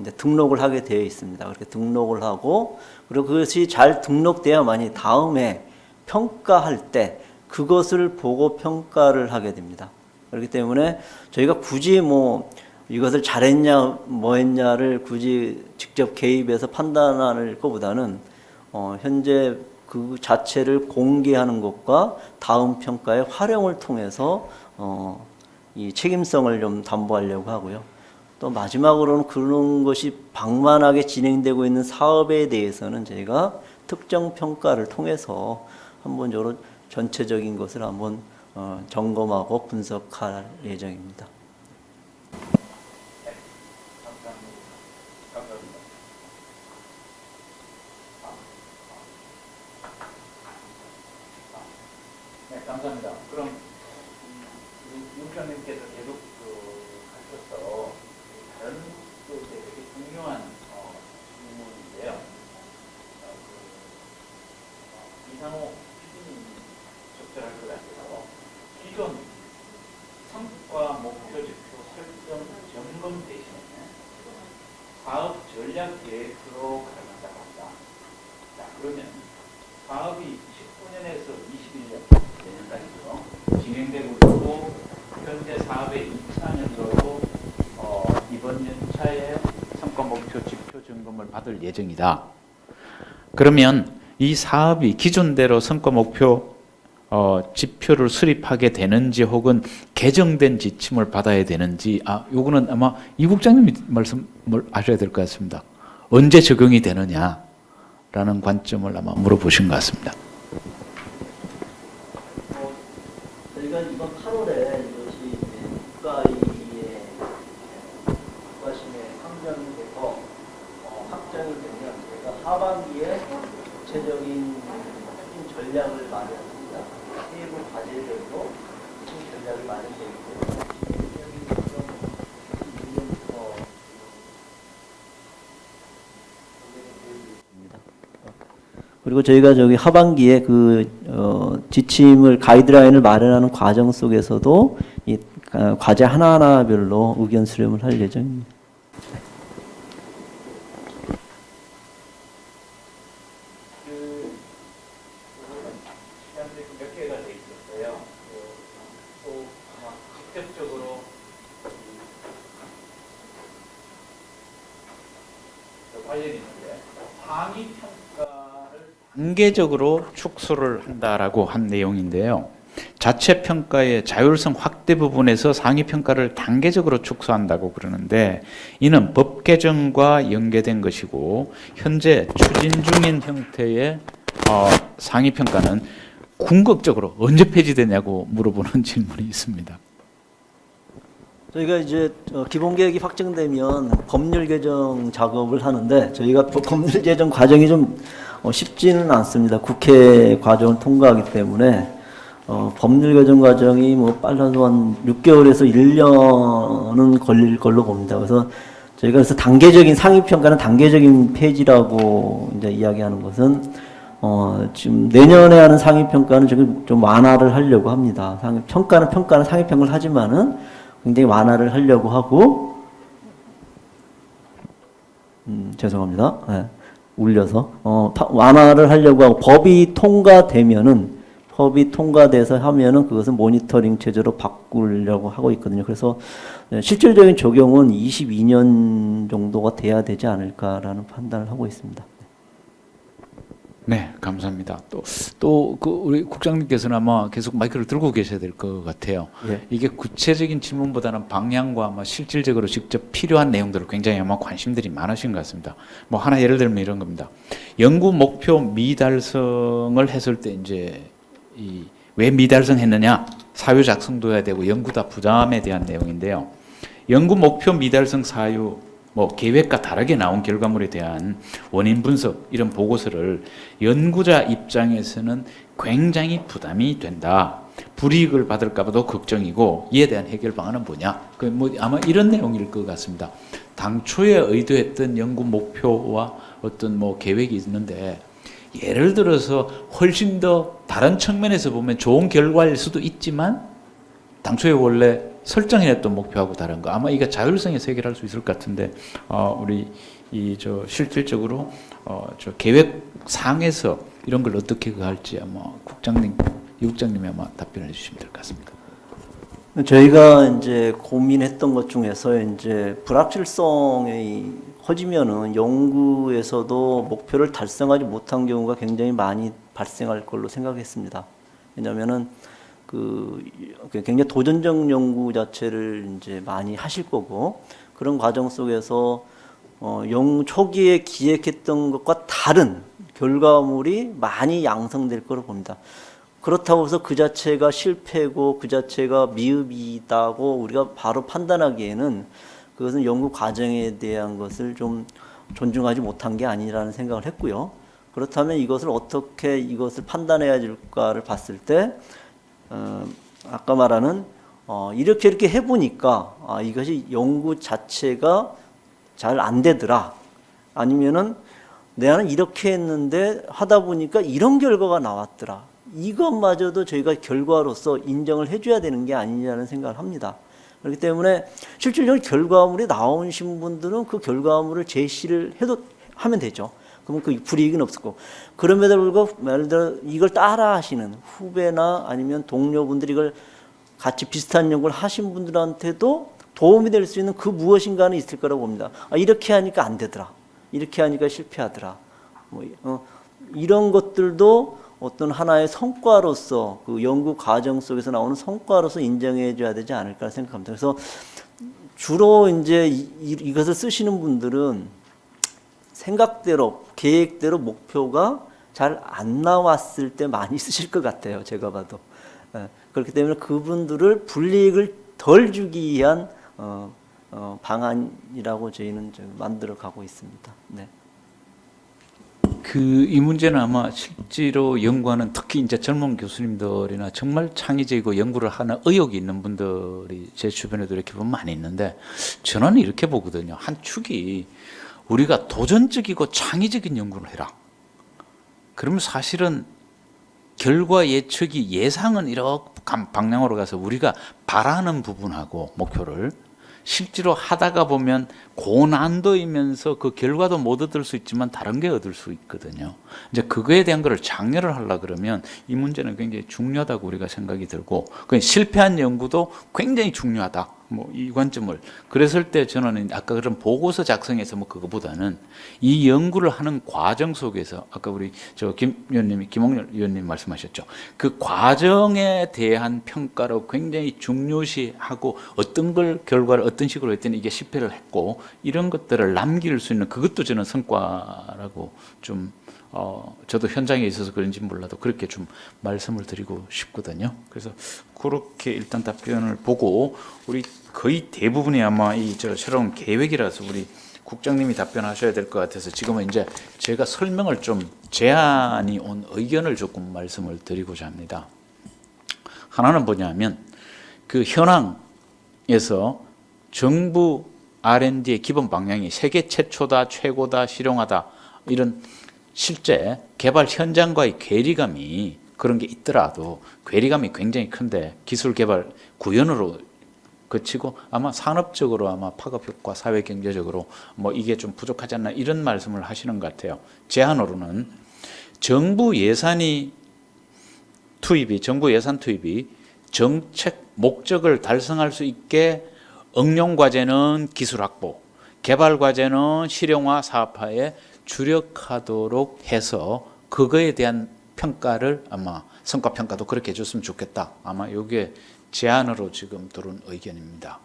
Speaker 3: 이제 등록을 하게 되어 있습니다. 그렇게 등록을 하고 그리고 그것이 잘 등록돼야만이 다음에 평가할 때 그것을 보고 평가를 하게 됩니다. 그렇기 때문에 저희가 굳이 뭐 이것을 잘했냐 뭐 했냐를 굳이 직접 개입해서 판단할 것보다는 현재 그 자체를 공개하는 것과 다음 평가의 활용을 통해서 이 책임성을 좀 담보하려고 하고요. 또 마지막으로는 그런 것이 방만하게 진행되고 있는 사업에 대해서는 저희가 특정 평가를 통해서 한번 여러 전체적인 것을 한번 점검하고 분석할 예정입니다.
Speaker 4: 네, 감사합니다. 그럼 윤장님께서 계속 하셔서 다른 또 되게 중요한 질문인데요. 이상호 PD님 적절할 것 같아서 기존 성과 목표 지표 설정 점검 대신에 사업 전략 계획으로 가져간다고 합니다. 자, 그러면 사업이 19년에서 21년 내년까지죠. 진행되고 있고 현재 사업의 2차년도로 이번 연차에 성과 목표 지표 점검을 받을 예정이다. 그러면 이 사업이 기존대로 성과 목표 지표를 수립하게 되는지 혹은 개정된 지침을 받아야 되는지 요거는 아마 이 국장님이 말씀을 하셔야 될 것 같습니다. 언제 적용이 되느냐라는 관점을 아마 물어보신 것 같습니다.
Speaker 3: 저희가 이번 8월에 이것이 국가위의 국가심에 상정이 돼서 확정이 되면 저희가 하반기에 구체적인 추진 전략을 마련합니다. 세부 과제별로 추진 전략을 마련되기 때문에 실질적인 내년부터 그리고 저희가 저기 하반기에 그 지침을 가이드라인을 마련하는 과정 속에서도 이 과제 하나하나별로 의견 수렴을 할 예정입니다.
Speaker 4: 몇 개가 돼 있었어요. 또 아마 직접적으로 관련이 있는데 상위 평가를 단계적으로 축소를 한다라고 한 내용인데요. 자체 평가의 자율성 확대 부분에서 상위 평가를 단계적으로 축소한다고 그러는데 이는 법 개정과 연계된 것이고 현재 추진 중인 형태의 상위 평가는 궁극적으로 언제 폐지되냐고 물어보는 질문이 있습니다.
Speaker 3: 저희가 이제 기본 계획이 확정되면 법률 개정 작업을 하는데 저희가 법률 개정 과정이 좀 쉽지는 않습니다. 국회 과정을 통과하기 때문에 법률 개정 과정이 뭐 빨라도 한 6개월에서 1년은 걸릴 걸로 봅니다. 그래서 저희가 그래서 단계적인 상위 평가는 단계적인 폐지라고 이제 이야기하는 것은 지금 내년에 하는 상위 평가는 지금 좀 완화를 하려고 합니다. 평가는 상위 평가를 하지만은 굉장히 완화를 하려고 하고 죄송합니다. 네, 울려서 완화를 하려고 하고 법이 통과돼서 하면은 그것은 모니터링 체제로 바꾸려고 하고 있거든요. 그래서 실질적인 적용은 22년 정도가 돼야 되지 않을까라는 판단을 하고 있습니다.
Speaker 4: 네, 감사합니다. 또 그 우리 국장님께서는 아마 계속 마이크를 들고 계셔야 될 것 같아요.
Speaker 3: 예.
Speaker 4: 이게 구체적인 질문보다는 방향과 아마 실질적으로 직접 필요한 내용들을 굉장히 아마 관심들이 많으신 것 같습니다. 뭐 하나 예를 들면 이런 겁니다. 연구 목표 미달성을 했을 때 이제 왜 미달성했느냐? 사유 작성도 해야 되고 연구다 부담에 대한 내용인데요. 연구 목표 미달성 사유 뭐 계획과 다르게 나온 결과물에 대한 원인 분석 이런 보고서를 연구자 입장에서는 굉장히 부담이 된다. 불이익을 받을까 봐도 걱정이고 이에 대한 해결 방안은 뭐냐? 그 뭐 아마 이런 내용일 것 같습니다. 당초에 의도했던 연구 목표와 어떤 뭐 계획이 있는데 예를 들어서 훨씬 더 다른 측면에서 보면 좋은 결과일 수도 있지만 당초에 원래 설정해놨던 목표하고 다른 거 아마 이게 자율성에서 해결할 수 있을 것 같은데 우리 실질적으로 저 계획상에서 이런 걸 어떻게 할지 아마 이 국장님이 아마 답변해 주시면 될 것 같습니다.
Speaker 3: 저희가 이제 고민했던 것 중에서 이제 불확실성이 커지면은 연구에서도 목표를 달성하지 못한 경우가 굉장히 많이 발생할 걸로 생각했습니다. 왜냐하면은 굉장히 도전적 연구 자체를 이제 많이 하실 거고 그런 과정 속에서 초기에 기획했던 것과 다른 결과물이 많이 양성될 거로 봅니다. 그렇다고 해서 그 자체가 실패고 그 자체가 미흡이다고 우리가 바로 판단하기에는 그것은 연구 과정에 대한 것을 좀 존중하지 못한 게 아니라는 생각을 했고요. 그렇다면 어떻게 이것을 판단해야 될까를 봤을 때 아까 말하는 이렇게 해보니까 이것이 연구 자체가 잘 안 되더라. 아니면은 내가 이렇게 했는데 하다 보니까 이런 결과가 나왔더라. 이것마저도 저희가 결과로서 인정을 해줘야 되는 게 아니냐는 생각을 합니다. 그렇기 때문에 실질적으로 결과물이 나오신 분들은 그 결과물을 제시를 하면 되죠. 그러면 그 불이익은 없을 거고. 그럼에도 불구하고 예를 들어 이걸 따라 하시는 후배나 아니면 동료분들이 이걸 같이 비슷한 연구를 하신 분들한테도 도움이 될 수 있는 그 무엇인가는 있을 거라고 봅니다. 이렇게 하니까 안 되더라. 이렇게 하니까 실패하더라. 이런 것들도 어떤 하나의 성과로서 그 연구 과정 속에서 나오는 성과로서 인정해 줘야 되지 않을까 생각합니다. 그래서 주로 이제 이것을 쓰시는 분들은 생각대로 계획대로 목표가 잘 안 나왔을 때 많이 쓰실 것 같아요. 제가 봐도. 그렇기 때문에 그분들을 불이익을 덜 주기 위한 방안이라고 저희는 만들어 가고 있습니다. 네.
Speaker 4: 이 문제는 아마 실제로 연구하는 특히 이제 젊은 교수님들이나 정말 창의적이고 연구를 하는 의욕이 있는 분들이 제 주변에도 이렇게 보면 많이 있는데 저는 이렇게 보거든요. 한 축이 우리가 도전적이고 창의적인 연구를 해라. 그러면 사실은 결과 예측이 예상은 이렇게 방향으로 가서 우리가 바라는 부분하고 목표를 실제로 하다가 보면 고난도이면서 그 결과도 못 얻을 수 있지만 다른 게 얻을 수 있거든요. 이제 그거에 대한 거를 장려를 하려 그러면 이 문제는 굉장히 중요하다고 우리가 생각이 들고 실패한 연구도 굉장히 중요하다. 이 관점을 그랬을 때 저는 아까 그런 보고서 작성에서 그거보다는 이 연구를 하는 과정 속에서 아까 우리 김홍렬 위원님 말씀하셨죠. 그 과정에 대한 평가로 굉장히 중요시하고 어떤 결과를 어떤 식으로 했더니 이게 실패를 했고 이런 것들을 남길 수 있는 그것도 저는 성과라고 저도 현장에 있어서 그런지 몰라도 그렇게 좀 말씀을 드리고 싶거든요. 그래서 그렇게 일단 답변을 보고 우리 거의 대부분이 아마 새로운 계획이라서 우리 국장님이 답변하셔야 될 것 같아서 지금은 이제 제가 설명을 좀 제안이 온 의견을 조금 말씀을 드리고자 합니다. 하나는 뭐냐면 그 현황에서 정부 R&D의 기본 방향이 세계 최초다, 최고다, 실용하다 이런 실제 개발 현장과의 괴리감이 그런 게 있더라도 괴리감이 굉장히 큰데 기술 개발 구현으로 그치고 아마 산업적으로 아마 파급 효과, 사회 경제적으로 이게 좀 부족하지 않나 이런 말씀을 하시는 것 같아요. 제안으로는 정부 예산 투입이 정책 목적을 달성할 수 있게 응용 과제는 기술 확보, 개발 과제는 실용화, 사업화에 주력하도록 해서 그거에 대한 평가를 아마 성과 평가도 그렇게 해줬으면 좋겠다. 아마 이게 제안으로 지금 들어온 의견입니다.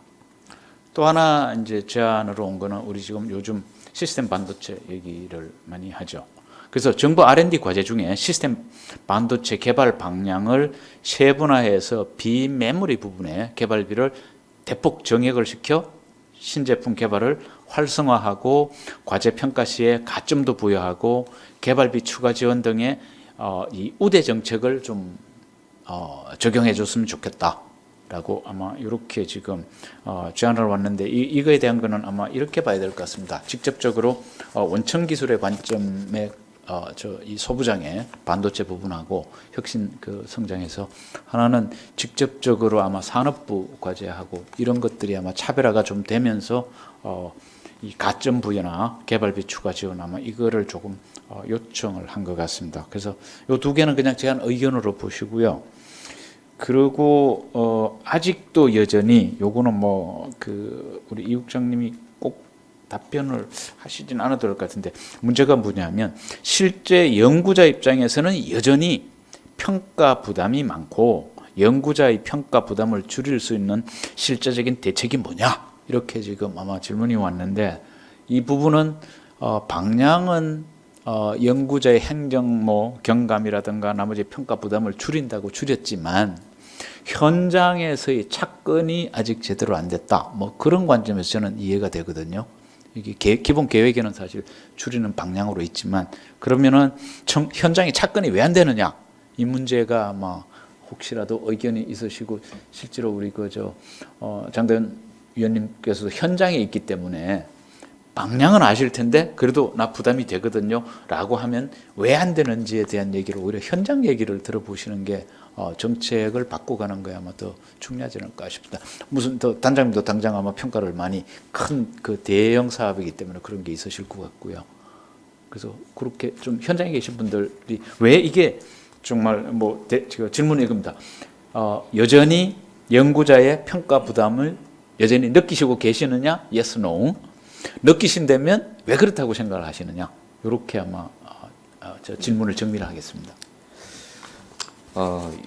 Speaker 4: 또 하나 이제 제안으로 온 거는 우리 지금 요즘 시스템 반도체 얘기를 많이 하죠. 그래서 정부 R&D 과제 중에 시스템 반도체 개발 방향을 세분화해서 비메모리 부분에 개발비를 대폭 정액을 시켜 신제품 개발을 활성화하고 과제 평가 시에 가점도 부여하고 개발비 추가 지원 등의 이 우대 정책을 좀 적용해 줬으면 좋겠다라고 아마 이렇게 지금 제안을 왔는데 이거에 대한 거는 아마 이렇게 봐야 될 것 같습니다. 직접적으로 원천 기술의 관점에 이 소부장의 반도체 부분하고 혁신 그 성장에서 하나는 직접적으로 아마 산업부 과제하고 이런 것들이 아마 차별화가 좀 되면서 이 가점 부여나 개발비 추가 지원 아마 이거를 조금 요청을 한 것 같습니다. 그래서 요 두 개는 그냥 제한 의견으로 보시고요. 그리고 아직도 여전히 요거는 뭐 그 우리 이 국장님이 꼭 답변을 하시진 않아도 될 것 같은데 문제가 뭐냐면 실제 연구자 입장에서는 여전히 평가 부담이 많고 연구자의 평가 부담을 줄일 수 있는 실제적인 대책이 뭐냐 이렇게 지금 아마 질문이 왔는데 이 부분은 방향은 연구자의 행정모 경감이라든가 나머지 평가 부담을 줄인다고 줄였지만 현장에서의 착근이 아직 제대로 안 됐다. 뭐 그런 관점에서 저는 이해가 되거든요. 이게 기본 계획에는 사실 줄이는 방향으로 있지만 그러면은 현장의 착근이 왜 안 되느냐 이 문제가 아마 혹시라도 의견이 있으시고 실제로 우리 장대현 위원님께서도 현장에 있기 때문에 방향은 아실 텐데 그래도 나 부담이 되거든요 라고 하면 왜 안 되는지에 대한 얘기를 오히려 현장 얘기를 들어보시는 게 정책을 바꿔가는 거에 아마 더 중요하지 않을까 싶다. 무슨 더 단장님도 당장 아마 평가를 많이 큰 그 대형 사업이기 때문에 그런 게 있으실 것 같고요. 그래서 그렇게 좀 현장에 계신 분들이 왜 이게 정말 뭐 제가 질문을 이겁니다. 여전히 연구자의 평가 부담을 여전히 느끼시고 계시느냐? Yes, no. 느끼신다면 왜 그렇다고 생각을 하시느냐? 이렇게 아마 저 질문을 정리를 하겠습니다.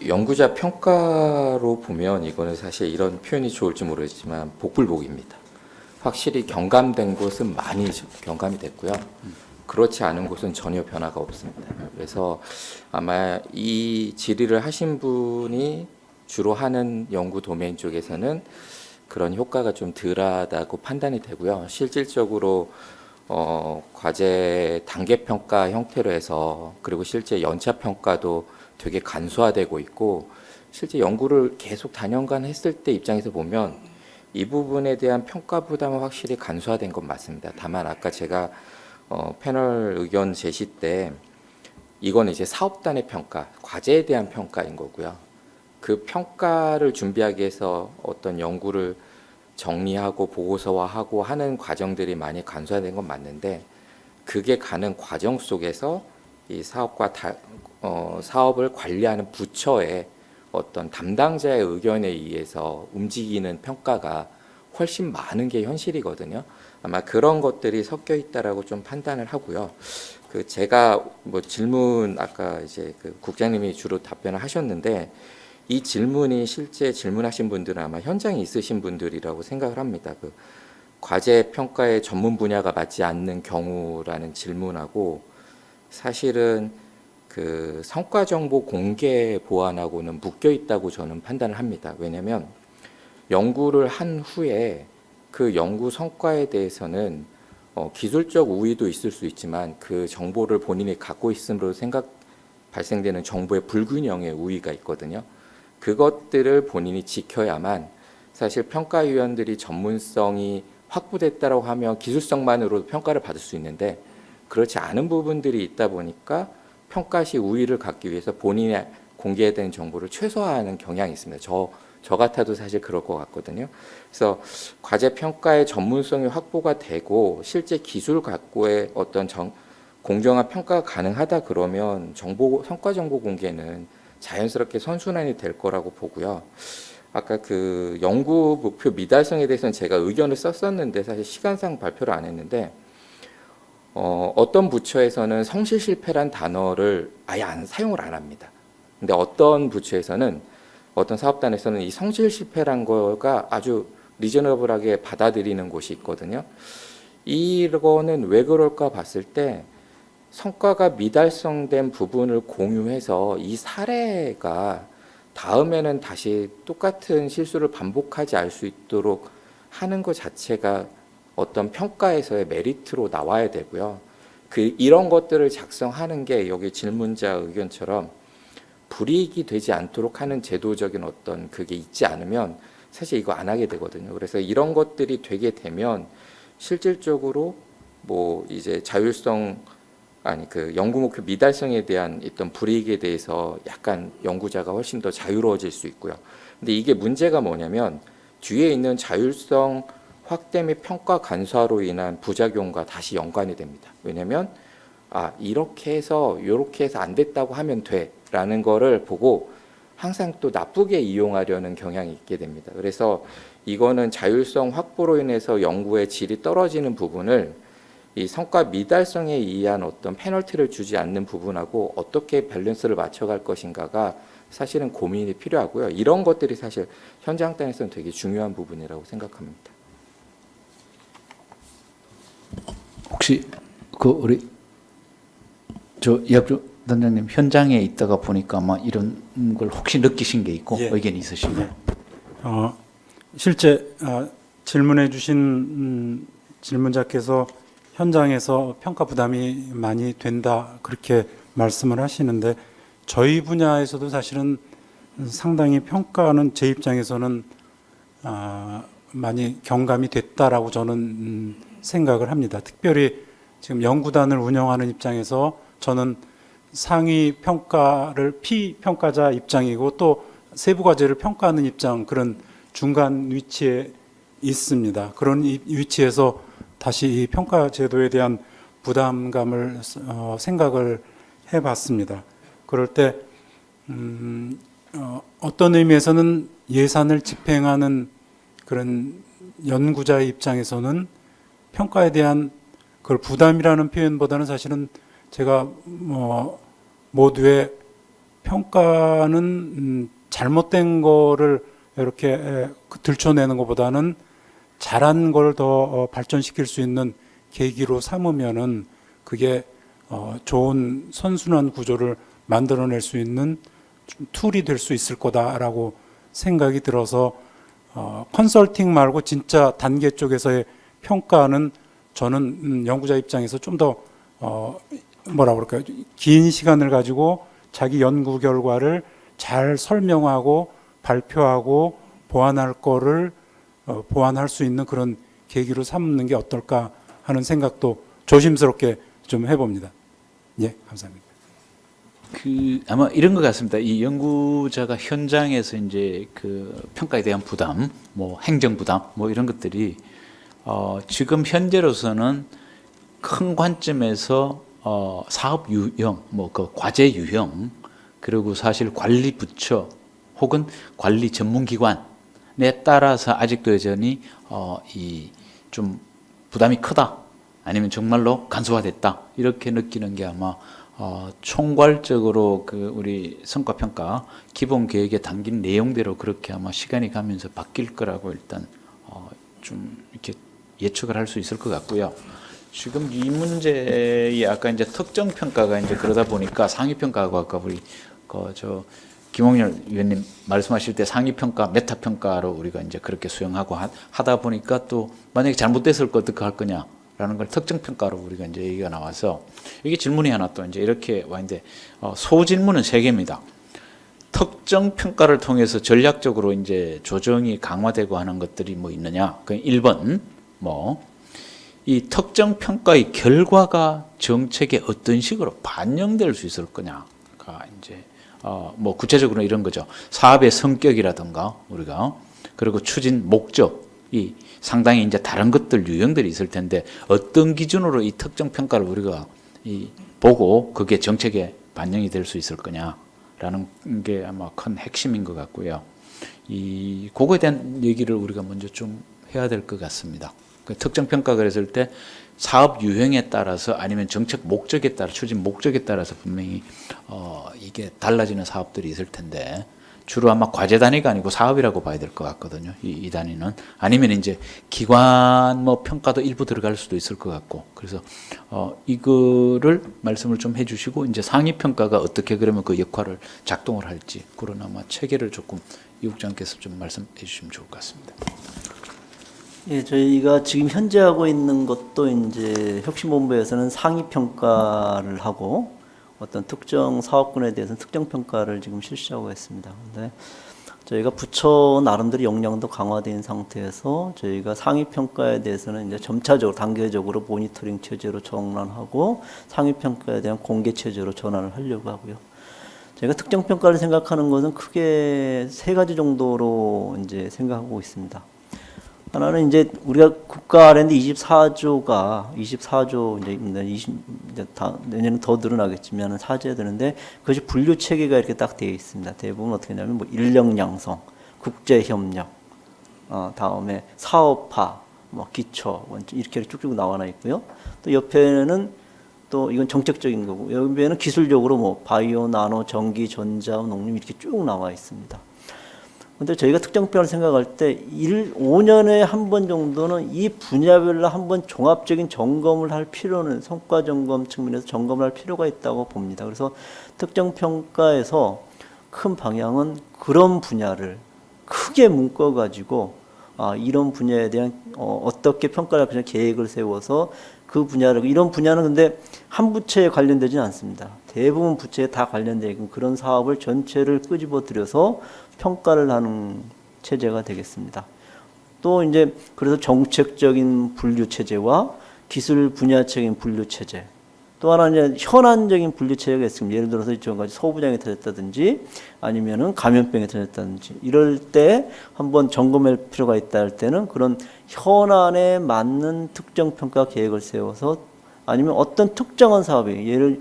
Speaker 8: 연구자 평가로 보면 이거는 사실 이런 표현이 좋을지 모르겠지만 복불복입니다. 확실히 경감된 곳은 많이 경감이 됐고요. 그렇지 않은 곳은 전혀 변화가 없습니다. 그래서 아마 이 질의를 하신 분이 주로 하는 연구 도메인 쪽에서는 그런 효과가 좀 덜하다고 판단이 되고요. 실질적으로 과제 단계 평가 형태로 해서 그리고 실제 연차 평가도 되게 간소화되고 있고 실제 연구를 계속 단연간 했을 때 입장에서 보면 이 부분에 대한 평가 부담은 확실히 간소화된 건 맞습니다. 다만 아까 제가 패널 의견 제시 때 이건 이제 사업단의 평가, 과제에 대한 평가인 거고요. 그 평가를 준비하기 위해서 어떤 연구를 정리하고 보고서화하고 하는 과정들이 많이 간소화된 건 맞는데 그게 가는 과정 속에서 이 사업을 관리하는 부처의 어떤 담당자의 의견에 의해서 움직이는 평가가 훨씬 많은 게 현실이거든요. 아마 그런 것들이 섞여 있다라고 좀 판단을 하고요. 그 제가 뭐 질문 아까 이제 그 국장님이 주로 답변을 하셨는데 이 질문이 실제 질문하신 분들은 아마 현장에 있으신 분들이라고 생각을 합니다. 그 과제 평가의 전문 분야가 맞지 않는 경우라는 질문하고 사실은 그 성과 정보 공개 보완하고는 묶여 있다고 저는 판단을 합니다. 왜냐하면 연구를 한 후에 그 연구 성과에 대해서는 기술적 우위도 있을 수 있지만 그 정보를 본인이 갖고 있음으로 발생되는 정보의 불균형의 우위가 있거든요. 그것들을 본인이 지켜야만 사실 평가위원들이 전문성이 확보됐다고 하면 기술성만으로도 평가를 받을 수 있는데 그렇지 않은 부분들이 있다 보니까 평가 시 우위를 갖기 위해서 본인이 공개된 정보를 최소화하는 경향이 있습니다. 저 같아도 사실 그럴 것 같거든요. 그래서 과제 평가의 전문성이 확보가 되고 실제 기술 갖고의 어떤 공정한 평가가 가능하다 그러면 성과 정보 공개는 자연스럽게 선순환이 될 거라고 보고요. 아까 그 연구 목표 미달성에 대해서는 제가 의견을 썼었는데 사실 시간상 발표를 안 했는데 어떤 부처에서는 성실 실패란 단어를 아예 사용을 안 합니다. 근데 어떤 부처에서는 어떤 사업단에서는 이 성실 실패란 거가 아주 리저너블하게 받아들이는 곳이 있거든요. 이거는 왜 그럴까 봤을 때 성과가 미달성된 부분을 공유해서 이 사례가 다음에는 다시 똑같은 실수를 반복하지 않을 수 있도록 하는 것 자체가 어떤 평가에서의 메리트로 나와야 되고요. 이런 것들을 작성하는 게 여기 질문자 의견처럼 불이익이 되지 않도록 하는 제도적인 어떤 그게 있지 않으면 사실 이거 안 하게 되거든요. 그래서 이런 것들이 되게 되면 실질적으로 뭐 이제 그 연구 목표 미달성에 대한 어떤 불이익에 대해서 약간 연구자가 훨씬 더 자유로워질 수 있고요. 근데 이게 문제가 뭐냐면 뒤에 있는 자율성 확대 및 평가 간소화로 인한 부작용과 다시 연관이 됩니다. 왜냐하면 이렇게 해서 안 됐다고 하면 돼라는 거를 보고 항상 또 나쁘게 이용하려는 경향이 있게 됩니다. 그래서 이거는 자율성 확보로 인해서 연구의 질이 떨어지는 부분을 이 성과 미달성에 의한 어떤 페널티를 주지 않는 부분하고 어떻게 밸런스를 맞춰갈 것인가가 사실은 고민이 필요하고요. 이런 것들이 사실 현장단에서는 되게 중요한 부분이라고 생각합니다.
Speaker 4: 혹시 우리 이학주 단장님 현장에 있다가 보니까 아마 이런 걸 혹시 느끼신 게 있고
Speaker 5: 예.
Speaker 4: 의견이 있으신가요?
Speaker 5: 실제 질문해 주신 질문자께서 현장에서 평가 부담이 많이 된다 그렇게 말씀을 하시는데 저희 분야에서도 사실은 상당히 평가는 제 입장에서는 많이 경감이 됐다라고 저는 생각을 합니다. 특별히 지금 연구단을 운영하는 입장에서 저는 상위 평가를 피평가자 입장이고 또 세부 과제를 평가하는 입장 그런 중간 위치에 있습니다. 그런 위치에서 다시 이 평가 제도에 대한 부담감을 생각을 해봤습니다. 그럴 때 어떤 의미에서는 예산을 집행하는 그런 연구자의 입장에서는 평가에 대한 그걸 부담이라는 표현보다는 사실은 제가 모두의 평가는 잘못된 거를 이렇게 들춰내는 것보다는 잘한 걸 더 발전시킬 수 있는 계기로 삼으면은 그게 좋은 선순환 구조를 만들어낼 수 있는 툴이 될 수 있을 거다라고 생각이 들어서 컨설팅 말고 진짜 단계 쪽에서의 평가는 저는 연구자 입장에서 좀 더 긴 시간을 가지고 자기 연구 결과를 잘 설명하고 발표하고 보완할 거를 보완할 수 있는 그런 계기로 삼는 게 어떨까 하는 생각도 조심스럽게 좀 해봅니다. 예, 감사합니다.
Speaker 4: 아마 이런 것 같습니다. 이 연구자가 현장에서 이제 그 평가에 대한 부담, 뭐 행정 부담, 뭐 이런 것들이 지금 현재로서는 큰 관점에서 사업 유형, 뭐 그 과제 유형, 그리고 사실 관리 부처 혹은 관리 전문기관에 따라서 아직도 여전히 이 좀 부담이 크다, 아니면 정말로 간소화됐다 이렇게 느끼는 게 아마 총괄적으로 그 우리 성과평가 기본 계획에 담긴 내용대로 그렇게 아마 시간이 가면서 바뀔 거라고 일단 좀 이렇게 예측을 할 수 있을 것 같고요. 지금 이 문제에 아까 이제 특정 평가가 이제 그러다 보니까 상위 평가하고 아까 우리 김홍렬 위원님 말씀하실 때 상위 평가, 메타 평가로 우리가 이제 그렇게 수용하고 하다 보니까 또 만약에 잘못됐을 거 어떻게 할 거냐? 라는 걸 특정 평가로 우리가 이제 얘기가 나와서 이게 질문이 하나 또 이제 이렇게 와 있는데 소질문은 3개입니다. 특정 평가를 통해서 전략적으로 이제 조정이 강화되고 하는 것들이 뭐 있느냐? 그 1번 이 특정 평가의 결과가 정책에 어떤 식으로 반영될 수 있을 거냐가 이제 뭐 구체적으로 이런 거죠. 사업의 성격이라든가 우리가 그리고 추진 목적이 상당히 이제 다른 것들 유형들이 있을 텐데 어떤 기준으로 이 특정 평가를 우리가 보고 그게 정책에 반영이 될 수 있을 거냐라는 게 아마 큰 핵심인 것 같고요. 그거에 대한 얘기를 우리가 먼저 좀 해야 될 것 같습니다. 그 특정 평가 그랬을 때 사업 유형에 따라서 아니면 정책 목적에 따라 추진 목적에 따라서 분명히 이게 달라지는 사업들이 있을 텐데 주로 아마 과제 단위가 아니고 사업이라고 봐야 될 것 같거든요. 이 단위는 아니면 이제 기관 뭐 평가도 일부 들어갈 수도 있을 것 같고 그래서 이거를 말씀을 좀 해주시고 이제 상위 평가가 어떻게 그러면 그 역할을 작동을 할지 그런 아마 체계를 조금 이 국장께서 좀 말씀해 주시면 좋을 것 같습니다.
Speaker 3: 예, 저희가 지금 현재 하고 있는 것도 이제 혁신본부에서는 상위 평가를 하고 어떤 특정 사업군에 대해서는 특정 평가를 지금 실시하고 있습니다. 근데 저희가 부처 나름대로 역량도 강화된 상태에서 저희가 상위 평가에 대해서는 이제 점차적으로 단계적으로 모니터링 체제로 전환하고 상위 평가에 대한 공개 체제로 전환을 하려고 하고요. 저희가 특정 평가를 생각하는 것은 크게 세 가지 정도로 이제 생각하고 있습니다. 하나는 이제 우리가 국가 R&D 24조 이제 내년은 더 늘어나겠지만 사제가 되는데 그것이 분류 체계가 이렇게 딱 되어 있습니다. 대부분 어떻게 하냐면 뭐 인력 양성, 국제 협력, 다음에 사업화, 뭐 기초, 원칙 이렇게 쭉쭉 나와 있고요. 또 옆에는 또 이건 정책적인 거고 옆에는 기술적으로 뭐 바이오, 나노, 전기, 전자, 농림 이렇게 쭉 나와 있습니다. 근데 저희가 특정평을 생각할 때 5년에 한 번 정도는 이 분야별로 한번 종합적인 점검을 할 필요는 성과 점검 측면에서 점검을 할 필요가 있다고 봅니다. 그래서 특정평가에서 큰 방향은 그런 분야를 크게 묶어가지고 이런 분야에 대한 어떻게 평가를 할 계획을 세워서 그 분야를 이런 분야는 근데 한 부처에 관련되지는 않습니다. 대부분 부처에 다 관련되는 그런 사업을 전체를 끄집어 들여서 평가를 하는 체제가 되겠습니다. 또 이제 그래서 정책적인 분류 체제와 기술 분야적인 분류 체제. 또 하나는 이제 현안적인 분류 체제가 있습니다. 예를 들어서 지금까지 소부장이 터졌다든지 아니면은 감염병이 터졌다든지 이럴 때 한번 점검할 필요가 있다 할 때는 그런 현안에 맞는 특정 평가 계획을 세워서 아니면 어떤 특정한 사업이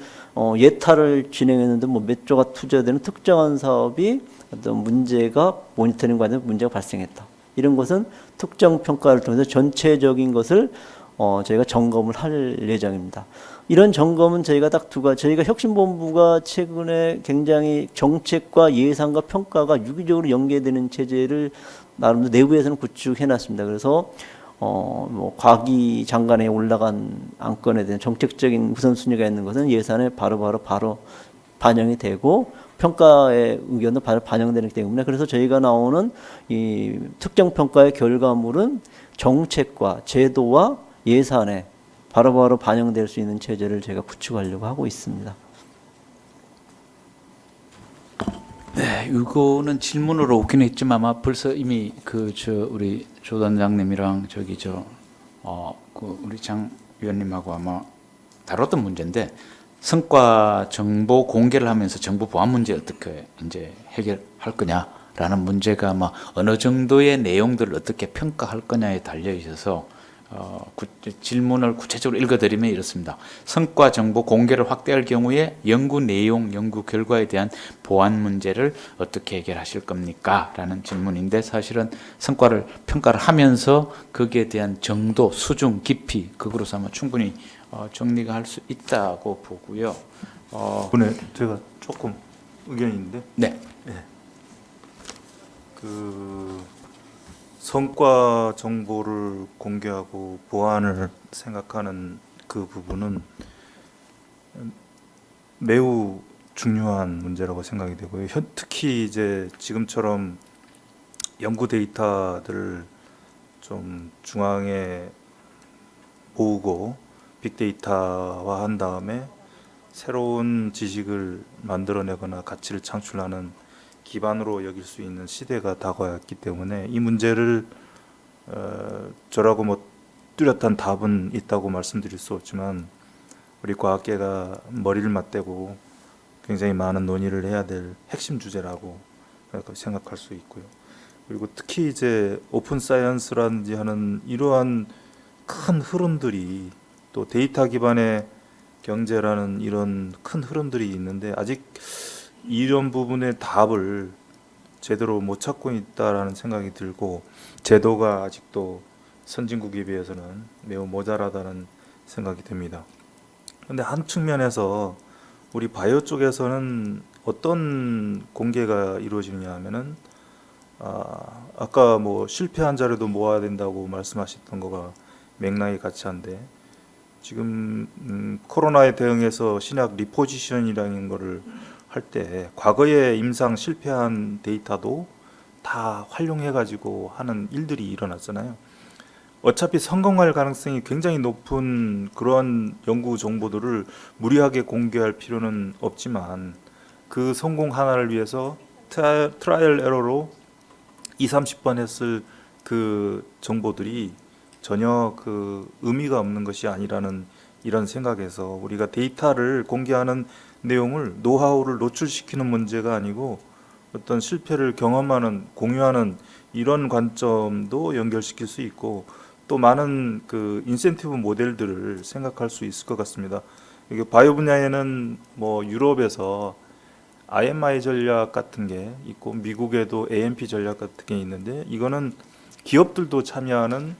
Speaker 3: 예타를 진행했는데 뭐 몇 조가 투자되는 특정한 사업이 어떤 문제가 모니터링 과정에서 문제가 발생했다. 이런 것은 특정 평가를 통해서 전체적인 것을 저희가 점검을 할 예정입니다. 이런 점검은 저희가 딱 두 가지, 저희가 혁신본부가 최근에 굉장히 정책과 예산과 평가가 유기적으로 연계되는 체제를 나름대로 내부에서는 구축해 놨습니다. 그래서 뭐 과기 장관에 올라간 안건에 대한 정책적인 우선순위가 있는 것은 예산에 바로 반영이 되고 평가의 의견도 바로 반영되기 때문에 그래서 저희가 나오는 이 특정 평가의 결과물은 정책과 제도와 예산에 바로바로 반영될 수 있는 체제를 제가 구축하려고 하고 있습니다.
Speaker 4: 네, 이거는 질문으로 오긴 했지만 아마 벌써 이미 우리 조 단장님이랑 우리 장 위원님하고 아마 다뤘던 문제인데 성과 정보 공개를 하면서 정보 보안 문제 어떻게 이제 해결할 거냐라는 문제가 아마 어느 정도의 내용들을 어떻게 평가할 거냐에 달려 있어서 질문을 구체적으로 읽어드리면 이렇습니다. 성과 정보 공개를 확대할 경우에 연구 내용, 연구 결과에 대한 보안 문제를 어떻게 해결하실 겁니까? 라는 질문인데 사실은 성과를 평가를 하면서 거기에 대한 정도, 수준, 깊이 그거로서 아마 충분히 정리가 할 수 있다고 보고요.
Speaker 10: 이번에 제가 조금 의견인데
Speaker 4: 네.
Speaker 10: 성과 정보를 공개하고 보안을 생각하는 그 부분은 매우 중요한 문제라고 생각이 되고요. 특히 이제 지금처럼 연구 데이터들을 좀 중앙에 모으고 빅데이터화한 다음에 새로운 지식을 만들어내거나 가치를 창출하는 기반으로 여길 수 있는 시대가 다가왔기 때문에 이 문제를 저라고 뭐 뚜렷한 답은 있다고 말씀드릴 수 없지만 우리 과학계가 머리를 맞대고 굉장히 많은 논의를 해야 될 핵심 주제라고 생각할 수 있고요. 그리고 특히 이제 오픈 사이언스라든지 하는 이러한 큰 흐름들이 또 데이터 기반의 경제라는 이런 큰 흐름들이 있는데 아직 이런 부분의 답을 제대로 못 찾고 있다라는 생각이 들고 제도가 아직도 선진국에 비해서는 매우 모자라다는 생각이 됩니다. 근데 한 측면에서 우리 바이오 쪽에서는 어떤 공개가 이루어지느냐 하면은 아까 뭐 실패한 자료도 모아야 된다고 말씀하셨던 거가 맥락이 같이 한데 지금 코로나에 대응해서 신약 리포지션이라는 거를 할 때 과거에 임상 실패한 데이터도 다 활용해 가지고 하는 일들이 일어났잖아요. 어차피 성공할 가능성이 굉장히 높은 그런 연구 정보들을 무리하게 공개할 필요는 없지만 그 성공 하나를 위해서 트라이얼 에러로 20-30번 했을 그 정보들이 전혀 그 의미가 없는 것이 아니라는 이런 생각에서 우리가 데이터를 공개하는 내용을 노하우를 노출시키는 문제가 아니고 어떤 실패를 경험하는 공유하는 이런 관점도 연결시킬 수 있고 또 많은 그 인센티브 모델들을 생각할 수 있을 것 같습니다. 이게 바이오 분야에는 뭐 유럽에서 IMI 전략 같은 게 있고 미국에도 AMP 전략 같은 게 있는데 이거는 기업들도 참여하는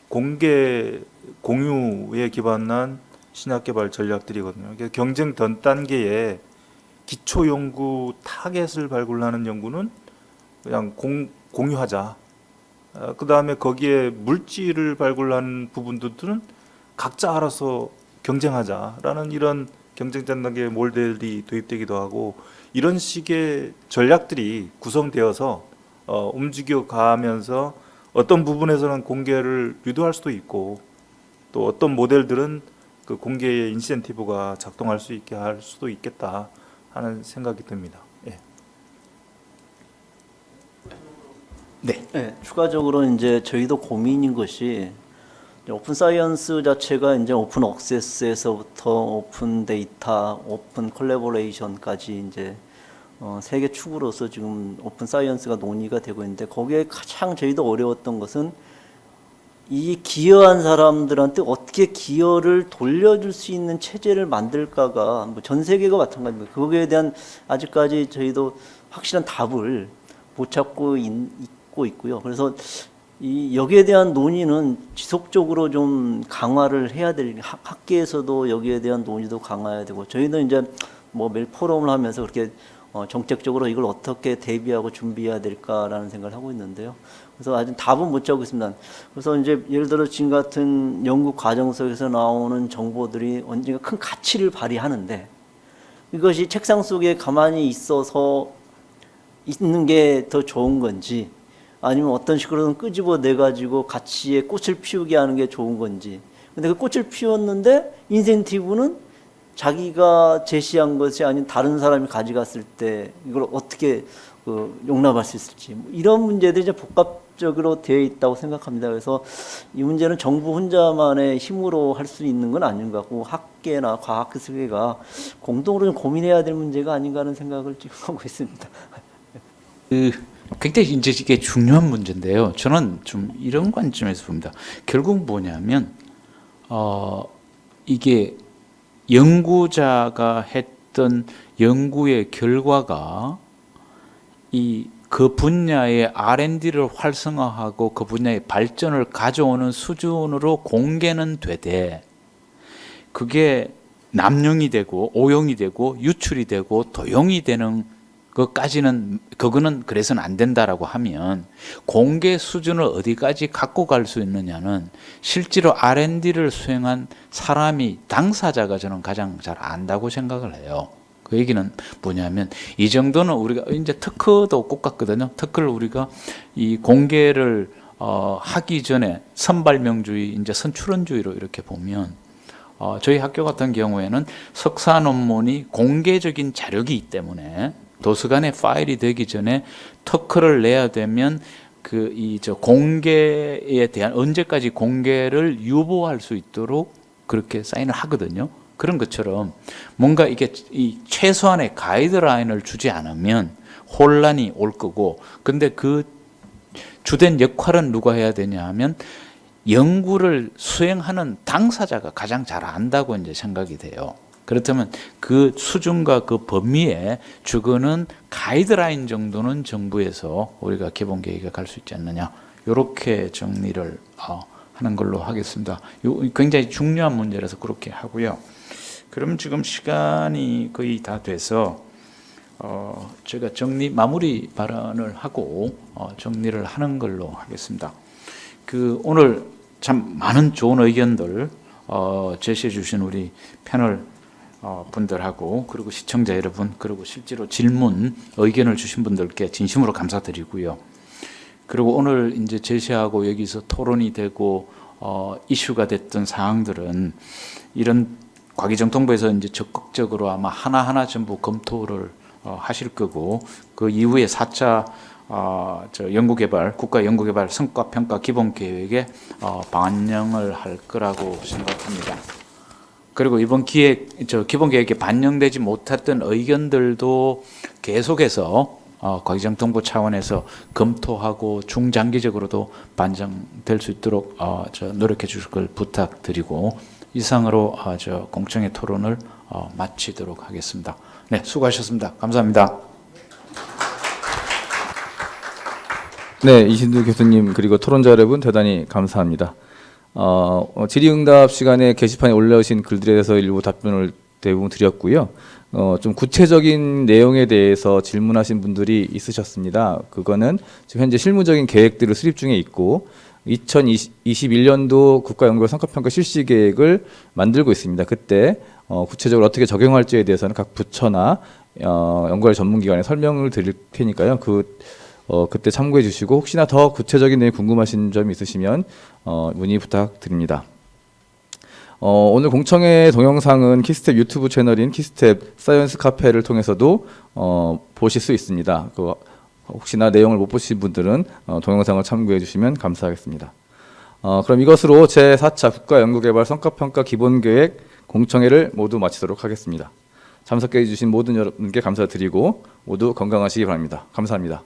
Speaker 10: 공개 공유에 기반한 신약 개발 전략들이거든요. 경쟁 전 단계에 기초 연구 타겟을 발굴하는 연구는 그냥 공유하자. 그 다음에 거기에 물질을 발굴하는 부분들은 각자 알아서 경쟁하자라는 이런 경쟁 전 단계 모델이 도입되기도 하고 이런 식의 전략들이 구성되어서 움직여 가면서 어떤 부분에서는 공개를 유도할 수도 있고 또 어떤 모델들은 그 공개의 인센티브가 작동할 수 있게 할 수도 있겠다 하는 생각이 듭니다. 예.
Speaker 3: 네, 추가적으로 이제 저희도 고민인 것이 오픈 사이언스 자체가 이제 오픈 억세스에서부터 오픈 데이터, 오픈 콜래보레이션까지 이제 세계 축으로서 지금 오픈 사이언스가 논의가 되고 있는데 거기에 가장 저희도 어려웠던 것은 이 기여한 사람들한테 어떻게 기여를 돌려줄 수 있는 체제를 만들까가 뭐 전 세계가 마찬가지입니다. 거기에 대한 아직까지 저희도 확실한 답을 못 찾고 있고 있고요. 그래서 여기에 대한 논의는 지속적으로 좀 강화를 해야 될, 학계에서도 여기에 대한 논의도 강화해야 되고, 저희는 이제 뭐 매일 포럼을 하면서 그렇게 정책적으로 이걸 어떻게 대비하고 준비해야 될까라는 생각을 하고 있는데요. 그래서 아직 답은 못 잡고 있습니다. 그래서 이제 예를 들어 지금 같은 연구 과정 속에서 나오는 정보들이 언젠가 큰 가치를 발휘하는데 이것이 책상 속에 가만히 있어서 있는 게 더 좋은 건지 아니면 어떤 식으로든 끄집어내 가지고 가치에 꽃을 피우게 하는 게 좋은 건지. 근데 그 꽃을 피웠는데 인센티브는 자기가 제시한 것이 아닌 다른 사람이 가져갔을 때 이걸 어떻게 용납할 수 있을지, 이런 문제들이 이제 복합적으로 되어 있다고 생각합니다. 그래서 이 문제는 정부 혼자만의 힘으로 할 수 있는 건 아닌 것 같고 학계나 과학계가 공동으로 좀 고민해야 될 문제가 아닌가 하는 생각을 지금 하고 있습니다.
Speaker 4: 굉장히 이제 이게 중요한 문제인데요. 저는 좀 이런 관점에서 봅니다. 결국 뭐냐면 이게 연구자가 했던 연구의 결과가 그 분야의 R&D를 활성화하고 그 분야의 발전을 가져오는 수준으로 공개는 되되 그게 남용이 되고 오용이 되고 유출이 되고 도용이 되는 것까지는 그거는 그래서는 안 된다라고 하면 공개 수준을 어디까지 갖고 갈 수 있느냐는 실제로 R&D를 수행한 사람이 당사자가 저는 가장 잘 안다고 생각을 해요. 그 얘기는 뭐냐면 이 정도는 우리가 이제 특허도 꼭 같거든요. 특허를 우리가 이 공개를 하기 전에 선발명주의, 이제 선출원주의로 이렇게 보면 저희 학교 같은 경우에는 석사 논문이 공개적인 자료이기 때문에 도서관에 파일이 되기 전에 특허를 내야 되면 공개에 대한 언제까지 공개를 유보할 수 있도록 그렇게 사인을 하거든요. 그런 것처럼 뭔가 이게 이 최소한의 가이드라인을 주지 않으면 혼란이 올 거고, 근데 그 주된 역할은 누가 해야 되냐 하면 연구를 수행하는 당사자가 가장 잘 안다고 이제 생각이 돼요. 그렇다면 그 수준과 그 범위에 주거는 가이드라인 정도는 정부에서 우리가 기본 계획에 갈 수 있지 않느냐, 이렇게 정리를 하는 걸로 하겠습니다. 요 굉장히 중요한 문제라서 그렇게 하고요. 그럼 지금 시간이 거의 다 돼서 제가 마무리 발언을 하고 정리를 하는 걸로 하겠습니다. 오늘 참 많은 좋은 의견들 제시해 주신 우리 패널 분들하고 그리고 시청자 여러분 그리고 실제로 질문 의견을 주신 분들께 진심으로 감사드리고요. 그리고 오늘 이제 제시하고 여기서 토론이 되고 이슈가 됐던 사항들은 이런 과기정통부에서 이제 적극적으로 아마 하나하나 전부 검토를 하실 거고 그 이후에 4차 국가 연구개발 성과평가 기본계획에 반영을 할 거라고 생각합니다. 그리고 이번 기본계획에 반영되지 못했던 의견들도 계속해서 과기정통부 차원에서 검토하고 중장기적으로도 반영될 수 있도록 노력해 주실 걸 부탁드리고 이상으로 공청회 토론을 마치도록 하겠습니다. 네, 수고하셨습니다. 감사합니다.
Speaker 1: 네, 이신두 교수님 그리고 토론자 여러분 대단히 감사합니다. 질의응답 시간에 게시판에 올라오신 글들에 대해서 일부 답변을 대부분 드렸고요. 좀 구체적인 내용에 대해서 질문하신 분들이 있으셨습니다. 그거는 지금 현재 실무적인 계획들을 수립 중에 있고 2021년도 국가연구개발 성과평가 실시 계획을 만들고 있습니다. 그때 구체적으로 어떻게 적용할지에 대해서는 각 부처나 연구할 전문기관에 설명을 드릴 테니까요. 그때 참고해 주시고 혹시나 더 구체적인 내용 궁금하신 점이 있으시면 문의 부탁드립니다. 오늘 공청회 동영상은 키스텝 유튜브 채널인 키스텝 사이언스 카페를 통해서도 보실 수 있습니다. 혹시나 내용을 못 보신 분들은 동영상을 참고해 주시면 감사하겠습니다. 그럼 이것으로 제4차 국가연구개발 성과평가 기본계획 공청회를 모두 마치도록 하겠습니다. 참석해 주신 모든 여러분께 감사드리고 모두 건강하시기 바랍니다. 감사합니다.